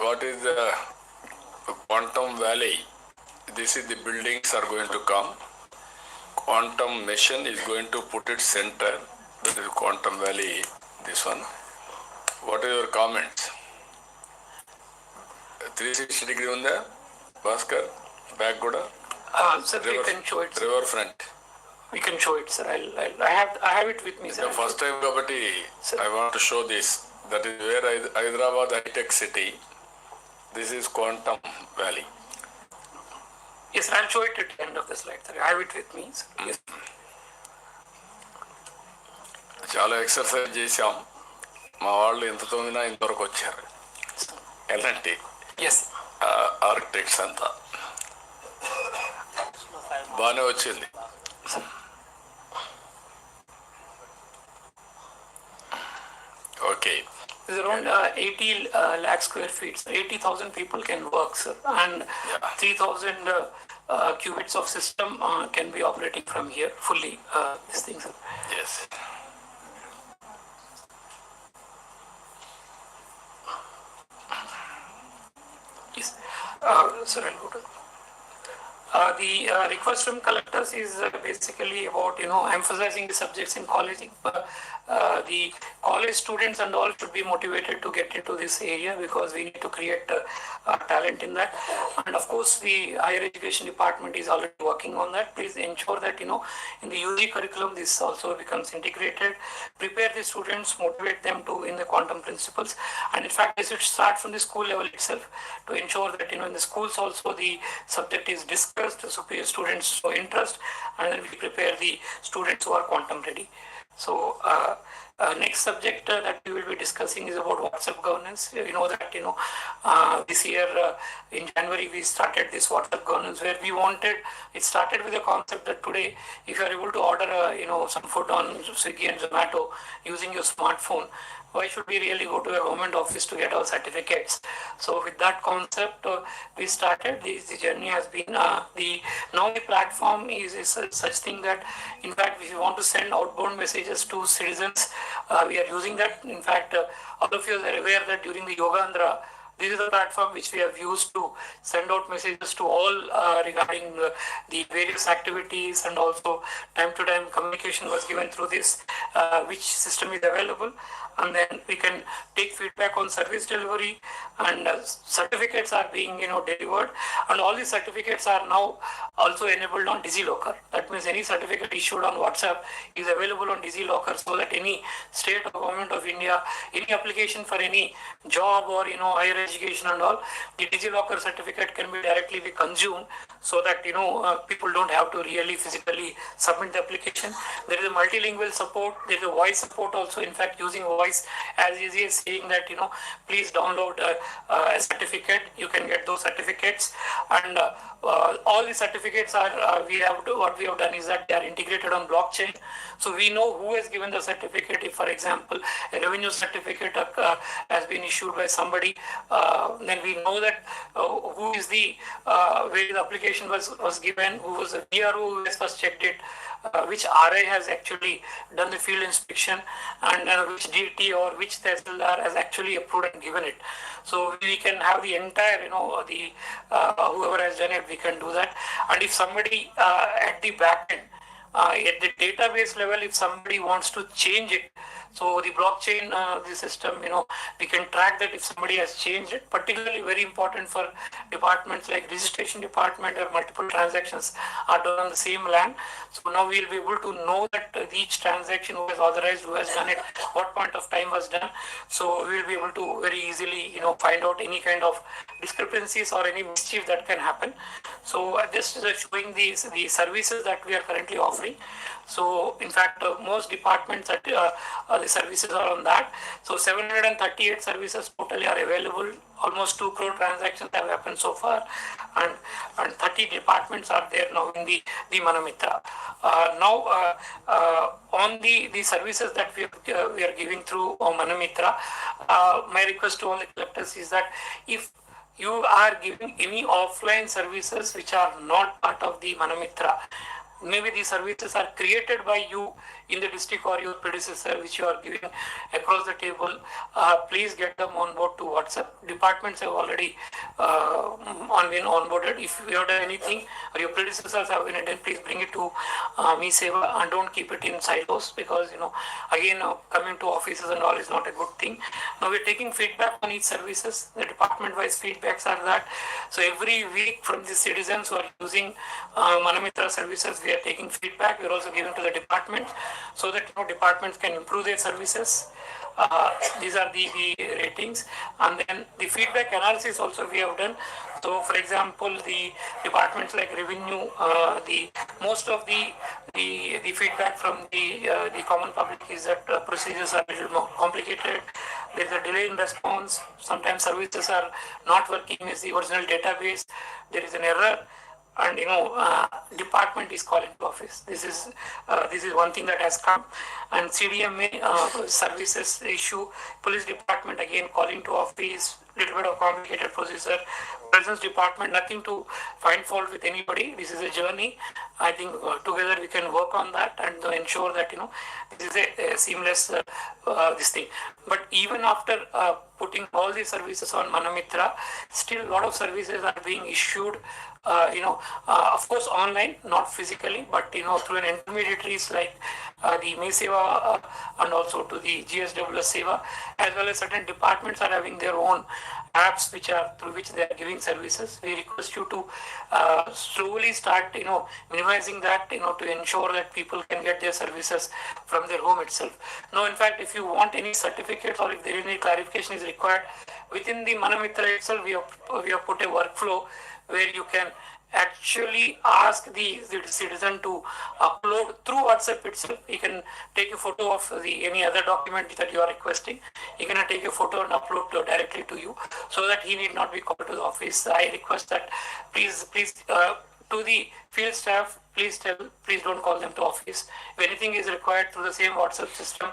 What is the Quantum Valley? This is the buildings are going to come. Quantum Mission is going to put its center. That is Quantum Valley, this one. What are your comments? 360 degree on there? Bhaskar, back Goda? Sir, we can show it. Sir. River front. We can show it, sir. I have it with me, sir. The first time, Kabati, I want to show this. That is where Hyderabad high-tech city. This is Quantum Valley. Yes, I'll show it at the end of the slide, sir. I have it with me, sir. Yes. చాలా ఎక్సర్సైజ్ చేశాం. మా వాళ్ళు ఎంత తొందినా ఇంతవరకు వచ్చారు. ఎలాంటి ఆర్కిటెక్ట్స్ అంతా బాగానే వచ్చింది. Okay. There's around 80 lakh square feet. So 80,000 people can work, sir, and 3,000 qubits of system can be operating from here fully. These things, sir. Yes. Yes. Sir, I'll go to. The request from collectors is basically about emphasizing the subjects in college. The college students and all should be motivated to get into this area, because we need to create talent in that. And of course, the higher education department is already working on that. Please ensure that in the UG curriculum this also becomes integrated. Prepare the students, motivate them to in the quantum principles, and in fact, this should start from the school level itself to ensure that in the schools also the subject is discussed, so students show interest, and then we prepare the students who are quantum ready. So next subject that we will be discussing is about WhatsApp governance. You know that this year in January we started this WhatsApp governance, where we wanted, it started with the concept that today if you are able to order some food on Swiggy and Zomato using your smartphone, why should we really go to a government office to get our certificates? So with that concept, we started. The journey has been now the platform is such thing that, in fact, if you want to send outbound messages to citizens, we are using that. In fact, all of you are aware that during the Yoga Andhra, This is a platform which we have used to send out messages to all regarding the various activities, and also time to time communication was given through this, which system is available. And then we can take feedback on service delivery, and certificates are being delivered, and all these certificates are now also enabled on DigiLocker. That means any certificate issued on WhatsApp is available on DigiLocker, so that any state or government of India, any application for any job or higher education and all, the DigiLocker certificate can be directly be consumed, so that people don't have to really physically submit the application. There is a multilingual support, there is a voice support also. In fact, using voice as easy as saying that please download a certificate, you can get those certificates. And all the certificates are what we have done is that they are integrated on blockchain, so we know who has given the certificate. If, for example, a revenue certificate has been issued by somebody, then we know that who is the where the application was given, who was the PRO who has first checked it, which RI has actually done the field inspection, and which DT or which Tehsildar has actually approved and given it. So we can have the entire, whoever has done it, we can do that. And if somebody at the back end, at the database level, if somebody wants to change it, so the blockchain, the system, we can track that if somebody has changed it. Particularly very important for departments like registration department, where multiple transactions are done on the same land. So now we'll be able to know that each transaction, who has authorized, who has done it, what point of time was done. So we'll be able to very easily, find out any kind of discrepancies or any mischief that can happen. So this is showing the services that we are currently offering. So in fact, most departments that the services are on that. So 738 services totally are available. Almost 2 crore transactions have happened so far, and 30 departments are there now in the Manamitra. Now on the services that we are giving through Manamitra, my request to all the collectors is that if you are giving any offline services which are not part of the Manamitra, maybe these services are created by you in the district or your predecessor, which you are giving across the table, please get them on board to WhatsApp. Departments have already been onboarded. If you have done anything or your predecessors have been done, please bring it to Me Seva, and don't keep it in silos, because again, coming to offices and all is not a good thing. Now we're taking feedback on each services. The department-wise feedbacks are that. So every week from the citizens who are using Manamitra services, we are taking feedback. We're also giving to the departments, so that departments can improve their services. These are the ratings, and then the feedback analysis also we have done. So for example, the departments like revenue, most of the feedback from the common public is that procedures are a little more complicated. There is a delay in response. Sometimes services are not working as the original database. There is an error, and department is calling to office. This is one thing that has come. And CDMA services issue, police department again calling to office, little bit of complicated procedure. Presence department, nothing to find fault with anybody. This is a journey. I think together we can work on that and to ensure that this is a seamless this thing. But even after putting all these services on Manamitra, still a lot of services are being issued. Of course online, not physically, but through an intermediaries like the Me Seva and also to the GSWS Seva, as well as certain departments are having their own apps through which they are giving services. We request you to slowly start minimizing that to ensure that people can get their services from their home itself. Now in fact, if you want any certificates or if there is any clarification is required, within the Manamitra itself we have put a workflow where you can actually ask the citizen to upload through WhatsApp itself. You can take a photo of any other document that you are requesting. You can take a photo and upload directly to you, so that he need not be called to the office. I request that please to the field staff, please don't call them to office. If anything is required through the same WhatsApp system,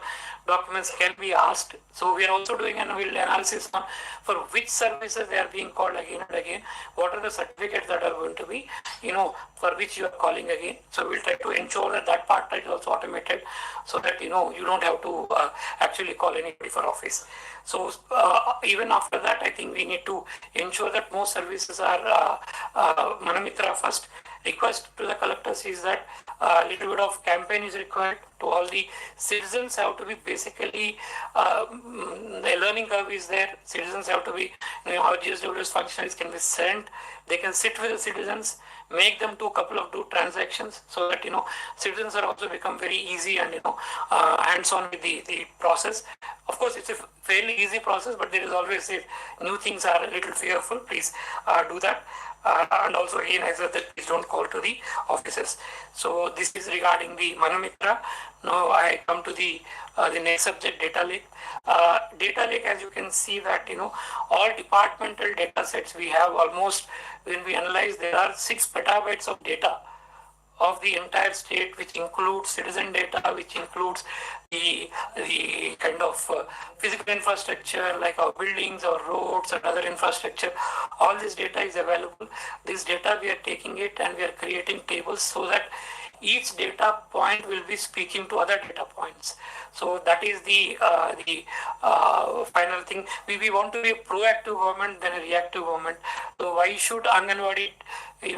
documents can be asked. So we are also doing an analysis on for which services they are being called again and again. What are the certificates that are going to be, for which you are calling again. So we'll try to ensure that that part is also automated, so that you don't have to actually call anybody for office. So even after that, I think we need to ensure that most services are Manamitra first. Request to the collectors is that a little bit of campaign is required to all the citizens. Have to be basically the learning curve is there. Citizens have to be, how GSW's functionaries can be sent. They can sit with the citizens, make them do a couple of transactions, so that citizens are also become very easy and hands-on with the process. Of course, it's a fairly easy process, but there is always new things are a little fearful. Please do that. And also again, I said that please don't call to the offices. So this is regarding the Manamitra. Now I come to the next subject, data lake. Data lake, as you can see that all departmental data sets we have almost, when we analyze, there are 6 petabytes of data of the entire state, which includes citizen data, which includes the kind of physical infrastructure like our buildings or roads and other infrastructure. All this data is available. This data, we are taking it and we are creating tables so that each data point will be speaking to other data points. So that is the final thing. We want to be a proactive government than a reactive government. So why should Anganwadi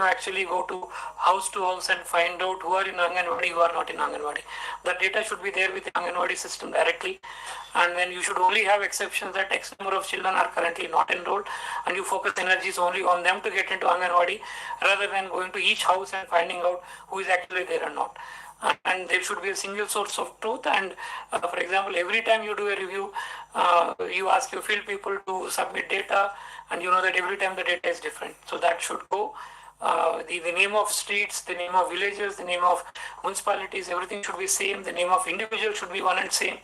actually go to house and find out who are in Anganwadi, who are not in Anganwadi? The data should be there with the Anganwadi system directly, and then you should only have exceptions that X number of children are currently not enrolled, and you focus energies only on them to get into Anganwadi rather than going to each house and finding out who is actually there or not. And there should be a single source of truth. And for example, every time you do a review, you ask your field people to submit data, and you know that every time the data is different. So that should go. The name of streets, the name of villages, the name of municipalities, everything should be same. The name of individual should be one and same.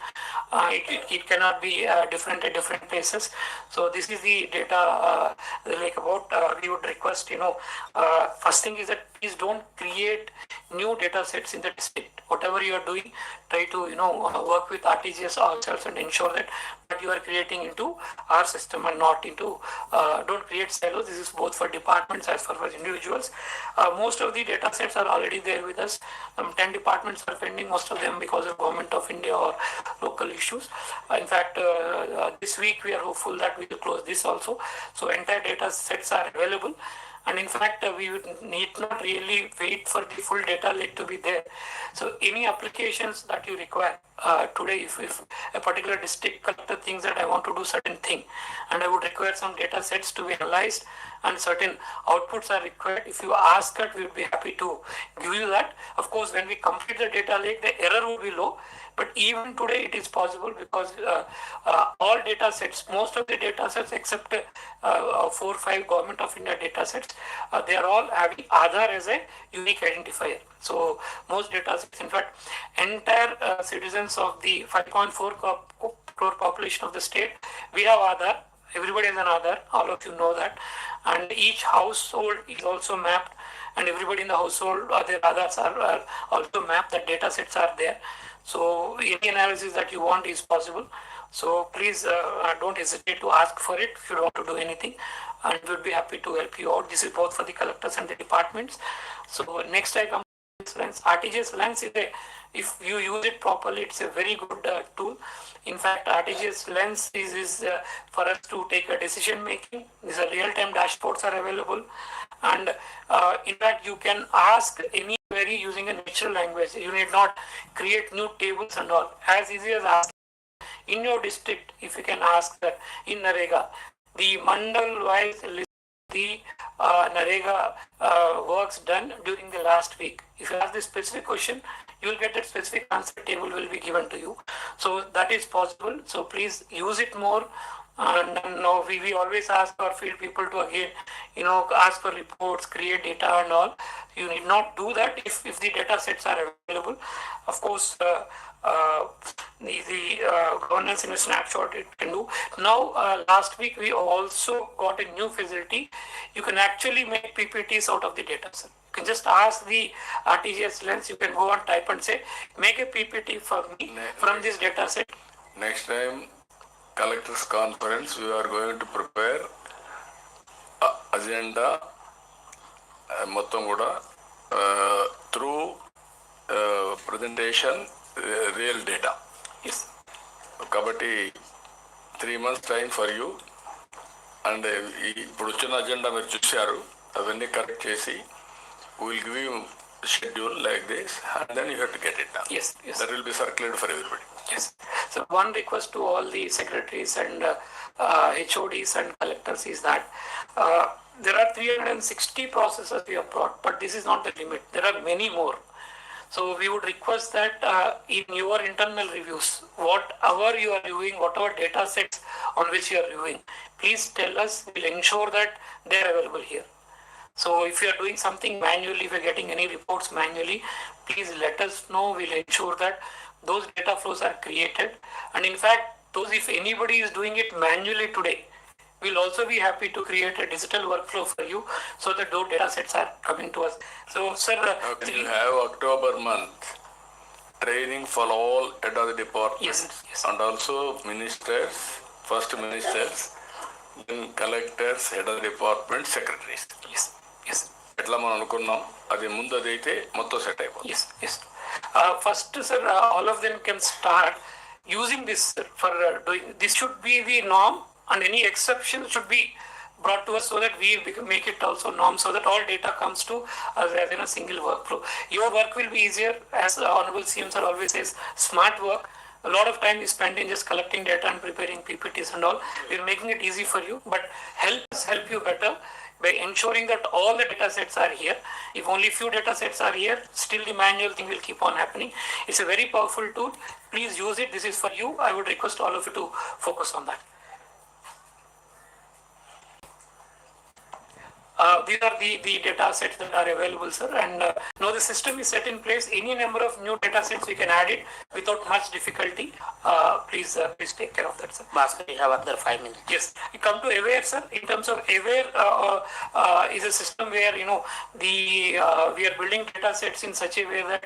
It cannot be different at different places. So this is the data like about. We would request, first thing is that please don't create new data sets in the district. Whatever you are doing, try to work with RTGS ourselves and ensure that you are creating into our system and not into. Don't create silos. This is both for departments as well as individuals. Most of the data sets are already there with us. 10 departments are pending, most of them because of Government of India or local issues. In fact, this week we are hopeful that we will close this also. So entire data sets are available. And in fact, we need not really wait for the full data lake to be there. So any applications that you require today, if a particular district collector thinks that I want to do certain thing, and I would require some data sets to be analyzed and certain outputs are required, if you ask that, we would be happy to give you that. Of course, when we complete the data lake, the error will be low. But even today it is possible because all data sets, most of the data sets except 4 or 5 Government of India data sets, they are all having Aadhaar as a unique identifier. So most data sets, in fact, entire citizens of the 5.4 crore population of the state, we have Aadhaar. Everybody has an Aadhaar, all of you know that. And each household is also mapped, and everybody in the household, their Aadhaars are also mapped, the data sets are there. So any analysis that you want is possible. So please don't hesitate to ask for it if you want to do anything, and we'll be happy to help you out. This is both for the collectors and the departments. So next I come to Lens. RTGS Lens is if you use it properly, it's a very good tool. In fact, RTGS Lens is for us to take a decision making. These are real-time dashboards are available, and in fact you can ask any query using a natural language. You need not create new tables and all. As easy as asking in your district, if you can ask that in NREGA, the mandal wise list the NREGA works done during the last week. If you ask this specific question, you will get that specific answer table will be given to you. So that is possible. So please use it more. And now we always ask our field people to again, ask for reports, create data and all. You need not do that if the data sets are available. Of course, the governance in a snapshot it can do. Now, last week we also got a new facility. You can actually make PPTs out of the data set. You can just ask the RTGS lens, you can go and type and say, make a PPT for me from this data set. Next time, collectors conference, we are going to prepare agenda మొత్తం కూడా త్రూ presentation రియల్ డేటా. కాబట్టి 3 months time for you. And ఇప్పుడు వచ్చిన అజెండా మీరు చూశారు, అవన్నీ కరెక్ట్ చేసి will give you schedule like this, and then you have to get it done. Yes. That will be circulated for everybody. Yes. So one request to all the secretaries and HODs and collectors is that there are 360 processes we have brought, but this is not the limit. There are many more. So we would request that in your internal reviews, whatever you are reviewing, whatever data sets on which you are reviewing, please tell us. We'll ensure that they are available here. So if you are doing something manually, if you are getting any reports manually, please let us know. We'll ensure that those data flows are created. And in fact, if anybody is doing it manually today, we'll also be happy to create a digital workflow for you so that those data sets are coming to us. So sir, you have October month training for all head of the departments. Yes. And also ministers, first ministers, then collectors, head of the department, secretaries. Yes. ఎట్లా మనం అనుకున్నాం, అది ముందు అదైతే మొత్తం సెట్ అయిపోతుంది. Yes. First, sir, all of them can start using this for doing. This should be the norm, and any exception should be brought to us so that we make it also norm, so that all data comes to us as in a single workflow. Your work will be easier, as Honorable CM sir always says, smart work. A lot of time is spent in just collecting data and preparing PPTs and all. We're making it easy for you, but help you better by ensuring that all the data sets are here. If only few data sets are here, still the manual thing will keep on happening. It's a very powerful tool. Please use it. This is for you. I would request all of you to focus on that. These are the data sets that are available, sir. And now the system is set in place. Any number of new data sets, we can add it without much difficulty. Please take care of that, sir. Bhaskar, you have another 5 minutes. Yes, we come to Aware, sir. In terms of Aware, is a system where we are building data sets in such a way that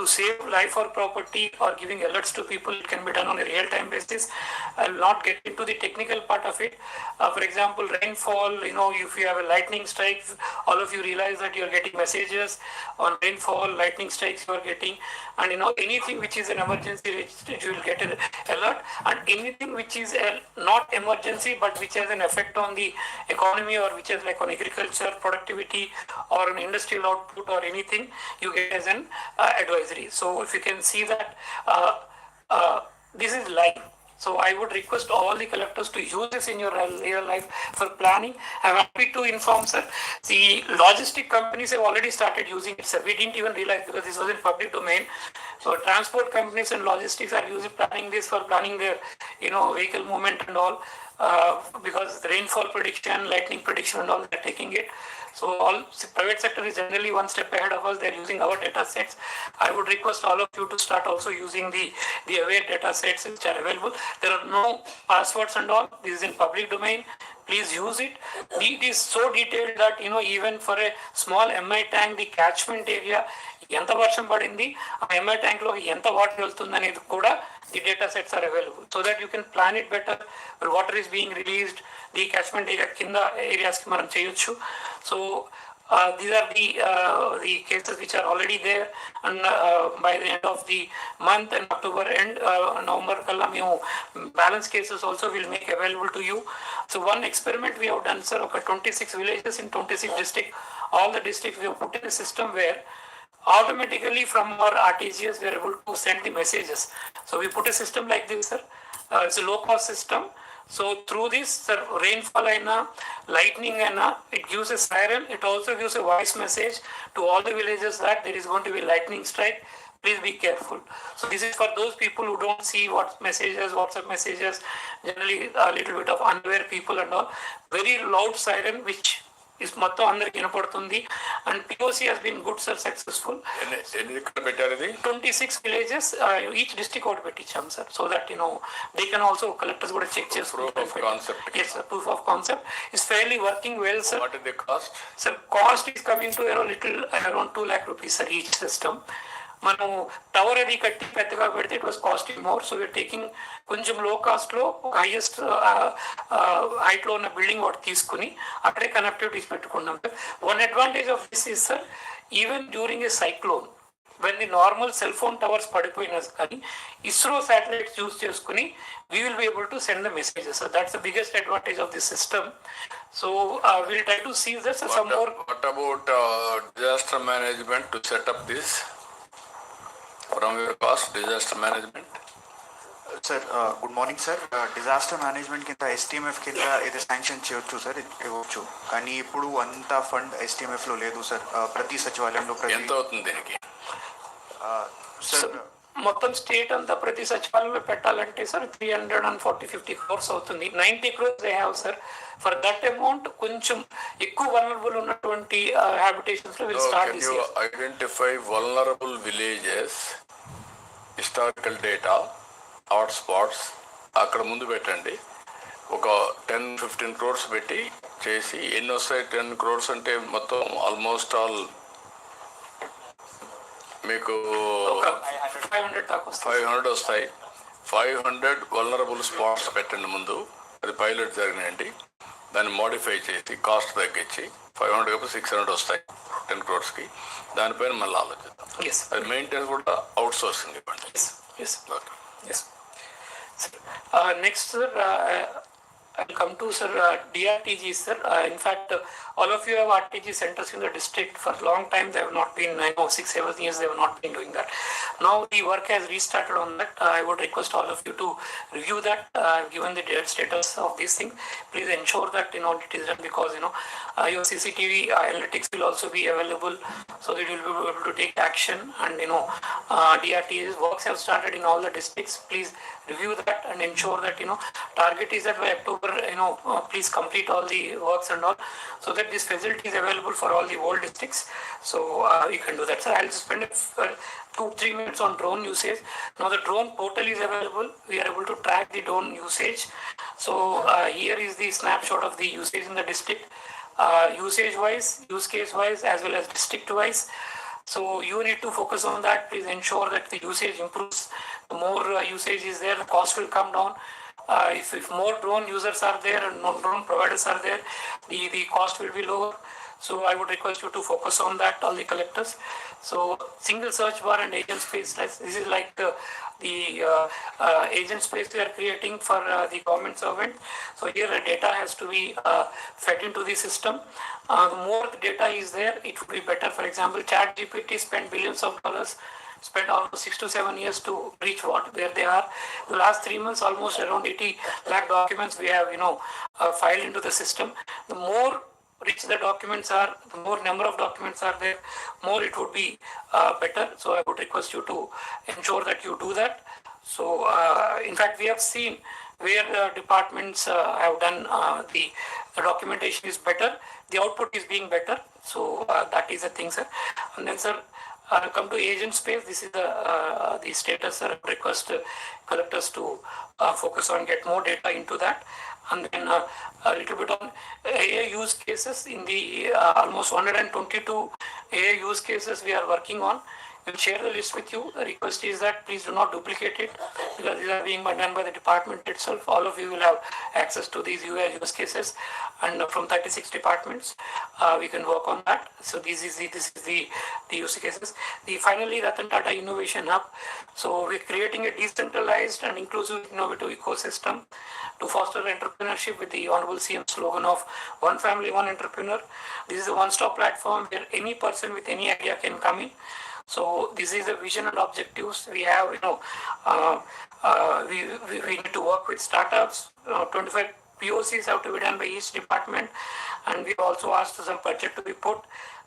to save life or property or giving alerts to people, it can be done on a real-time basis. I'll not get into the technical part of it. For example, rainfall. If you have a lightning strike, all of you realize that you are getting messages on rainfall, lightning strikes you are getting, and anything which is an emergency, you will get an alert, and anything which is not emergency but which has an effect on the economy or which is like on agriculture, productivity, or an industrial output or anything, you get as an advisory. So if you can see that this is live. So I would request all the collectors to use this in your real life for planning. I'm happy to inform, sir, the logistic companies have already started using it, sir. We didn't even realize because this was in public domain. So transport companies and logistics are planning this for planning their, vehicle movement and all, because the rainfall prediction, lightning prediction and all, they're taking it. So all private sector is generally one step ahead of us. They're using our data sets. I would request all of you to start also using the Aware data sets which are available. There are no passwords and all. This is in public domain. Please use it. It is so detailed that even for a small MI tank, the catchment area, ఎంత వర్షం పడింది, ఆ MI tank లో ఎంత వాటర్ వెళ్తుంది అనేది కూడా the data sets are available, so that you can plan it better. Where water is being released, the catchment area కింద areas కి మనం చేయొచ్చు. So these are the cases which are already there, and by the end of the month and October end, November kalla మేము balance cases also will make available to you. So one experiment we have done, sir, 26 villages in 26 districts. All the districts we have put in a system where automatically from our RTGS we are able to send the messages. So we put a system like this, sir. It's a low cost system. So through this, sir, rainfall lightning it gives a siren. It also gives a voice message to all the villages that there is going to be lightning strike. Please be careful. So this is for those people who don't see WhatsApp messages, generally a little bit of unaware people and all. Very loud siren which is మొత్తం అందరికి వినపడుతుంది. And POC has been good sir, successful. ఎన్ని పెట్టారు ఇది? 26 villages, ఈచ్ డిస్ట్రిక్ట్ ఒకటి పెట్టించాం sir. So that they can also collectors కూడా చెక్ చేసుకుంటారు. Yes sir, proof of concept is fairly working well sir. What is the cost? Sir, cost is coming to around 2 lakh rupees sir each system. మనం టవర్ అది కట్టి పెద్దగా పెడితే it was costing more. So we are taking కొంచెం లో కాస్ట్ లో హైయెస్ట్ హైట్ లో ఉన్న బిల్డింగ్ ఒకటి తీసుకుని అక్కడే కనెక్టివిటీస్ పెట్టుకున్నాం sir. One advantage of this is sir, even during a cyclone when the normal cell phone towers పడిపోయినా కానీ ఇస్రో శాటిలైట్స్ యూజ్ చేసుకుని we will be able to send the messages. So that's the biggest advantage of this system. So we'll try to see this some more. What about disaster management to set up this from your cost? Disaster management sir good morning sir. Disaster management కింద ఎస్టీఎంఎఫ్ కింద ఇది శాంక్షన్ చేయొచ్చు సార్, ఇవ్వచ్చు. కానీ ఇప్పుడు అంత ఫండ్ ఎస్టీఎంఎఫ్ లో లేదు సార్. ప్రతి సచివాలయంలో ఎంత అవుతుంది దీనికి సార్? మొత్తం స్టేట్ అంతా ప్రతి సచివాలయంలో పెట్టాలంటే సార్ 340-50 crores అవుతుంది. 90 crores they have sir. For that amount కొంచెం ఎక్కువ వల్నరబుల్ ఉన్నటువంటి హ్యాబిటేషన్స్ లో will start this year. Identify vulnerable villages, historical data, hot spots అక్కడ ముందు పెట్టండి. ఒక 10-15 crores పెట్టి చేసి ఎన్ని వస్తాయి? 10 crores అంటే మొత్తం ఆల్మోస్ట్ ఆల్ మీకు 500 వస్తాయి. 500 వల్నరబుల్ స్పాట్స్ పెట్టండి ముందు. అది పైలట్ జరిగినాయండి. దాన్ని మోడిఫై చేసి కాస్ట్ తగ్గించి 500 కాకపోతే 600 వస్తాయి 10 crores. దానిపైన మళ్ళీ ఆలోచిద్దాం. అది మెయింటెనెన్స్ కూడా అవుట్ సోర్సింగ్ ఇవ్వండి. Next sir, I'll come to sir DRTG sir. In fact, all of you have RTG centers in the district. For a long time they have not been, 6-7 years they have not been doing that. Now the work has restarted on that. I would request all of you to review that. Given the status of these things, please ensure that it is done, because your CCTV analytics will also be available, so that you will be able to take action. And DRT's works have started in all the districts. Please review that and ensure that target is that by October please complete all the works and all, so that this facility is available for all the whole districts. So we can do that sir. I'll just spend 2-3 minutes on drone usage. Now the drone portal is available. We are able to track the drone usage. So here is the snapshot of the usage in the district, usage wise, use case wise, as well as district wise. So you need to focus on that. Please ensure that the usage improves. The more usage is there, the cost will come down. If more drone users are there and no drone providers are there, the cost will be lower. So I would request you to focus on that, all the collectors. So single search bar and agent space, this is like the agent space we are creating for the government servant. So here the data has to be fed into the system. The more data is there, it would be better. For example, ChatGPT spent billions of dollars, spent almost 6 to 7 years to reach where they are. The last 3 months, almost around 80 lakh documents we have filed into the system. The more rich the documents are, the more number of documents are there, more it would be better. So I would request you to ensure that you do that. So in fact, we have seen where departments have done the documentation is better, the output is being better. So that is the thing sir. And then sir, come to agent space. This is the status sir. Request collectors to focus on, get more data into that. And then a little bit on AA use cases. In the almost 122 AA use cases we are working on, we'll share the list with you. The request is that please do not duplicate it, because these are being done by the department itself. All of you will have access to these use cases, and from 36 departments we can work on that. So this is the use cases. Finally, Ratan Tata Innovation Hub. So we're creating a decentralized and inclusive innovative ecosystem to foster entrepreneurship with the Honorable CM slogan of one family, one entrepreneur. This is a one-stop platform where any person with any idea can come in. So this is the vision and objectives. We have, we need to work with startups. 25 POCs have to be done by each department, and we also asked some budget to be put.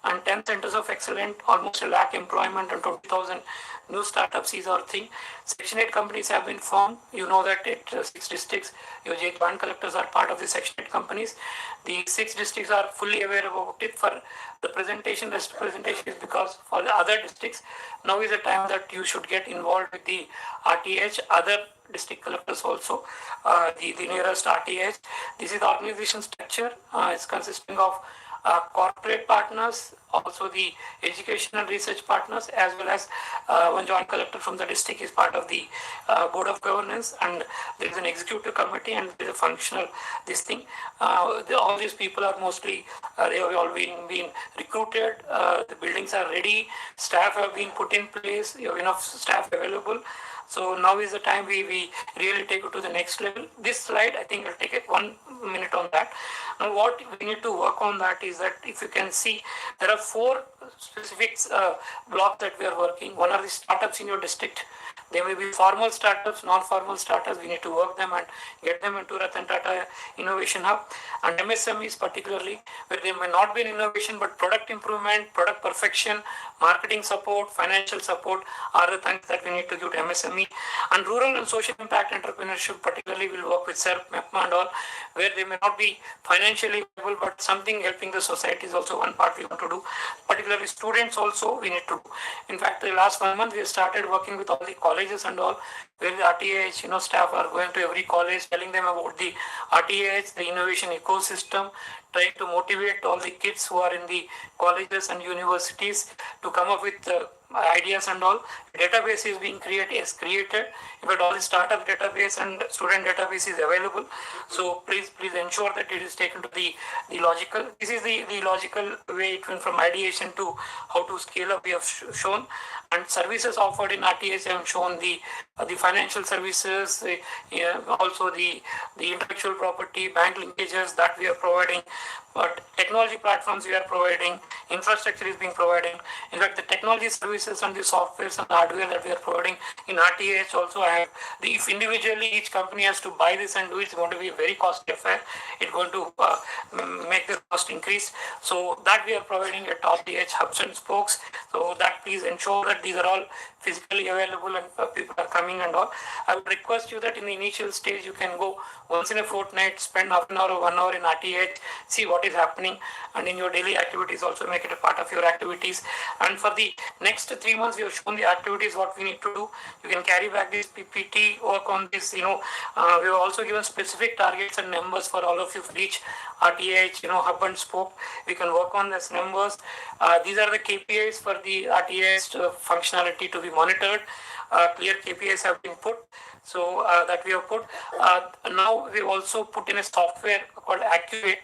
and 10 centers of excellence, almost 1 lakh employment and 20,000 new startups is our thing. Section 8 companies have been formed. You know that it 6 districts, your joint collectors are part of the Section 8 companies. The 6 districts are fully aware about it. For the presentation, rest presentation is because for the other districts, now is the time that you should get involved with the RTH, other district collectors also, the nearest RTH. This is the organization structure. It's consisting of corporate partners, also the educational research partners, as well as one joint collector from the district is part of the board of governance, and there is an executive committee and there is a functional this thing. All these people are mostly they have all been recruited. The buildings are ready, staff have been put in place, you have enough staff available. So now is the time we really take it to the next level. This slide, I think I'll take it 1 minute on that. Now what we need to work on that is that if you can see, there are 4 specific blocks that we are working. One are the startups in your district. They may be formal startups, non-formal startups. We need to work them and get them into Ratan Tata Innovation Hub. And MSMEs particularly, where they may not be in innovation, but product improvement, product perfection, marketing support, financial support are the things that we need to give to MSME. And rural and social impact entrepreneurship particularly will work with SERP, MEPMA and all, where they may not be financially able, but something helping the society is also one part we want to do. Particularly students also we need to do. In fact, the last 1 month we have started working with all the colleges and all, where the RTH, staff are going to every college, telling them about the RTH, the innovation ecosystem, trying to motivate all the kids who are in the colleges and universities to come up with ideas and all. Database is being created. In fact, all the startup database and student database is available. So please ensure that it is taken to the logical. This is the logical way it went from ideation to how to scale up. We have shown, and services offered in RTH have shown the financial services, also the intellectual property, bank linkages that we are providing. But technology platforms we are providing, infrastructure is being provided. In fact, the technology services and the softwares and hardware that we are providing in RTH also have, if individually each company has to buy this and do it, it's going to be a very costly affair. It's going to make the cost increase. So that we are providing at RTH hubs and spokes. So that please ensure that these are all physically available and people are coming and all. I would request you that in the initial stage you can go once in a fortnight, spend half an hour or 1 hour in RTH, see what is happening, and in your daily activities also make it a part of your activities. And for the next 3 months we have shown the activities what we need to do. You can carry back this PPT, work on this. We have also given specific targets and numbers for all of you for each RTH, hub and spoke. We can work on these numbers. These are the KPIs for the RTH functionality to be monitored. Clear KPIs have been put, so that we have put. Now we've also put in a software called Accurate,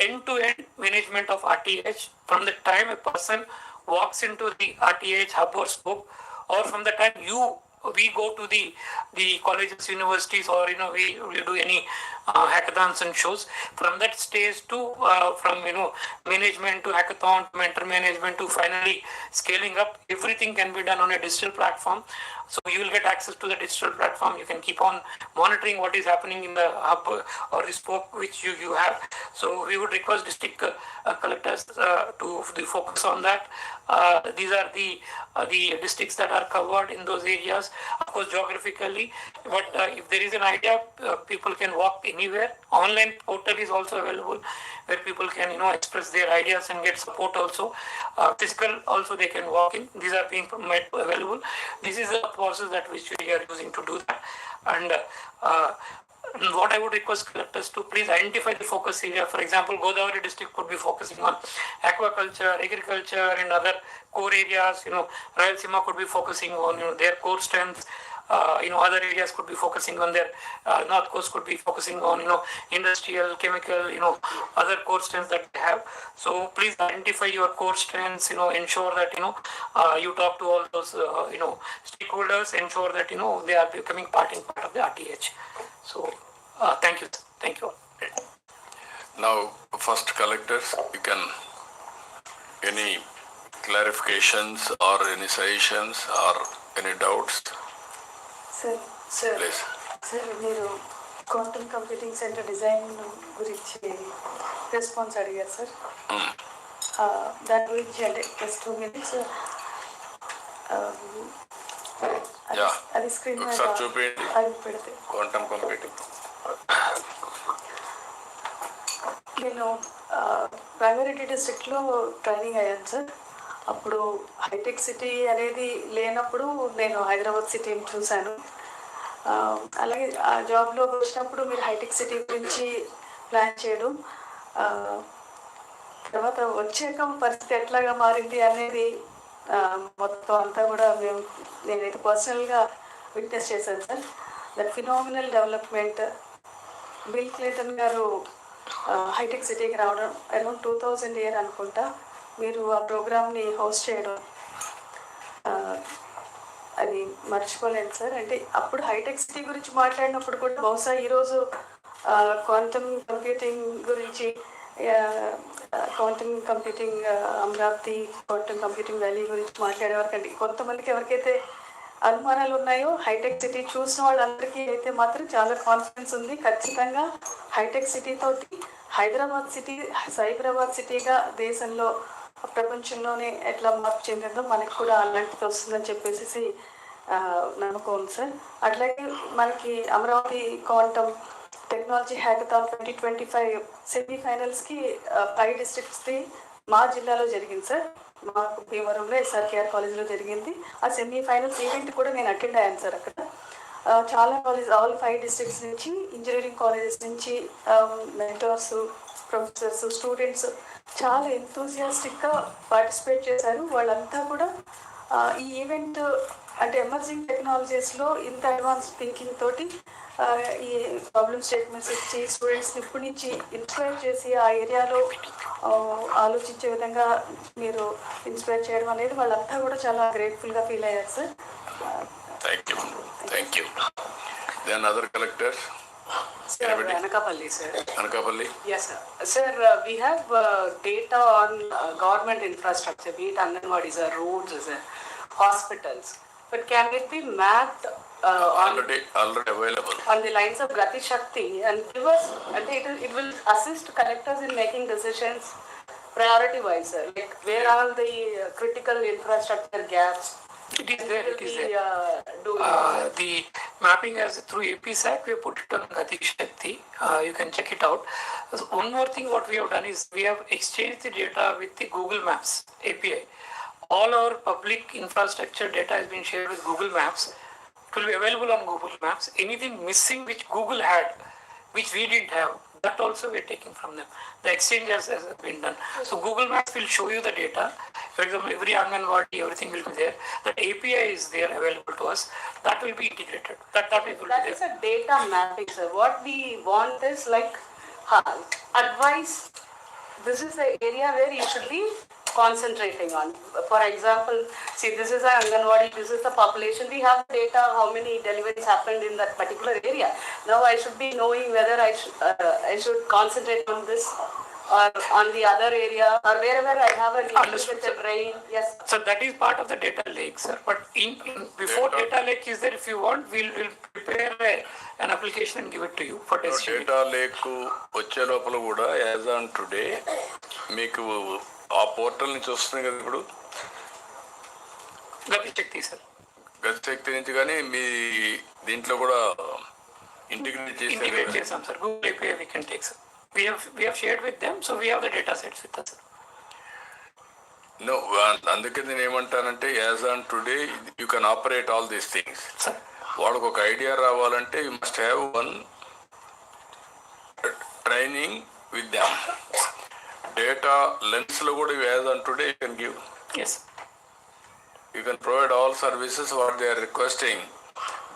end-to-end management of RTH from the time a person walks into the RTH hub or spoke, or from the time we go to the colleges, universities, or we do any hackathons and shows. From that stage to from management to hackathon, mentor management to finally scaling up, everything can be done on a digital platform. So you will get access to the digital platform. You can keep on monitoring what is happening in the hub or the spoke which you have. So we would request district collectors to focus on that. These are the districts that are covered in those areas, of course geographically. But if there is an idea, people can walk anywhere. Online portal is also available, where people can express their ideas and get support also. Physical also they can walk in. These are being made available. This is the process that which we are using to do that. And what I would request collectors to please identify the focus area. For example, Godavari district could be focusing on aquaculture, agriculture, and other core areas. Rayalaseema could be focusing on their core strengths. Other areas could be focusing on their North Coast could be focusing on industrial, chemical, other core strengths that they have. So please identify your core strengths. Ensure that you talk to all those stakeholders. Ensure that they are becoming part of the RTH. So thank you. Now, first collectors, you can any clarifications or any suggestions or any doubts? Sir, మీరు క్వాంటమ్ కంప్యూటింగ్ సెంటర్ డిజైన్ గురించి రెస్పాన్స్ అడిగారు సార్. దాని గురించి అంటే జస్ట్ 2 minutes అది స్క్రీన్ మీద ఒకసారి చూపించండి. అది పెడితే క్వాంటమ్ కంప్యూటింగ్. నేను రంగారెడ్డి డిస్ట్రిక్ట్లో ట్రైనింగ్ అయ్యాను సార్. అప్పుడు హైటెక్ సిటీ అనేది లేనప్పుడు నేను హైదరాబాద్ సిటీని చూశాను. అలాగే ఆ జాబ్లో వచ్చినప్పుడు మీరు హైటెక్ సిటీ గురించి ప్లాన్ చేయడం, తర్వాత వచ్చాక పరిస్థితి ఎట్లాగా మారింది అనేది మొత్తం అంతా కూడా నేనైతే పర్సనల్గా విట్నెస్ చేశాను sir. That phenomenal development. Bill Clinton గారు హైటెక్ సిటీకి రావడం అరౌండ్ 2000 ఇయర్ అనుకుంటా, మీరు ఆ ప్రోగ్రామ్ని హోస్ట్ చేయడం అది మర్చిపోలేదు సార్. అంటే అప్పుడు హైటెక్ సిటీ గురించి మాట్లాడినప్పుడు కూడా బహుశా ఈరోజు క్వాంటమ్ కంప్యూటింగ్ గురించి, quantum computing Amaravati, quantum computing valley గురించి మాట్లాడేవారికండి కొంతమందికి ఎవరికైతే అనుమానాలు ఉన్నాయో హైటెక్ సిటీ చూసిన వాళ్ళందరికీ అయితే మాత్రం చాలా కాన్ఫిడెన్స్ ఉంది. ఖచ్చితంగా హైటెక్ సిటీ తోటి హైదరాబాద్ సిటీ సైబరాబాద్ సిటీగా దేశంలో ప్రపంచంలోనే ఎట్లా మార్పు చెందిందో మనకి కూడా అలాంటిది వస్తుందని చెప్పేసి నమ్మకం ఉంది సార్. అట్లాగే మనకి అమరావతి క్వాంటమ్ టెక్నాలజీ హ్యాకథాన్ 2025 సెమీఫైనల్స్కి 5 డిస్ట్రిక్ట్స్ది మా జిల్లాలో జరిగింది సార్. మాకు భీమవరంలో SRKR కాలేజ్లో జరిగింది. ఆ సెమీఫైనల్స్ ఈవెంట్ కూడా నేను అటెండ్ అయ్యాను సార్. అక్కడ చాలా కాలేజ్, ఆల్ 5 డిస్ట్రిక్ట్స్ నుంచి, ఇంజనీరింగ్ కాలేజెస్ నుంచి మెంటర్స్, ప్రొఫెసర్స్, స్టూడెంట్స్ చాలా ఎంతూజియాస్టిక్గా పార్టిసిపేట్ చేశారు. వాళ్ళంతా కూడా ఈ ఈవెంట్ అంటే ఎమర్జింగ్ టెక్నాలజీస్లో ఇంత అడ్వాన్స్ థింకింగ్ తోటి ఈ ప్రాబ్లమ్ స్టేట్మెంట్స్ ఇచ్చి స్టూడెంట్స్ని ఇప్పటి నుంచి ఇన్స్పైర్ చేసి ఆ ఏరియాలో ఆలోచించే విధంగా మీరు ఇన్స్పైర్ చేయడం అనేది వాళ్ళంతా కూడా చాలా గ్రేట్ఫుల్గా ఫీల్ అయ్యారు sir. Thank you. Then other collector. Anakapalli, sir. Anakapalli? Yes, sir. Sir, we have data on government infrastructure, be it Anganwadis, roads, hospitals. But can it be mapped already available on the lines of Gati Shakti and give us, and it will assist collectors in making decisions priority wise, sir? Like where are the critical infrastructure gaps? It is there. The mapping as through APSAC, we put it on Gati Shakti. You can check it out. One more thing, what we have done is we have exchanged the data with the Google Maps API. All our public infrastructure data has been shared with Google Maps. It will be available on Google Maps. Anything missing which Google had, which we didn't have, that also we are taking from them. The exchange has been done. So Google Maps will show you the data. For example, every Anganwadi, everything will be there. That API is there available to us. That will be integrated. That will be there. That is a data mapping, sir. What we want is like advice. This is the area where you should be concentrating on. For example, see, this is an Anganwadi, this is the population. We have data how many deliveries happened in that particular area. Now I should be knowing whether I should concentrate on this or on the other area or wherever I have a agriculture drain. Yes. So that is part of the data lake, sir. But before data lake is there, if you want, we'll prepare an application and give it to you for testing. Data lake వచ్చే లోపల కూడా యాజ్ ఆన్ టుడే మీకు ఆ పోర్టల్ నుంచి వస్తుంది కదా ఇప్పుడు గతి శక్తి సార్. గతి శక్తి నుంచి కానీ మీ దీంట్లో కూడా ఇంటిగ్రేట్ చేసాం sir. Google API we can take, sir. We have shared with them, so we have the data sets with us. No, అందుకే నేను ఏమంటానంటే as on today you can operate all these things. వాడికి ఒక ఐడియా రావాలంటే you must have one training with them. Data lens లో కూడా as on today you can give. You can provide all services what they are requesting.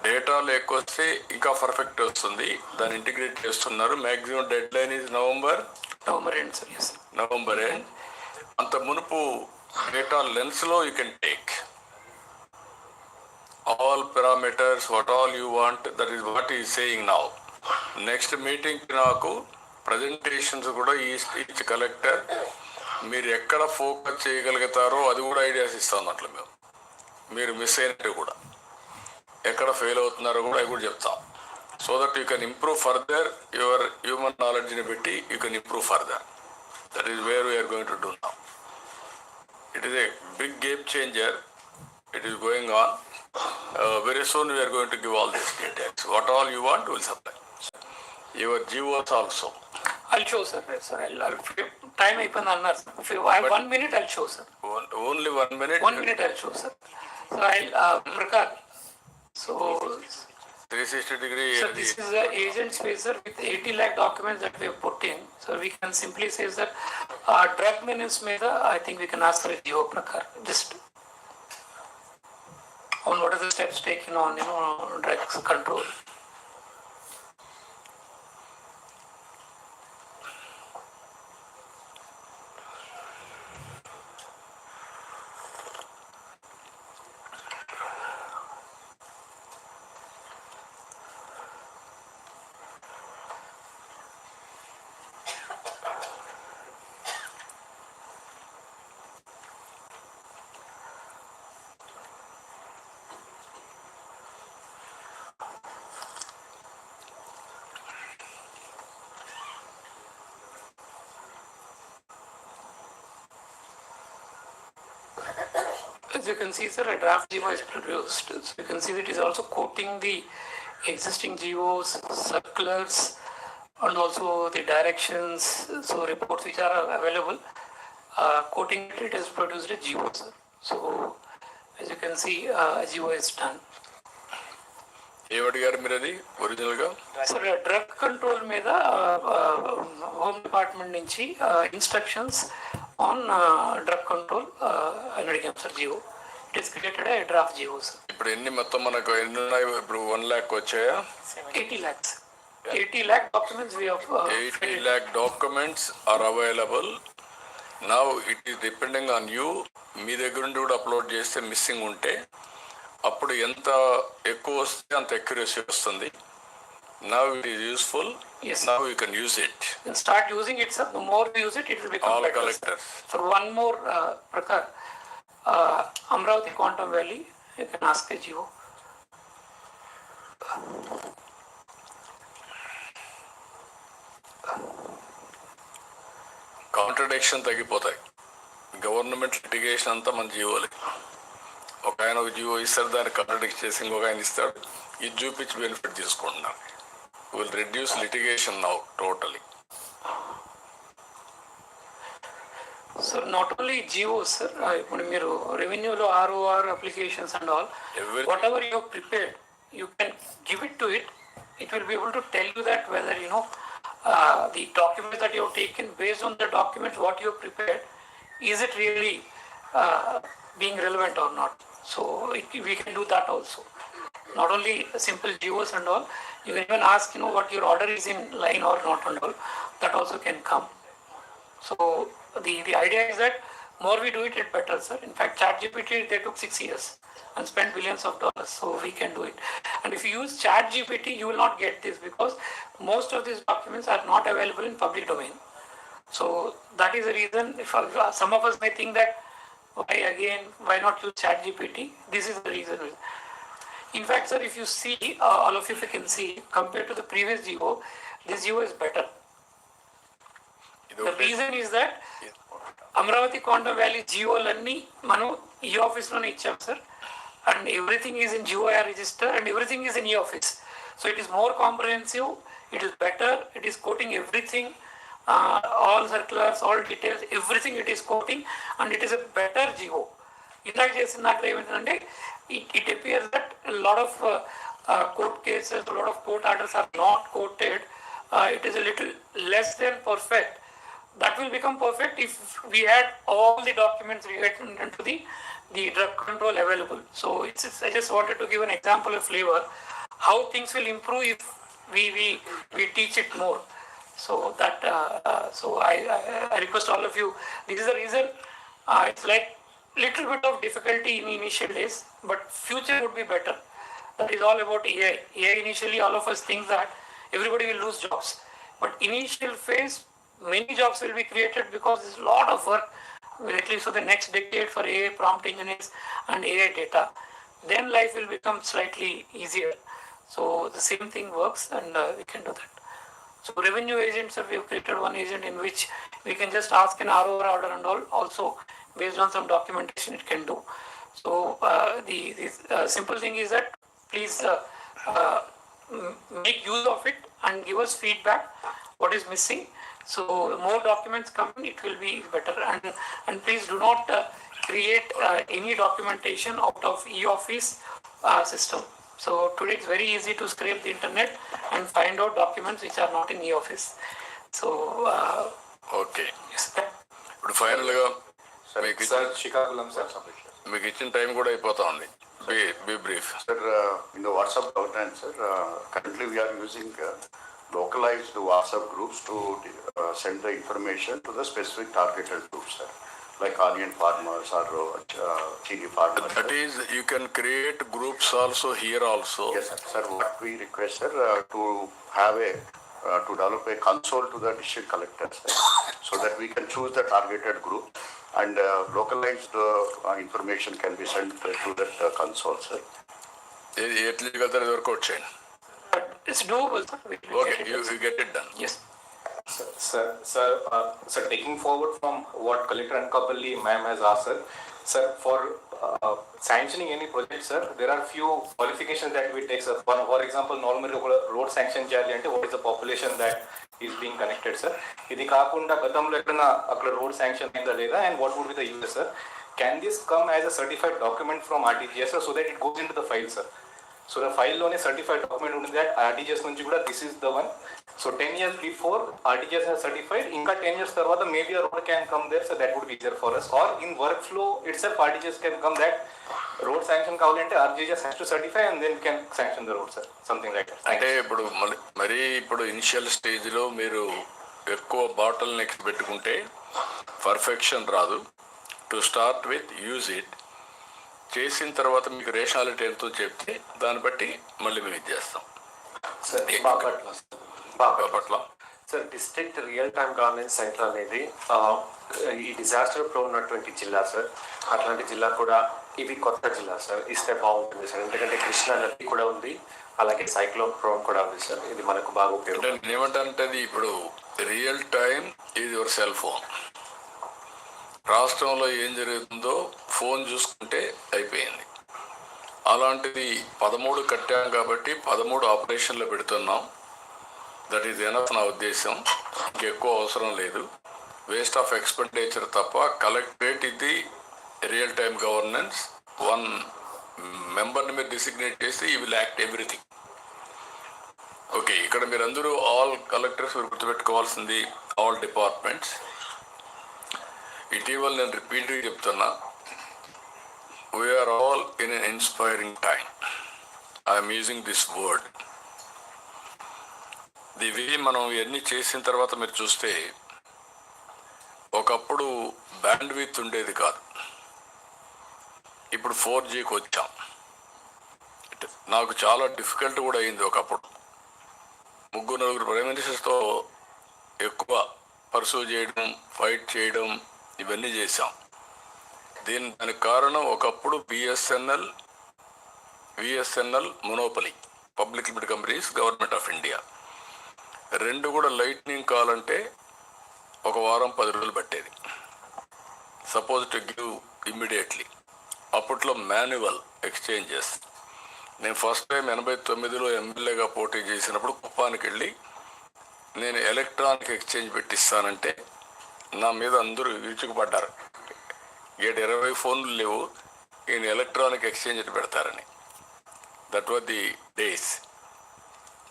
Data లేకొస్తే ఇంకా పర్ఫెక్ట్ వస్తుంది. దాన్ని ఇంటిగ్రేట్ చేస్తున్నారు. Maximum deadline is November end sir. November end. అంత మునుపు డేటా లెన్స్ లో you can take all parameters what all you want. That is what is saying now. Next meeting నాకు ప్రజెంటేషన్స్ కూడా ఈచ్ కలెక్టర్ మీరు ఎక్కడ ఫోకస్ చేయగలుగుతారో అది కూడా ఐడియాస్ ఇస్తాం. అట్లా మీరు మిస్ అయినట్టు కూడా ఎక్కడ ఫెయిల్ అవుతున్నారో కూడా అవి కూడా చెప్తాం. So that you can improve further your human నాలెడ్జ్ని పెట్టి you can improve further. That is where we are going to do now. It is a big game changer. It is going on. Very soon we are going to give all these details. What all you want, we will supply. Your GOs also. I'll show, sir. I'll time అయిపోయింది అన్నారు sir. If I have 1 minute, I'll show, sir. Only 1 minute? 1 minute, I'll show, sir. So Prakash, so 360-degree. so this is the agent spacer with 80 lakh documents that we have put in. So we can simply say that drug menace మీద I think we can ask for a GO Prakash. Just on what are the steps taken on, drugs control. As you can see, sir, a draft GO is produced. So you can see that it is also quoting the existing GOs, circulars, and also the directions, so reports which are available. Quoting it has produced a GO, sir. So as you can see, a GO is done. ఏమడిగారు మీరు అది ఒరిజినల్గా? సార్ డ్రగ్ కంట్రోల్ మీద హోమ్ డిపార్ట్మెంట్ నుంచి ఇన్స్ట్రక్షన్స్ ఆన్ డ్రగ్ కంట్రోల్ అని అడిగాం sir GO. It is created a draft GO sir. ఇప్పుడు ఎన్ని మొత్తం మనకు ఎన్ని ఉన్నాయి? ఇప్పుడు 1 lakh వచ్చాయా? 80 lakhs. 80 lakh documents we have. 80 lakh documents are available. Now it is depending on you. మీ దగ్గర నుండి కూడా అప్లోడ్ చేస్తే మిస్సింగ్ ఉంటే అప్పుడు ఎంత ఎక్కువ వస్తే అంత accuracy వస్తుంది. Now it is useful. Yes. Now you can use it. And start using it, sir. The more we use it, it will become All better. collectors. So one more, Prakash, Amravati Quantum Valley, you can ask a GO. Contradiction తగ్గిపోతాయి. గవర్నమెంట్ లిటిగేషన్ అంతా మన జీవోలే. ఒక ఆయన ఒక జీవో ఇస్తారు, దాన్ని కాంట్రడిక్ట్ చేసి ఇంకొక ఆయన ఇస్తాడు, ఇది చూపించి బెనిఫిట్ తీసుకుంటున్నాను. Will reduce litigation now totally. So not only GOs, sir, ఇప్పుడు మీరు రెవెన్యూలో ROR applications and all, whatever you have prepared, you can give it to it. It will be able to tell you that whether the documents that you have taken, based on the documents what you have prepared, is it really being relevant or not. So we can do that also. Not only simple GOs and all, you can even ask what your order is in line or not and all. That also can come. So the idea is that more we do it, it better, sir. In fact, ChatGPT, they took 6 years and spent billions of dollars, so we can do it. And if you use ChatGPT, you will not get this because most of these documents are not available in public domain. So that is the reason. If some of us may think that why not use ChatGPT? This is the reason. In fact, sir, if you see, all of you, if you can see, compared to the previous GO, this GO is better. The reason is that Amravati Quantum Valley GO-lani manu e-office lone icham, sir, and everything is in GOIR register and everything is in e-office. So it is more comprehensive, it is better, it is quoting everything, all circulars, all details, everything it is quoting, and it is a better GO. Indak chesin daatlo ementante, it appears that a lot of court cases, a lot of court orders are not quoted. It is a little less than perfect. That will become perfect if we had all the documents related to the drug control available. So I just wanted to give an example of flavor, how things will improve if we teach it more. So that so I request all of you. This is the reason. It's like little bit of difficulty in initial days, but future would be better. That is all about AI. AI initially, all of us think that everybody will lose jobs, but initial phase, many jobs will be created because there's a lot of work, at least for the next decade, for AI prompt engineers and AI data. Then life will become slightly easier. So the same thing works, and we can do that. So revenue agents, we have created one agent in which we can just ask an ROR order and all. Also, based on some documentation it can do. So the simple thing is that please make use of it and give us feedback what is missing. So the more documents come in, it will be better. And please do not create any documentation out of e-office system. So today it's very easy to scrape the internet and find out documents which are not in e-office. So okay, ఇప్పుడు ఫైనల్గా మీకు ఇచ్చిన టైం కూడా అయిపోతా ఉంది. Be brief. Sir, in the WhatsApp governance, sir, currently we are using localized WhatsApp groups to send the information to the specific targeted groups, sir, like onion farmers or chili farmers. That is, you can create groups also here also. Yes, sir. Sir, what we request, sir, to have to develop a console to the district collectors, sir, so that we can choose the targeted group and localized information can be sent to that console, sir. ఎట్లా వెళ్తారు వర్కౌట్ చేయండి. it's doable, sir. Okay, you get it done. Yes. Sir, taking forward from what Collector Ankapalli ma'am has asked, sir, for sanctioning any project, sir, there are few qualifications that we take, sir. For example, normally road sanction cheyali ante what is the population that is being connected, sir. Idi kaakunda gatamlo ekkadana akkada road sanction ayinda leda, and what would be the use, sir? Can this come as a certified document from RTGS, sir, so that it goes into the file, sir? So the file lone certified document ఉంది that RTGS నుంచి కూడా this is the one. So 10 years before RTGS has certified, ఇంకా 10 years తర్వాత maybe a road can come there, so that would be easier for us. Or in workflow itself RTGS can come that road sanction కావాలంటే RTGS has to certify and then we can sanction the road, sir. Something like that. అంటే ఇప్పుడు మరి ఇప్పుడు ఇనిషియల్ స్టేజ్లో మీరు ఎక్కువ బాటిల్ నెక్స్ పెట్టుకుంటే పర్ఫెక్షన్ రాదు. To start with use it, చేసిన తర్వాత మీకు రేషనాలిటీ ఎంతో చెప్తే దాన్ని బట్టి మళ్ళీ మేము ఇది చేస్తాం. Bapatla sir, district real time governance centre అనేది ఈ డిజాస్టర్ ప్రో ఉన్నటువంటి జిల్లా సార్. అట్లాంటి జిల్లా కూడా ఇది కొత్త జిల్లా సార్, ఇస్తే బాగుంటుంది సార్. ఎందుకంటే కృష్ణా నది కూడా ఉంది, అలాగే సైక్లోన్ ప్రోన్ కూడా ఉంది సార్. ఇది మనకు బాగా ఉపయోగం. ఏమంటే ఇప్పుడు real time is your cell phone. రాష్ట్రంలో ఏం జరుగుతుందో ఫోన్ చూసుకుంటే అయిపోయింది. అలాంటిది 13 కట్టాం కాబట్టి 13 ఆపరేషన్లో పెడుతున్నాం. దట్ ఈజ్ ఎనఫ్ నా ఉద్దేశం. ఇంకెక్కువ అవసరం లేదు. వేస్ట్ ఆఫ్ ఎక్స్పెండిచర్ తప్ప. కలెక్టరేట్ ఇది రియల్ టైమ్ గవర్నెన్స్. 1 మెంబర్ని మీరు డిసిగ్నేట్ చేస్తే ఈ విల్ యాక్ట్ ఎవ్రీథింగ్. ఓకే, ఇక్కడ మీరందరూ ఆల్ కలెక్టర్స్ మీరు గుర్తుపెట్టుకోవాల్సింది ఆల్ డిపార్ట్మెంట్స్. ఇటీవల నేను రిపీట్గా చెప్తున్నా, we are all in an inspiring time. I'm using this word. ఇవి మనం ఇవన్నీ చేసిన తర్వాత మీరు చూస్తే ఒకప్పుడు బ్యాండ్ విత్ ఉండేది కాదు. ఇప్పుడు 4Gకి వచ్చాం. నాకు చాలా డిఫికల్ట్ కూడా అయింది ఒకప్పుడు. 3-4 ప్రైమ్ మినిస్టర్స్తో ఎక్కువ పర్సూ చేయడం, ఫైట్ చేయడం ఇవన్నీ చేశాం. దానికి కారణం ఒకప్పుడు BSNL monopoly, public limited companies, government of India. 2 కూడా లైట్నింగ్ కావాలంటే 1 వారం 10 రోజులు పట్టేది. Suppose to give immediately. అప్పట్లో మాన్యువల్ ఎక్స్చేంజెస్. నేను ఫస్ట్ టైం 89లో ఎమ్మెల్యేగా పోటీ చేసినప్పుడు కుప్పానికి వెళ్ళి నేను ఎలక్ట్రానిక్ ఎక్స్చేంజ్ పెట్టిస్తానంటే నా మీద అందరూ విరుచుకుపడ్డారు. 20 ఫోన్లు లేవు, ఈయన ఎలక్ట్రానిక్ ఎక్స్చేంజ్ పెడతారని. That was the days.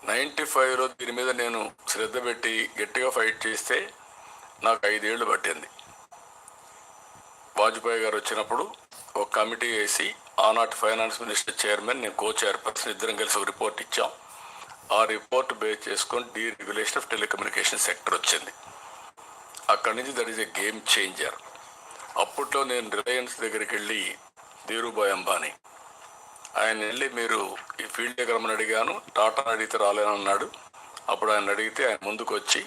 95లో దీని మీద నేను శ్రద్ధ పెట్టి గట్టిగా ఫైట్ చేస్తే నాకు 5 ఏళ్ళు పట్టింది. వాజ్పేయి గారు వచ్చినప్పుడు ఒక కమిటీ వేసి ఆనాటి ఫైనాన్స్ మినిస్టర్ చైర్మన్, నేను కో చైర్పర్సన్, ఇద్దరం కలిసి ఒక రిపోర్ట్ ఇచ్చాం. ఆ రిపోర్ట్ బేస్ చేసుకొని డీరెగ్యులేషన్ ఆఫ్ టెలికమ్యూనికేషన్ సెక్టర్ వచ్చింది. అక్కడి నుంచి that is a game changer. అప్పట్లో నేను రిలయన్స్ దగ్గరికి వెళ్ళి ధీరుభాయ్ అంబానీ ఆయన వెళ్ళి మీరు ఈ ఫీల్డ్ దగ్గర రమ్మని అడిగాను, టాటా అడిగితే రాలేనన్నాడు. అప్పుడు ఆయన అడిగితే ఆయన ముందుకు వచ్చి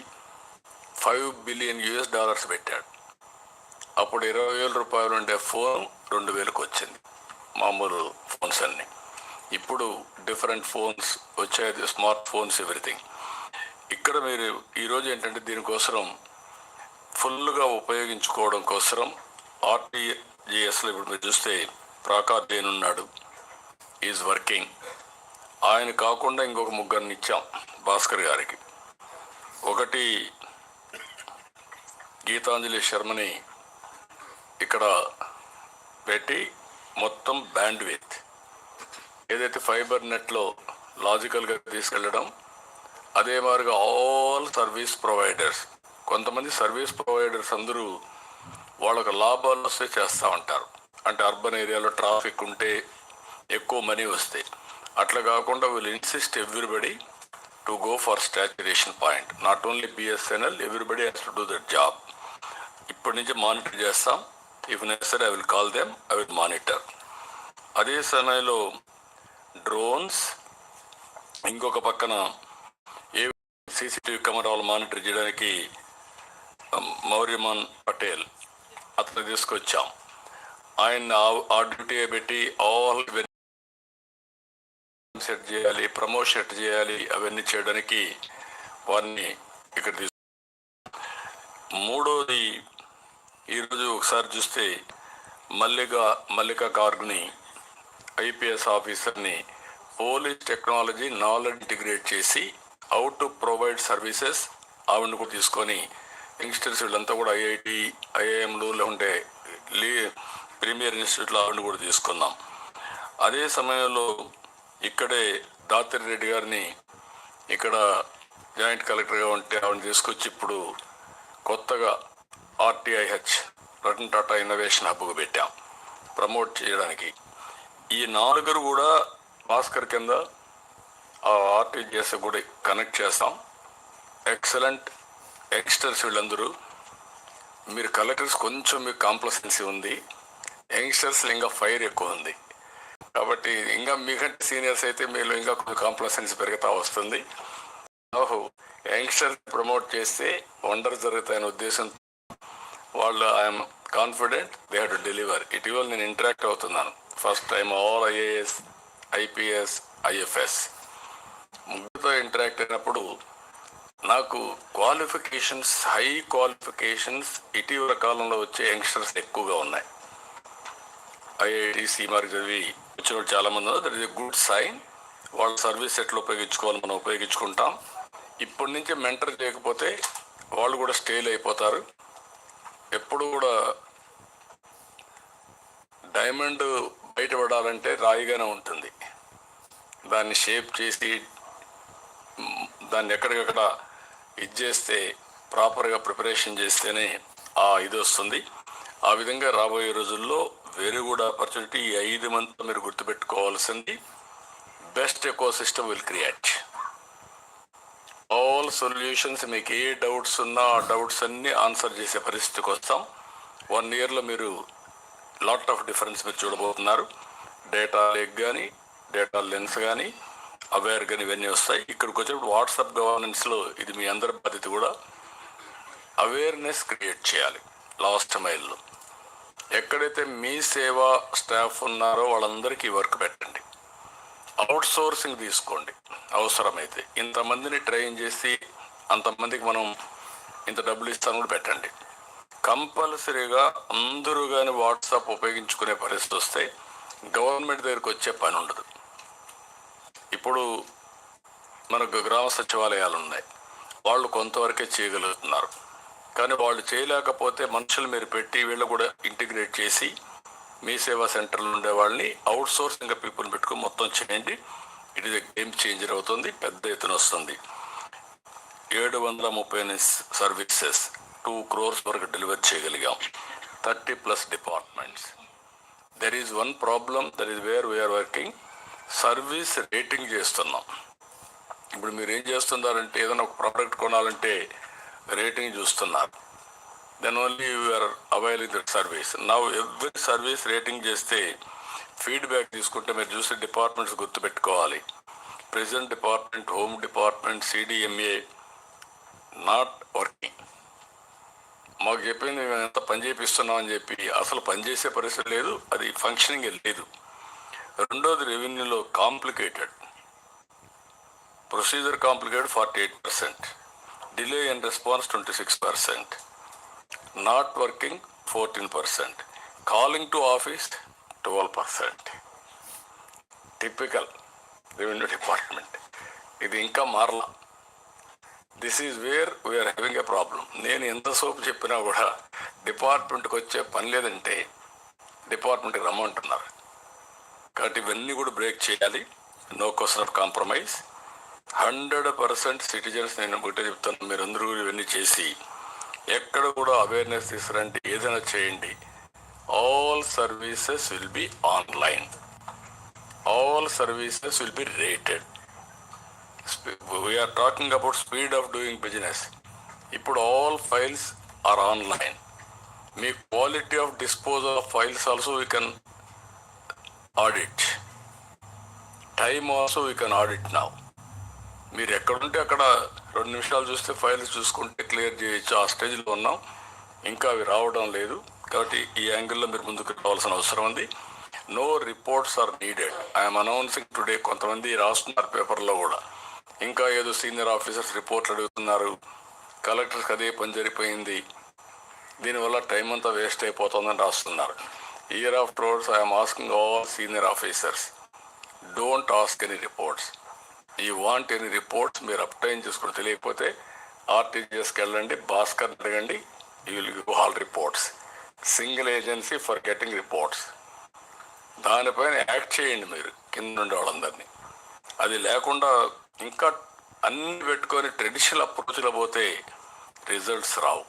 $5 బిలియన్ పెట్టాడు. అప్పుడు 20,000 రూపాయలు ఉండే ఫోన్ 2,000కి వచ్చింది, మామూలు ఫోన్స్ అన్నీ. ఇప్పుడు డిఫరెంట్ ఫోన్స్ వచ్చాయి, స్మార్ట్ ఫోన్స్, ఎవ్రీథింగ్. ఇక్కడ మీరు ఈరోజు ఏంటంటే దీనికోసం ఫుల్గా ఉపయోగించుకోవడం కోసం ఆర్టీజీఎస్లో ఇప్పుడు మీరు చూస్తే ప్రాకార్ జైన్ ఉన్నాడు, ఈజ్ వర్కింగ్. ఆయన కాకుండా ఇంకొక ముగ్గురిని ఇచ్చాం భాస్కర్ గారికి. ఒకటి గీతాంజలి శర్మని ఇక్కడ పెట్టి మొత్తం బ్యాండ్ విత్ ఏదైతే ఫైబర్ నెట్లో లాజికల్గా తీసుకెళ్ళడం, అదే మాదిరిగా ఆల్ సర్వీస్ ప్రొవైడర్స్. కొంతమంది సర్వీస్ ప్రొవైడర్స్ అందరూ వాళ్ళకు లాభాలు వస్తే చేస్తూ ఉంటారు. అంటే అర్బన్ ఏరియాలో ట్రాఫిక్ ఉంటే ఎక్కువ మనీ వస్తాయి. అట్లా కాకుండా will insist everybody to go for saturation point. Not only BSNL, everybody has to do that job. ఇప్పటి నుంచి మానిటర్ చేస్తాం. If necessary I will call them, I will monitor. అదే సమయంలో డ్రోన్స్, ఇంకొక పక్కన ఏ సీసీటీవీ కెమెరాలు మానిటర్ చేయడానికి మౌర్యమాన్ పటేల్ అతను తీసుకొచ్చాం. ఆయన ఆ డ్యూటీ పెట్టి ఆల్ సెట్ చేయాలి, ప్రమోషన్ సెట్ చేయాలి, అవన్నీ చేయడానికి వారిని ఇక్కడ తీసుకు. మూడోది ఈరోజు ఒకసారి చూస్తే మల్లికా కార్గ్ని ఐపీఎస్ ఆఫీసర్ని పోలీస్ టెక్నాలజీ నాలెడ్జ్ ఇంటిగ్రేట్ చేసి హౌ టు ప్రొవైడ్ సర్వీసెస్ ఆవిడని కూడా తీసుకొని యంగ్స్టర్స్ వీళ్ళంతా కూడా ఐఐటి, ఐఐఎంలు లేకుంటే ప్రీమియర్ ఇన్స్టిట్యూట్లో ఆవిడని కూడా తీసుకున్నాం. అదే సమయంలో ఇక్కడే దాతిరి రెడ్డి గారిని ఇక్కడ జాయింట్ కలెక్టర్గా ఉంటే ఆవిడని తీసుకొచ్చి ఇప్పుడు కొత్తగా ఆర్టీఐహెచ్ రతన్ టాటా ఇన్నోవేషన్ హబ్కు పెట్టాం ప్రమోట్ చేయడానికి. ఈ నాలుగురు కూడా భాస్కర్ కింద ఆ ఆర్టీజీఎస్ కూడా కనెక్ట్ చేస్తాం. ఎక్సలెంట్ యంగ్స్టర్స్ వీళ్ళందరూ. మీరు కలెక్టర్స్ కొంచెం మీకు కాంప్లసెన్సీ ఉంది, యంగ్స్టర్స్ ఇంకా ఫైర్ ఎక్కువ ఉంది. కాబట్టి ఇంకా మీకంటే సీనియర్స్ అయితే మీరు ఇంకా కొంచెం కాంప్లసెన్సీ పెరుగుతూ వస్తుంది. యంగ్స్టర్స్ ప్రమోట్ చేస్తే వండర్ జరుగుతాయనే ఉద్దేశం వాళ్ళు I'm confident they have to deliver. ఇటీవల నేను ఇంటరాక్ట్ అవుతున్నాను first time all IAS, IPS, IFS ముగ్గురితో ఇంటరాక్ట్ అయినప్పుడు నాకు క్వాలిఫికేషన్స్, హై క్వాలిఫికేషన్స్ ఇటీవల కాలంలో వచ్చే యంగ్స్టర్స్ ఎక్కువగా ఉన్నాయి. ఐఐటి, సీమార్ చదివి వచ్చిన వాళ్ళు చాలామంది ఉన్నారు. That is a good sign. వాళ్ళ సర్వీస్ ఎట్లా ఉపయోగించుకోవాలి మనం ఉపయోగించుకుంటాం. ఇప్పటి నుంచి మెంటర్ చేయకపోతే వాళ్ళు కూడా స్టేల్ అయిపోతారు. ఎప్పుడు కూడా డైమండ్ బయటపడాలంటే రాయిగానే ఉంటుంది. దాన్ని షేప్ చేసి దాన్ని ఎక్కడికక్కడ ఇది చేస్తే, ప్రాపర్గా ప్రిపరేషన్ చేస్తేనే ఆ ఇది వస్తుంది. ఆ విధంగా రాబోయే రోజుల్లో వెరీ గుడ్ ఆపర్చునిటీ. ఈ 5 మంత్లో మీరు గుర్తుపెట్టుకోవాల్సింది best eco system will create all solutions. మీకు ఏ డౌట్స్ ఉన్నా ఆ డౌట్స్ అన్నీ ఆన్సర్ చేసే పరిస్థితికి వస్తాం. 1 ఇయర్లో మీరు లాట్ ఆఫ్ డిఫరెన్స్ మీరు చూడబోతున్నారు. డేటా లేక్ కానీ, డేటా లెన్స్ కానీ, అవేర్ కానీ ఇవన్నీ వస్తాయి. ఇక్కడికి వచ్చినప్పుడు వాట్సాప్ గవర్నెన్స్లో ఇది మీ అందరి బాధ్యత కూడా. అవేర్నెస్ క్రియేట్ చేయాలి. లాస్ట్ మైల్లో ఎక్కడైతే మీ సేవా స్టాఫ్ ఉన్నారో వాళ్ళందరికీ వర్క్ పెట్టండి. అవుట్ సోర్సింగ్ తీసుకోండి. అవసరమైతే ఇంతమందిని ట్రైన్ చేసి అంతమందికి మనం ఇంత డబ్బులు ఇస్తాను కూడా పెట్టండి. కంపల్సరీగా అందరూ కానీ వాట్సాప్ ఉపయోగించుకునే పరిస్థితి వస్తే గవర్నమెంట్ దగ్గరికి వచ్చే పని ఉండదు. ఇప్పుడు మనకు గ్రామ సచివాలయాలు ఉన్నాయి, వాళ్ళు కొంతవరకే చేయగలుగుతున్నారు. కానీ వాళ్ళు చేయలేకపోతే మనుషులు మీరు పెట్టి వీళ్ళు కూడా ఇంటిగ్రేట్ చేసి మీ సేవా సెంటర్లో ఉండే వాళ్ళని అవుట్ సోర్సింగ్ పీపుల్ పెట్టుకుని మొత్తం చేయండి. It is a game changer అవుతుంది, పెద్ద ఎత్తున వస్తుంది. 730 సర్వీసెస్ 2 crores వరకు డెలివర్ చేయగలిగాం. 30+ departments. There is one problem, that is where we are working. Service rating చేస్తున్నాం. ఇప్పుడు మీరు ఏం చేస్తున్నారంటే ఏదైనా ఒక ప్రోడక్ట్ కొనాలంటే రేటింగ్ చూస్తున్నారు. Then only you're availing that service. Now every service rating చేస్తే ఫీడ్బ్యాక్ తీసుకుంటే మీరు చూసే డిపార్ట్మెంట్స్ గుర్తుపెట్టుకోవాలి. President department, home department, CDMA not working. మాకు చెప్పింది మేము ఎంత పని చేపిస్తున్నాం అని చెప్పి అసలు పనిచేసే పరిస్థితి లేదు, అది ఫంక్షనింగ్ లేదు. రెండోది రెవెన్యూలో complicated procedure, complicated 48%, delay in response 26%, not working 14%. Calling to office 12%. Typical revenue department. ఇది ఇంకా మారలా. This is where we are having a problem. నేను ఎంత సోపు చెప్పినా కూడా డిపార్ట్మెంట్కి వచ్చే పని లేదంటే డిపార్ట్మెంట్కి రమ్మంటున్నారు. కాబట్టి ఇవన్నీ కూడా బ్రేక్ చేయాలి. No question of compromise. 100% citizens, నేను ఒకటే చెప్తాను, మీరు అందరూ ఇవన్నీ చేసి ఎక్కడ కూడా అవేర్నెస్ తీసుకురండి, ఏదైనా చేయండి. All services will be online, all services will be rated. We are talking about speed of doing business. ఇప్పుడు ఆల్ ఫైల్స్ ఆర్ ఆన్లైన్. మీ quality of disposal of files also we can audit. Time also we can audit now. మీరు ఎక్కడుంటే అక్కడ 2 నిమిషాలు చూస్తే ఫైల్స్ చూసుకుంటే క్లియర్ చేయొచ్చు. ఆ స్టేజ్లో ఉన్నాం. ఇంకా అవి రావడం లేదు. కాబట్టి ఈ యాంగిల్లో మీరు ముందుకు రావాల్సిన అవసరం ఉంది. No reports are needed. I'm announcing today. కొంతమంది రాస్తున్నారు పేపర్లో కూడా, ఇంకా ఏదో సీనియర్ ఆఫీసర్స్ రిపోర్ట్లు అడుగుతున్నారు, కలెక్టర్స్కి అదే పని జరిగిపోయింది, దీనివల్ల టైం అంతా వేస్ట్ అయిపోతుందని రాస్తున్నారు. Year after words I'm asking all senior officers, don't ask any reports. You want any reports మీరు అప్టైన్ చేసుకుని తెలియకపోతే ఆర్టీజీఎస్కి వెళ్ళండి, భాస్కర్ అడగండి, you will give all reports. Single agency for getting reports. దానిపైన యాక్ట్ చేయండి మీరు కింద ఉండే వాళ్ళందరినీ. అది లేకుండా ఇంకా అన్ని పెట్టుకొని ట్రెడిషనల్ అప్రోచ్లో పోతే రిజల్ట్స్ రావు.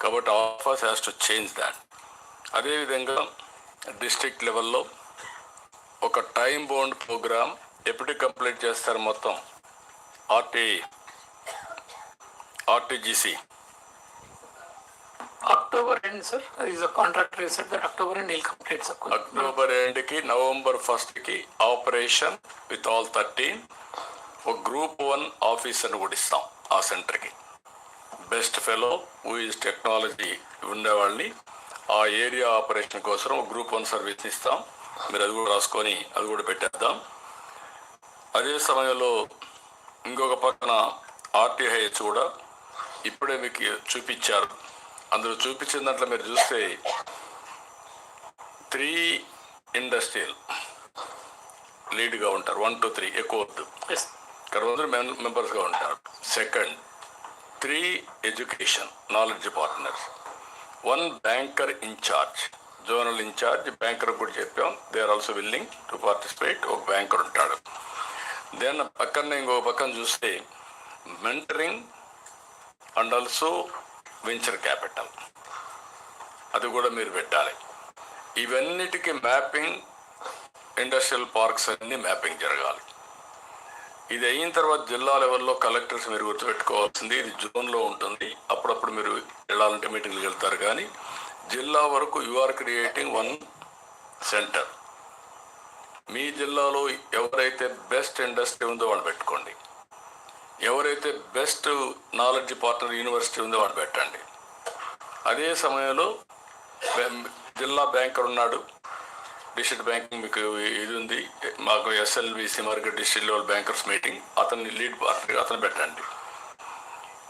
కాబట్టి offers has to change that. అదేవిధంగా డిస్ట్రిక్ట్ లెవెల్లో ఒక టైం బౌండ్ ప్రోగ్రామ్ ఎప్పటికి కంప్లీట్ చేస్తారు మొత్తం ఆర్టీజీసీ? October end, sir. There is a contractor who said that October end he'll complete, sir. October ఎండ్కి November 1st operation with all 13. ఒక గ్రూప్ 1 ఆఫీసర్ని కూడా ఇస్తాం ఆ సెంటర్కి. Best fellow who is technology ఉండేవాళ్ళని ఆ ఏరియా ఆపరేషన్ కోసం ఒక గ్రూప్ 1 సర్వీస్ని ఇస్తాం. మీరు అది కూడా రాసుకొని అది కూడా పెట్టేద్దాం. అదే సమయంలో ఇంకొక పక్కన ఆర్టీహెచ్ కూడా ఇప్పుడే మీకు చూపించారు. అందులో చూపించిన దాంట్లో మీరు చూస్తే 3 ఇండస్ట్రియల్ లీడ్గా ఉంటారు. 1 to 3 ఎక్కువ వద్దు, ఇక్కడ 100 మెంబర్స్గా ఉంటారు. Second 3 education knowledge partners, 1 banker incharge, zonal incharge, banker కూడా చెప్పాం, they are also willing to participate. ఒక బ్యాంకర్ ఉంటాడు. దెన్ పక్కన ఇంకొక పక్కన చూస్తే mentoring and also venture capital, అది కూడా మీరు పెట్టాలి. ఇవన్నిటికీ మ్యాపింగ్, ఇండస్ట్రియల్ పార్క్స్ అన్నీ మ్యాపింగ్ జరగాలి. ఇది అయిన తర్వాత జిల్లా లెవెల్లో కలెక్టర్స్ మీరు గుర్తుపెట్టుకోవాల్సింది, ఇది జోన్లో ఉంటుంది. అప్పుడప్పుడు మీరు వెళ్ళాలంటే మీటింగ్కి వెళ్తారు. కానీ జిల్లా వరకు యు ఆర్ క్రియేటింగ్ 1 సెంటర్. మీ జిల్లాలో ఎవరైతే బెస్ట్ ఇండస్ట్రీ ఉందో వాళ్ళు పెట్టుకోండి, ఎవరైతే బెస్ట్ నాలెడ్జ్ పార్ట్నర్ యూనివర్సిటీ ఉందో వాళ్ళు పెట్టండి. అదే సమయంలో జిల్లా బ్యాంకర్ ఉన్నాడు, డిస్ట్రిక్ట్ బ్యాంకింగ్ మీకు ఇది ఉంది, మాకు SLBC market district level bankers meeting, అతన్ని లీడ్ పార్ట్నర్ అతను పెట్టండి.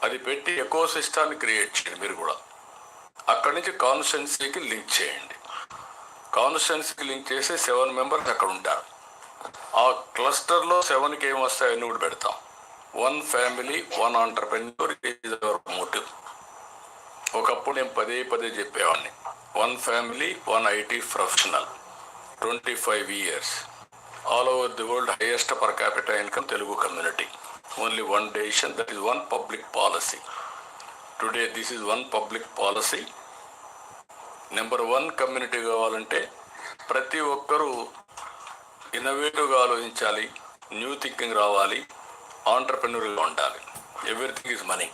అది పెట్టి ఎకో సిస్టాన్ని క్రియేట్ చేయండి. మీరు కూడా అక్కడి నుంచి కాన్స్టిట్యున్సీకి లింక్ చేయండి. కాన్స్టిట్యున్సీకి లింక్ చేసి 7 మెంబర్స్ అక్కడ ఉంటారు. ఆ క్లస్టర్లో 7కి ఏం వస్తాయని కూడా పెడతాం. 1 family 1 entrepreneur is our motive. ఒకప్పుడు నేను పదే చెప్పేవాడిని, 1 family 1 IT professional, 25 years, all over the world highest per capita income Telugu community. Only 1 decision, that is 1 public policy. Today this is 1 public policy. Number 1 community కావాలంటే ప్రతి ఒక్కరూ ఇన్నోవేటివ్గా ఆలోచించాలి, న్యూ థింకింగ్ రావాలి, ఆంటర్‌ప్రెన్యూర్గా ఉండాలి. Everything is money.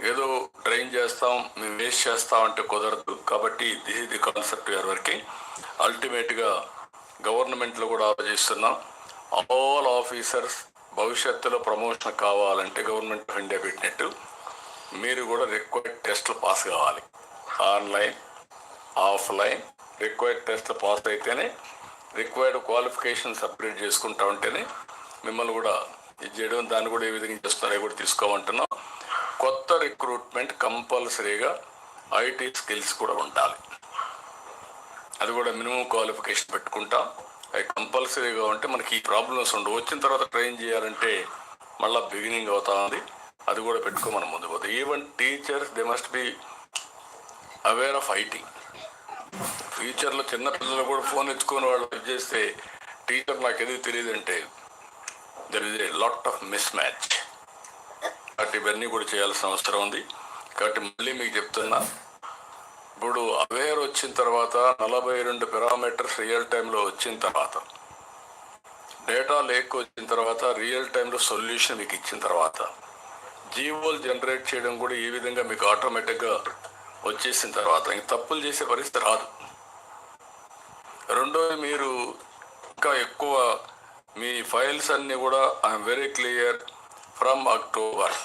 ఏదో ట్రైన్ చేస్తాం, మేము వేస్ట్ చేస్తాం అంటే కుదరదు. కాబట్టి this is the concept we are working. అల్టిమేట్గా గవర్నమెంట్లో కూడా ఆలోచిస్తున్నాం. ఆల్ ఆఫీసర్స్ భవిష్యత్తులో ప్రమోషన్ కావాలంటే గవర్నమెంట్ ఆఫ్ ఇండియా పెట్టినట్టు మీరు కూడా రిక్వైర్డ్ టెస్ట్లు పాస్ కావాలి. ఆన్లైన్, ఆఫ్లైన్ రిక్వైర్డ్ టెస్ట్లు పాస్ అయితేనే, రిక్వైర్డ్ క్వాలిఫికేషన్స్ అప్గ్రేడ్ చేసుకుంటా ఉంటేనే మిమ్మల్ని కూడా ఇది చేయడం. దాన్ని కూడా ఏ విధంగా చేస్తున్నారో కూడా తీసుకోమంటున్నాం. కొత్త రిక్రూట్మెంట్ కంపల్సరీగా ఐటీ స్కిల్స్ కూడా ఉండాలి. అది కూడా మినిమం క్వాలిఫికేషన్ పెట్టుకుంటాం. అవి కంపల్సరీగా ఉంటే మనకి ఈ ప్రాబ్లమ్స్ ఉండవు. వచ్చిన తర్వాత ట్రైన్ చేయాలంటే మళ్ళీ బిగినింగ్ అవుతా ఉంది. అది కూడా పెట్టుకో మనం ముందుకు పోతాం. Even teachers they must be aware of IT. ఫ్యూచర్లో చిన్నపిల్లలు కూడా ఫోన్ ఎత్తుకొని వాళ్ళు చేస్తే టీచర్ నాకు ఎదుగు తెలియదు అంటే there is a lot of mismatch. కాబట్టి ఇవన్నీ కూడా చేయాల్సిన అవసరం ఉంది. కాబట్టి మళ్ళీ మీకు చెప్తున్నా, ఇప్పుడు అవేర్ వచ్చిన తర్వాత 42 పారామీటర్స్ రియల్ టైంలో వచ్చిన తర్వాత, డేటా లేక్ వచ్చిన తర్వాత, రియల్ టైంలో సొల్యూషన్ మీకు ఇచ్చిన తర్వాత, జీవోలు జనరేట్ చేయడం కూడా ఈ విధంగా మీకు ఆటోమేటిక్గా వచ్చేసిన తర్వాత ఇంక తప్పులు చేసే పరిస్థితి రాదు. రెండోది, మీరు ఇంకా ఎక్కువ మీ ఫైల్స్ అన్నీ కూడా I'm very clear from October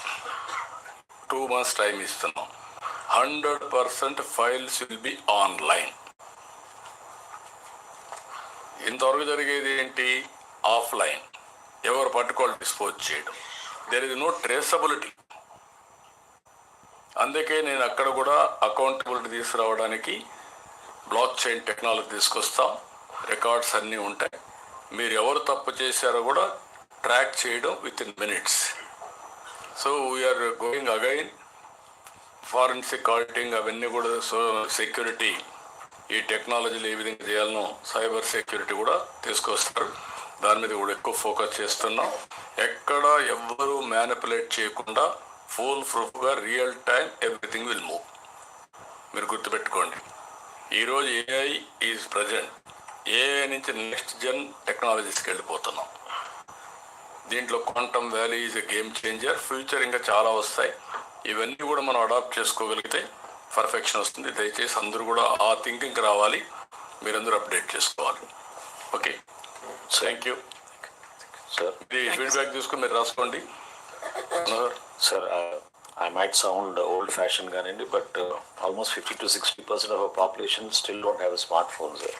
2 months time ఇస్తున్నాం. 100% ఫైల్స్ విల్ బి ఆన్లైన్. ఇంతవరకు జరిగేది ఏంటి? ఆఫ్లైన్, ఎవరు పట్టుకోవాలి డిస్పోజ్ చేయడం. There is no traceability. అందుకే నేను అక్కడ కూడా అకౌంటబిలిటీ తీసుకురావడానికి బ్లాక్ చైన్ టెక్నాలజీ తీసుకొస్తాం. రికార్డ్స్ అన్నీ ఉంటాయి. మీరు ఎవరు తప్పు చేశారో కూడా ట్రాక్ చేయడం within minutes. So we are going again forensic auditing అవన్నీ కూడా. సో సెక్యూరిటీ, ఈ టెక్నాలజీలు ఏ విధంగా చేయాలనో సైబర్ సెక్యూరిటీ కూడా తీసుకొస్తారు. దాని మీద కూడా ఎక్కువ ఫోకస్ చేస్తున్నాం. ఎక్కడ ఎవ్వరూ మ్యానిపులేట్ చేయకుండా ఫుల్ ప్రూఫ్గా real time everything will move. మీరు గుర్తుపెట్టుకోండి, ఈరోజు ఏఐ ఈజ్ ప్రజెంట్. ఏఐ నుంచి నెక్స్ట్ జెన్ టెక్నాలజీస్కి వెళ్ళిపోతున్నాం. దీంట్లో quantum valley is a game changer. Future ఇంకా చాలా వస్తాయి. ఇవన్నీ కూడా మనం అడాప్ట్ చేసుకోగలిగితే పర్ఫెక్షన్ వస్తుంది. దయచేసి అందరూ కూడా ఆ థింకింగ్కి రావాలి. మీరందరూ అప్డేట్ చేసుకోవాలి. Okay, thank you sir. ఇది ఫీడ్బ్యాక్ తీసుకుని మీరు రాసుకోండి sir. I might sound old fashioned గానండి, but almost 50 to 60% of our population still don't have a smartphone, sir.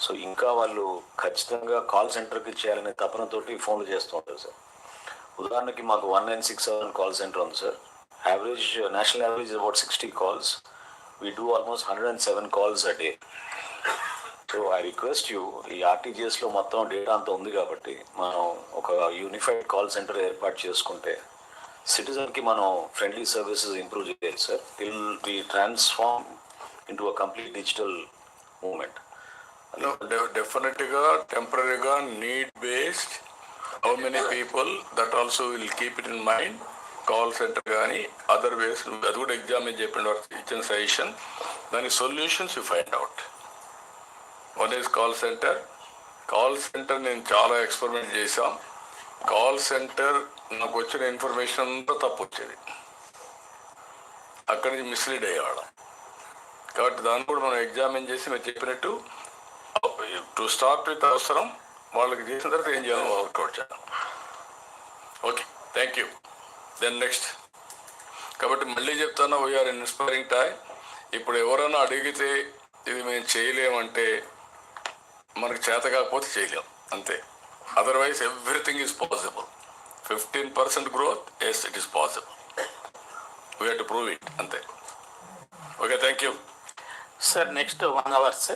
So ఇంకా వాళ్ళు ఖచ్చితంగా కాల్ సెంటర్కి చేయాలనే తపనతోటి ఫోన్లు చేస్తూ ఉంటారు సార్. ఉదాహరణకి మాకు 1967 కాల్ సెంటర్ ఉంది sir. Average, national average about 60 calls. We do almost 107 calls a day. So I request you, ఈ ఆర్టీజీఎస్లో మొత్తం డేటా అంతా ఉంది కాబట్టి మనం ఒక యూనిఫైడ్ కాల్ సెంటర్ ఏర్పాటు చేసుకుంటే సిటిజన్కి మనం ఫ్రెండ్లీ సర్వీసెస్ ఇంప్రూవ్ చేయాలి sir. Will be transform into a complete digital movement. డెఫినెట్గా టెంపరీగా need based, how many people, that also will keep it in mind. Call centre కానీ అదర్ వేస్, అది కూడా ఎగ్జామిన్ చెప్పిన ఇచ్చిన సజెషన్. దాని solutions you find out. One is call centre. Call centre నేను చాలా ఎక్స్పెరిమెంట్ చేశాం. కాల్ సెంటర్ నాకు వచ్చిన ఇన్ఫర్మేషన్ అంతా తప్పు వచ్చేది, అక్కడి నుంచి మిస్లీడ్ అయ్యేవాళ్ళం. కాబట్టి దాన్ని కూడా మనం ఎగ్జామిన్ చేసి మీరు చెప్పినట్టు టు స్టార్ట్ విత్ అవసరం, వాళ్ళకి చేసిన తర్వాత ఏం చేయాలో వర్కౌట్ చేద్దాం. Okay, thank you. Then next. కాబట్టి మళ్ళీ చెప్తాను, వీఆర్ ఇన్స్పైరింగ్ టైం. ఇప్పుడు ఎవరైనా అడిగితే ఇది మేము చేయలేమంటే మనకు చేత కాకపోతే చేయలేం, అంతే. Otherwise everything is possible. 15% growth, yes it is possible. We have to prove it, అంతే. Okay, thank you. Sir, next 1 hour, sir,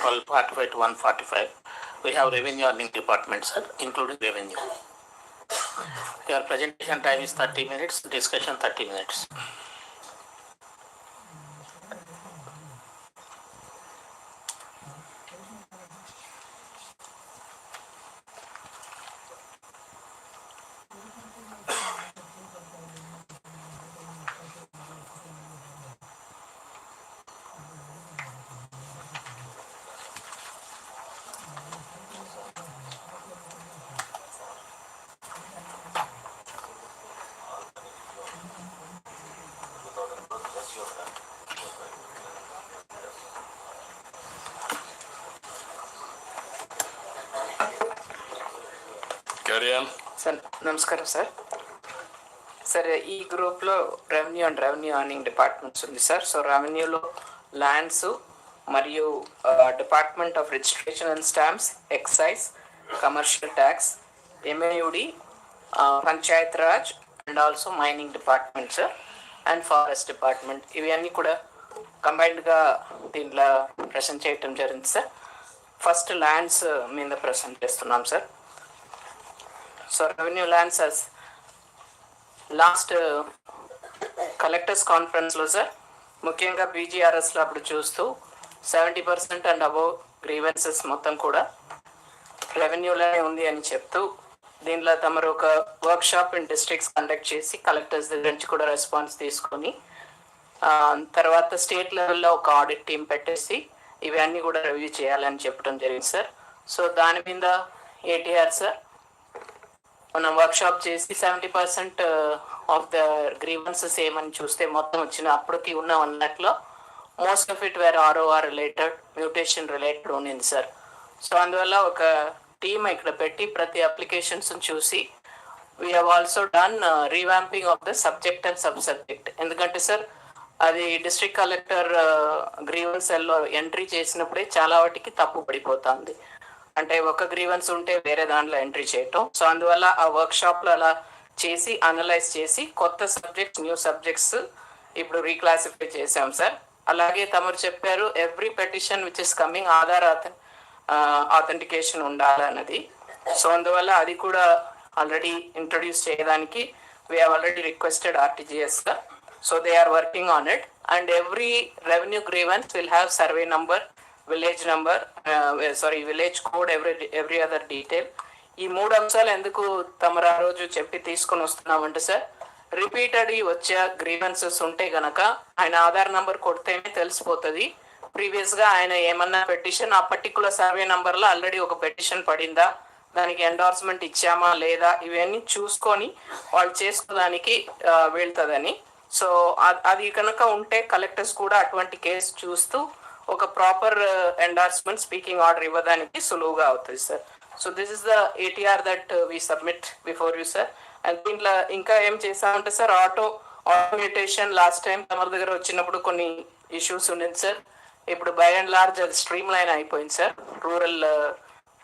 12:45 to 1:45, we have revenue earning department, sir, including revenue. Your presentation time is 30 minutes, discussion 30 minutes. Sir నమస్కారం సార్. సార్ ఈ గ్రూప్లో revenue and revenue earning departments ఉంది సార్. సో రెవెన్యూలో ల్యాండ్స్ మరియు department of registration and stamps, excise, commercial tax, MAUD, Panchayat Raj and also mining department sir, and forest department. ఇవన్నీ కూడా కంబైన్డ్గా దీంట్లో ప్రజెంట్ చేయటం జరిగింది సార్. ఫస్ట్ ల్యాండ్స్ మీద ప్రజెంట్ చేస్తున్నాం sir. So revenue lands last collectors కాన్ఫరెన్స్లో సార్ ముఖ్యంగా పీజీఆర్ఎస్లో అప్పుడు చూస్తూ 70% అండ్ అబోవ్ గ్రీవెన్సెస్ మొత్తం కూడా రెవెన్యూలోనే ఉంది అని చెప్తూ దీనిలో తమరు ఒక వర్క్షాప్ ఇన్ డిస్ట్రిక్ట్స్ కండక్ట్ చేసి కలెక్టర్స్ దగ్గర నుంచి కూడా రెస్పాన్స్ తీసుకొని తర్వాత స్టేట్ లెవెల్లో ఒక ఆడిట్ టీం పెట్టేసి ఇవన్నీ కూడా రివ్యూ చేయాలని చెప్పడం జరిగింది సార్. సో దాని మీద ఏటీఆర్ సార్ మనం వర్క్షాప్ చేసి 70% ఆఫ్ ద గ్రీవెన్సెస్ ఏమని చూస్తే మొత్తం వచ్చిన అప్పటికి ఉన్న అన్నట్లో most of it were ROR related, mutation related ఉన్నింది సార్. సో అందువల్ల ఒక టీమ్ ఇక్కడ పెట్టి ప్రతి అప్లికేషన్స్ చూసి we have also done revamping of the subject and sub subject. ఎందుకంటే సార్ అది డిస్ట్రిక్ట్ కలెక్టర్ గ్రీవెన్స్ సెల్లో ఎంట్రీ చేసినప్పుడే చాలా వాటికి తప్పు పడిపోతుంది. అంటే ఒక గ్రీవెన్స్ ఉంటే వేరే దాంట్లో ఎంట్రీ చేయటం. సో అందువల్ల ఆ వర్క్షాప్లో అలా చేసి అనలైజ్ చేసి కొత్త సబ్జెక్ట్స్, న్యూ సబ్జెక్ట్స్ ఇప్పుడు రీక్లాసిఫై చేసాం సార్. అలాగే తమరు చెప్పారు every petition which is coming Aadhaar authentication ఉండాలన్నది. సో అందువల్ల అది కూడా ఆల్రెడీ ఇంట్రొడ్యూస్ చేయడానికి వీ హ్యావ్ ఆల్రెడీ రిక్వెస్టెడ్ ఆర్టీజీఎస్గా. So they are working on it and every revenue grievance will have survey number, village number, village code, every other detail. ఈ 3 అంశాలు ఎందుకు తమరు ఆ రోజు చెప్పి తీసుకొని వస్తున్నామంటే సార్ రిపీటెడ్ వచ్చే గ్రీవెన్సెస్ ఉంటే గనక ఆయన ఆధార్ నంబర్ కొడితేనే తెలిసిపోతుంది ప్రీవియస్గా ఆయన ఏమన్నా పెటిషన్ ఆ పర్టికులర్ సర్వే నంబర్లో ఆల్రెడీ ఒక పెటిషన్ పడిందా, దానికి ఎండార్స్మెంట్ ఇచ్చామా లేదా, ఇవన్నీ చూసుకొని వాళ్ళు చేసుకోవడానికి వెళ్తుందని. సో అది కనుక ఉంటే కలెక్టర్స్ కూడా అటువంటి కేసు చూస్తూ ఒక ప్రాపర్ ఎండార్స్మెంట్ స్పీకింగ్ ఆర్డర్ ఇవ్వడానికి సులువుగా అవుతుంది sir. So this is the ATR that we submit before you sir. And దీంట్లో ఇంకా ఏం చేసామంటే సార్ ఆటోమేటేషన్ లాస్ట్ టైం తమ దగ్గర వచ్చినప్పుడు కొన్ని ఇష్యూస్ ఉండేది సార్. ఇప్పుడు బై అండ్ లార్జ్ అది స్ట్రీమ్ లైన్ అయిపోయింది సార్. రూరల్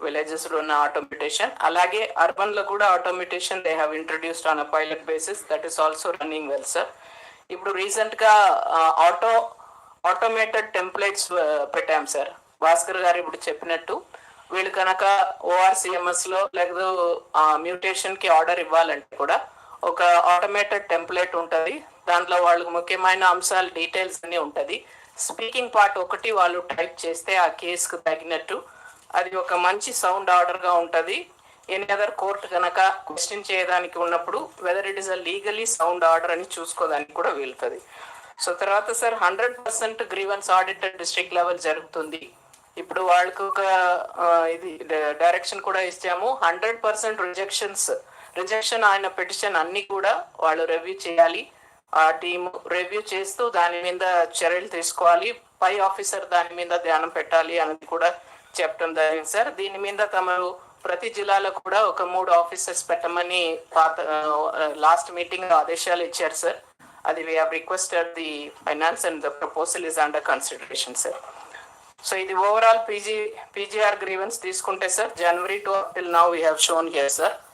విలేజెస్లో ఉన్న ఆటోమేటేషన్, అలాగే అర్బన్లో కూడా automation they have introduced on a pilot basis, that is also running well sir. ఇప్పుడు రీసెంట్గా ఆటోమేటెడ్ టెంప్లెట్స్ పెట్టాం సార్. భాస్కర్ గారు ఇప్పుడు చెప్పినట్టు వీళ్ళు కనుక ఓఆర్సిఎంఎస్లో లేదా మ్యూటేషన్కి ఆర్డర్ ఇవ్వాలంటే కూడా ఒక ఆటోమేటెడ్ టెంప్లెట్ ఉంటుంది. దాంట్లో వాళ్ళకి ముఖ్యమైన అంశాలు డీటెయిల్స్ అన్నీ ఉంటుంది. స్పీకింగ్ పార్ట్ ఒకటి వాళ్ళు టైప్ చేస్తే ఆ కేసుకు తగినట్టు అది ఒక మంచి సౌండ్ ఆర్డర్గా ఉంటుంది. ఎనీ అదర్ కోర్టు కనుక క్వశ్చన్ చేయడానికి ఉన్నప్పుడు whether it is a legally sound order అని చూసుకోవడానికి కూడా వెళ్తుంది. సో తర్వాత sir 100% grievance audit district level జరుగుతుంది. ఇప్పుడు వాళ్ళకి ఒక ఇది డైరెక్షన్ కూడా ఇచ్చాము. 100% రిజెక్షన్ ఆయన పిటిషన్ అన్ని కూడా వాళ్ళు రివ్యూ చేయాలి. ఆ టీమ్ రివ్యూ చేస్తూ దాని మీద చర్యలు తీసుకోవాలి. పై ఆఫీసర్ దాని మీద ధ్యానం పెట్టాలి అనేది కూడా చెప్పడం జరిగింది సార్. దీని మీద తమరు ప్రతి జిల్లాలో కూడా ఒక 3 ఆఫీసర్స్ పెట్టమని లాస్ట్ మీటింగ్ ఆదేశాలు ఇచ్చారు సార్. అది we have requested the finance and the proposal is under consideration sir. So ఇది ఓవరాల్ పీజీఆర్ గ్రీవెన్స్ తీసుకుంటే sir January to till now we have shown here sir.